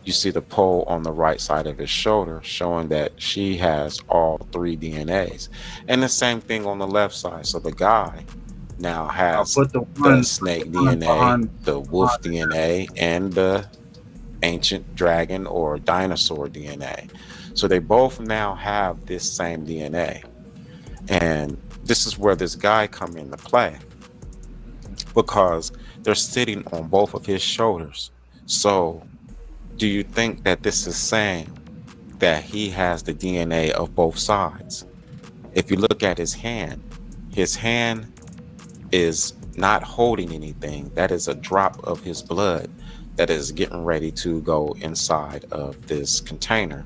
you see the pole on the right side of his shoulder showing that she has all three DNAs. And the same thing on the left side. So the guy now has the snake DNA, the wolf DNA, and the ancient dragon or dinosaur DNA. So they both now have this same DNA. And this is where this guy come into play. because they're sitting on both of his shoulders. So, do you think that this is saying that he has the DNA of both sides? If you look at his hand is not holding anything. That is a drop of his blood that is getting ready to go inside of this container.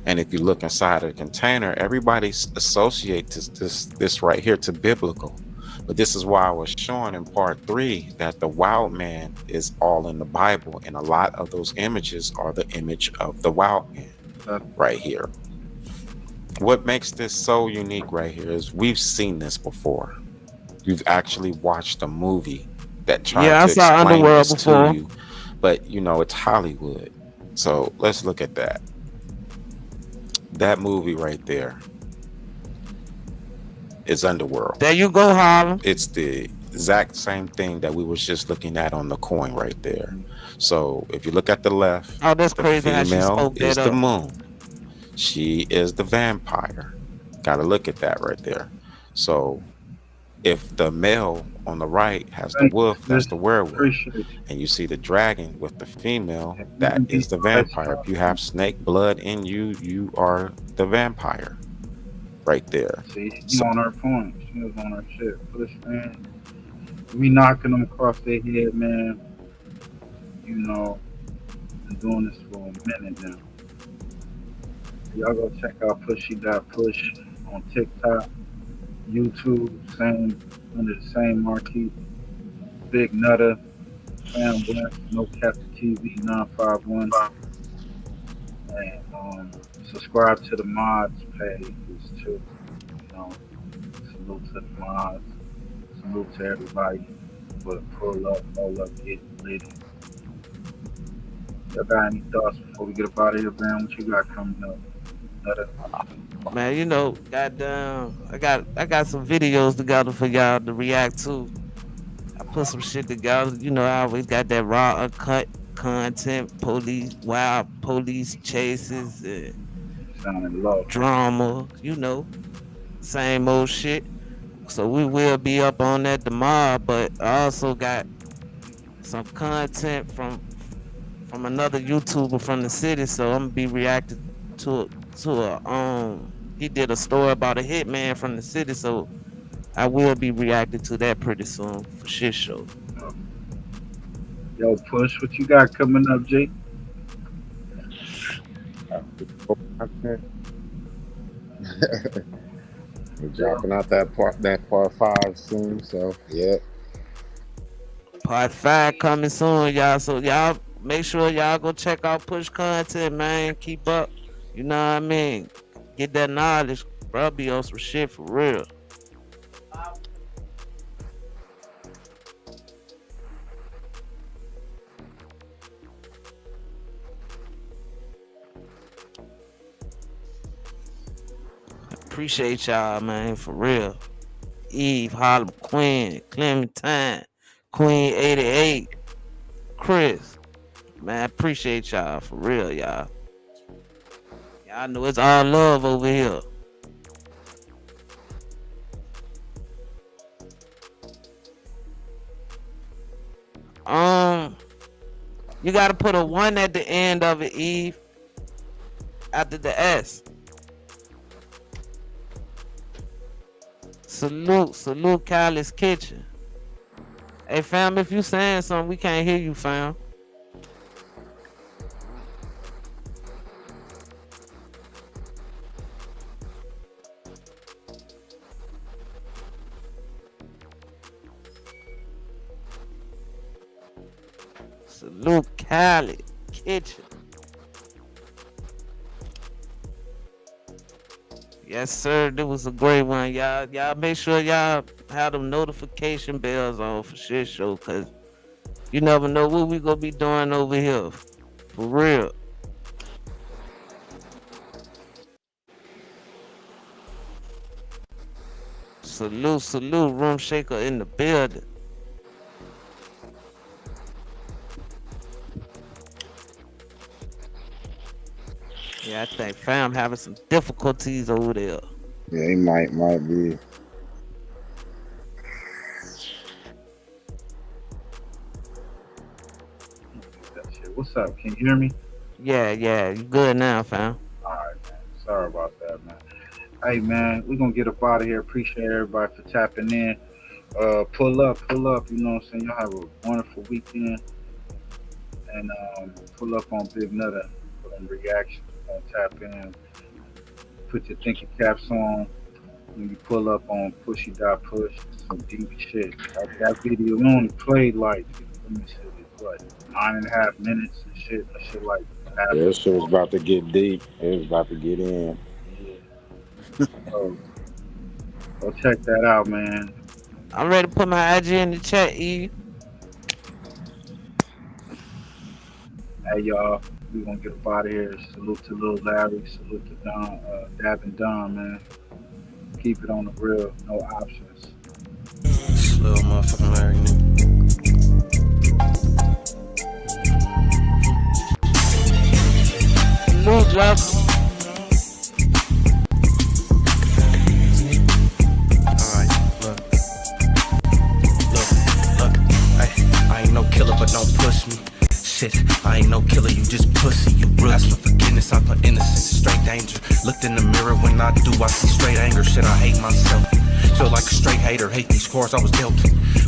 And if you look inside of the container, everybody associates this right here to biblical. But this is why I was showing in part 3 that the wild man is all in the Bible, and a lot of those images are the image of the wild man right here. What makes this so unique right here is we've seen this before. You've actually watched a movie that tried to explain this to you, but you know, it's Hollywood. So let's look at that. That movie right there is Underworld. There you go, Harlem. It's the exact same thing that we was just looking at on the coin right there. So if you look at the left, that's the crazy how she female spoke is that the up. moon. She is the vampire. Got to look at that right there. So if the male on the right has the wolf, that's the werewolf. And you see the dragon with the female, that is the vampire. If you have snake blood in you, you are the vampire right there. See, she's on her point. She was on her shit. Push, man. We knocking them across their head, man. You know, been doing this for a minute now. Y'all go check out Push on TikTok, YouTube, same under the same marquee. Big Nutter, Fam Bless, No Cap TV 951. And subscribe to the mods page too. You know, salute to the mods. Salute to everybody. But pull up, roll up, get Lity. Y'all got any thoughts before we get up out of here, man? What you got coming up? Man, you know, goddamn, I got some videos together for y'all to react to. I put some shit together. You know, I always got that raw, uncut content, wild police chases, and drama. You know, same old shit. So we will be up on that tomorrow. But I also got some content from another YouTuber from the city. So I'm gonna be reacting to he did a story about a hitman from the city, so I will be reacting to that pretty soon for shit show. Yo, Push, what you got coming up, G? We're dropping out that part 5 soon, so yeah. Part 5 coming soon, y'all. So y'all make sure y'all go check out Push content, man. Keep up. You know what I mean? Get that knowledge, bro. Be on some shit for real. Appreciate y'all, man, for real. Eve, Harlem Queen, Clementine, Queen 88, Chris. Man, appreciate y'all for real, y'all. Y'all know it's all love over here. You gotta put a 1 at the end of it, Eve. After the S. Salute Kylie's Kitchen. Hey fam, if you saying something, we can't hear you, fam. Salute Kylie's Kitchen. Yes, sir. That was a great one, y'all. Y'all make sure y'all have them notification bells on for shit show, cause you never know what we gonna be doing over here. For real. Salute, Room Shaker in the building. Yeah, I think fam having some difficulties over there. Yeah, he might be. What's up? Can you hear me? Yeah, you good now, fam. All right, man. Sorry about that, man. Hey, man, we're gonna get up out of here. Appreciate everybody for tapping in. Pull up. You know what I'm saying? Y'all have a wonderful weekend. And pull up on Big Nutter for them reactions. Tap in. Put your thinking caps on. When you pull up on Pushy.Push, some deep shit. That video only played like, let me see, what, 9.5 minutes and shit. That shit like half. Yeah, this shit was about to get deep. It was about to get in. So go check that out, man. I'm ready to put my IG in the chat, E. Hey, y'all, we gonna get up out of here. Salute to Lil Larry. Salute to Don, Dab and Don, man. Keep it on the real. No options. Little motherfucking Larry, nigga. Lil Drop. Alright, look. I ain't no killer, but don't push me. Shit, I ain't no killer, you just pussy, you real. Ask for forgiveness, I put innocence in straight danger. Looked in the mirror, when I do, I see straight anger. Shit, I hate myself. Feel like a straight hater, hate these scores I was dealt.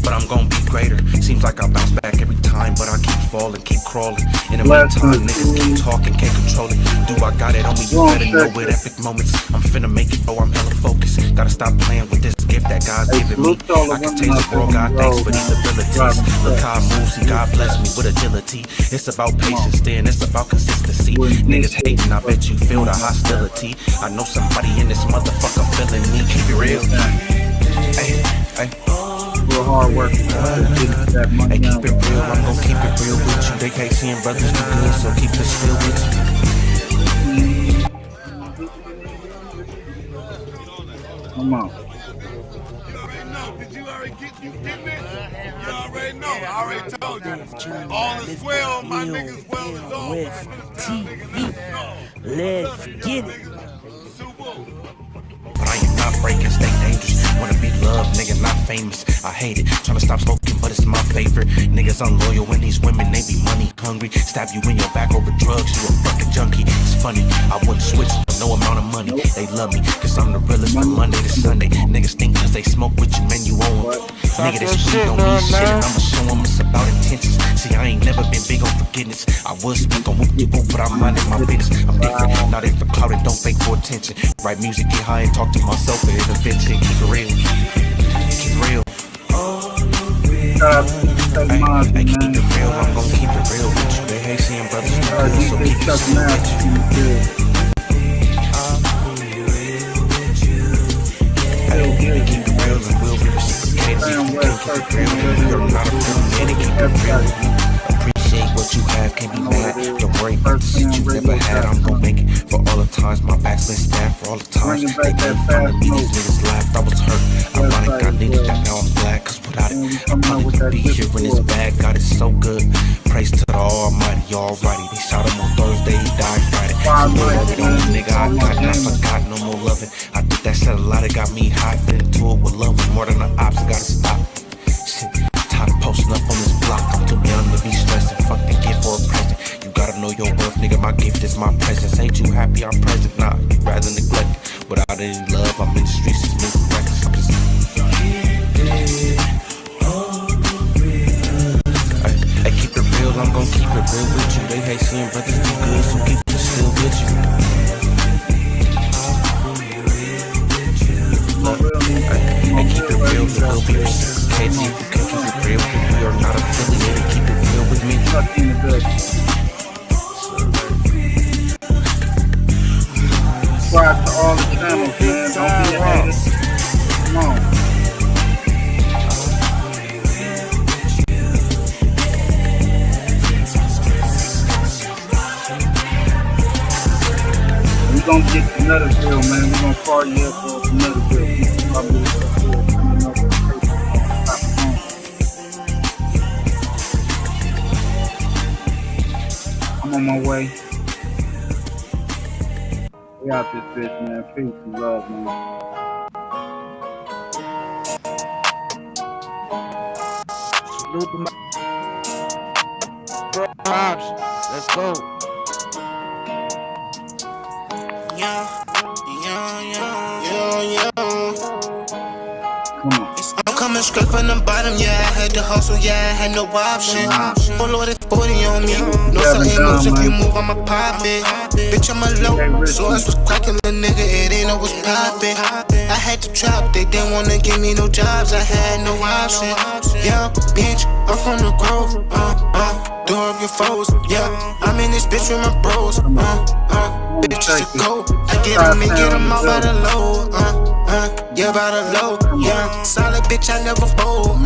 But I'm gonna be greater. Seems like I bounce back every time, but I keep falling, keep crawling. In the meantime, niggas keep talking, can't control it. Do I got it on me? You better know it. Epic moments, I'm finna make it, oh, I'm hella focused. Gotta stop playing with this gift that God's giving me. I can taste the world, God thanks for these abilities. Look how I move, see God bless me with agility. It's about patience, then it's about consistency. Niggas hating, I bet you feel the hostility. I know somebody in this motherfucker feeling me. Keep it real. Hey. Real hard work. Hey, keep it real, I'm gon' keep it real with you. They can't see brothers do good, so keep it still with you. Come on. I already told you. All is well, my niggas well is all. With TV. Let's get it. But I am not breaking, stay dangerous. Wanna be loved, nigga, not famous. I hate it, tryna stop smoking, but it's my favorite. Niggas unloyal when these women, they be money hungry. Stab you in your back over drugs, you a fucking junkie. It's funny, I wouldn't switch for no amount of money. They love me, cause I'm the realest from Monday to Sunday. Niggas think cause they smoke with you, man, you own them. Nigga, this weed don't mean shit, and I'ma show them it's about intentions. See, I ain't never been big on forgiveness. I was speak on whoop-de-whoop, but I'm minding my business. I'm different, not in for clout and don't fake for attention. Write music, get high and talk to myself and intervention. Keep it real. Keep it real. Hey, keep it real. I'm gon' keep it real with you. They hate seeing brothers do good, so keep it still with you. Hey, keep it real and we'll be reciprocated. If you can't keep it real, then you're not affiliated. Keep it real with me. Appreciate what you have, can't be mad. Don't worry about the shit you never had. I'm gon' make it for all the times my back's been stabbed. For all the times they made fun of me, these niggas laughed. I was hurt. Ironic, I needed that, now I'm glad. Cause without it, I probably wouldn't be here when it's bad. God is so good. Praise to the Almighty, alrighty. They shot him on Thursday, he died Friday. So love it on the nigga, I got it, I forgot, no more loving. I think that said a lot, it got me hot. Been into it with love, more than the ops, I gotta stop. Shit, tired of posting up on this block. I'm too young to be stressing, fuck the gift for a present. You gotta know your worth, nigga, my gift is my presence. Ain't you happy I'm present? Nah, you'd rather neglect it. Without any love, I'm in the streets, it's moving reckless. I'm just hey, keep it real, I'm gon' keep it real with you. They hate seeing brothers do good, so keep it still with you. Hey, keep it real, but we'll be reciprocated. If you can keep it real, then we are not affiliated. Keep it real with me. Subscribe to all the channels, man. Don't be a hater. Come on. We gonna get to Nutterville, man. We gonna party up for Nutterville. I'm on my way. We out this bitch, man. Peace and love, man. Salute to my option. Let's go. I'm coming straight from the bottom, yeah. I had to hustle, yeah. I had no option. Oh Lord, it's 40 on me. No certain moves, if you move, I'ma pop it. Bitch, I'm a low. So I was cracking, the nigga, it ain't no was poppin'. I had to trap, they didn't wanna give me no jobs. I had no option. Yeah, bitch, I'm from the grove. Door up your foes, yeah. I'm in this bitch with my bros. Bitches a go. I get them and get them all by the low. Yeah, by the low. Yeah, solid bitch, I never fold.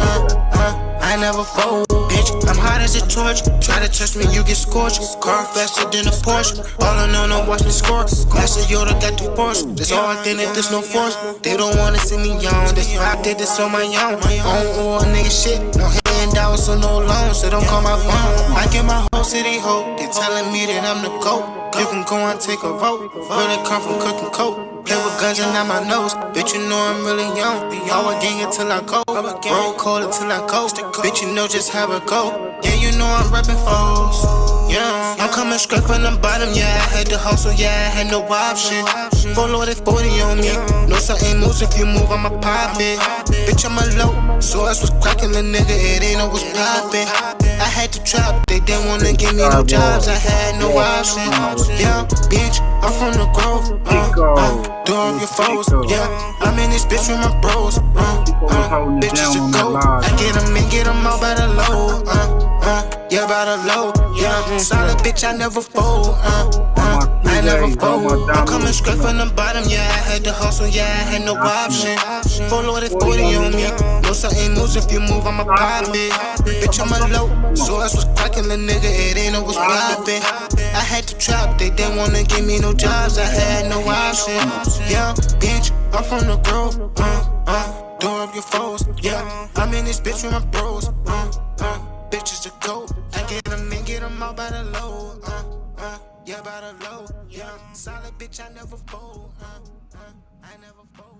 I never fold, bitch. I'm hot as a torch. Try to touch me, you get scorched. Car faster than a Porsche. All I know, no watch me score. Master Yoda got the force. There's all authentic, there's no force. They don't wanna see me young. This why I did this on my own. On all nigga shit. No handouts or no loans, so don't call my phone. I get my whole city hope. They telling me that I'm the GOAT. You can go and take a vote. Really come from cooking coke. Play with guns and out my nose. Bitch, you know I'm really young. Always gang until I go. Roll cold until I go. Bitch, you know just how it go. Yeah, you know I'm reppin' foes. Yeah, I'm coming straight from the bottom. Yeah, I had to hustle. Yeah, I had no option. Full loaded 40 on me. No certain moves, if you move, I'ma pop it. Bitch, I'm a low. So I was cracking, the nigga, it ain't no was poppin'. I had to trap, they didn't wanna give me no jobs. I had no option. Yeah, bitch, I'm from the grove. Door up your foes. Yeah, I'm in this bitch with my bros. Bitches to go. I get them and get them all by the low. Yeah, by the low. Yeah, solid bitch, I never fold. I never fold. I'm coming straight from the bottom. Yeah, I had to hustle. Yeah, I had no option. Full loaded 40 on me. No certain moves, if you move, I'ma pop it. Bitch, I'm a low. So I was cracking, the nigga, it ain't no was poppin'. I had to trap, they didn't wanna give me no jobs. I had no option. Yeah, bitch, I'm from the grove. Door up your foes. Yeah, I'm in this bitch with my bros. Bitches to go. I get them and get them all by the low. Yeah, by the low. Yeah, solid bitch, I never fold. I never fold.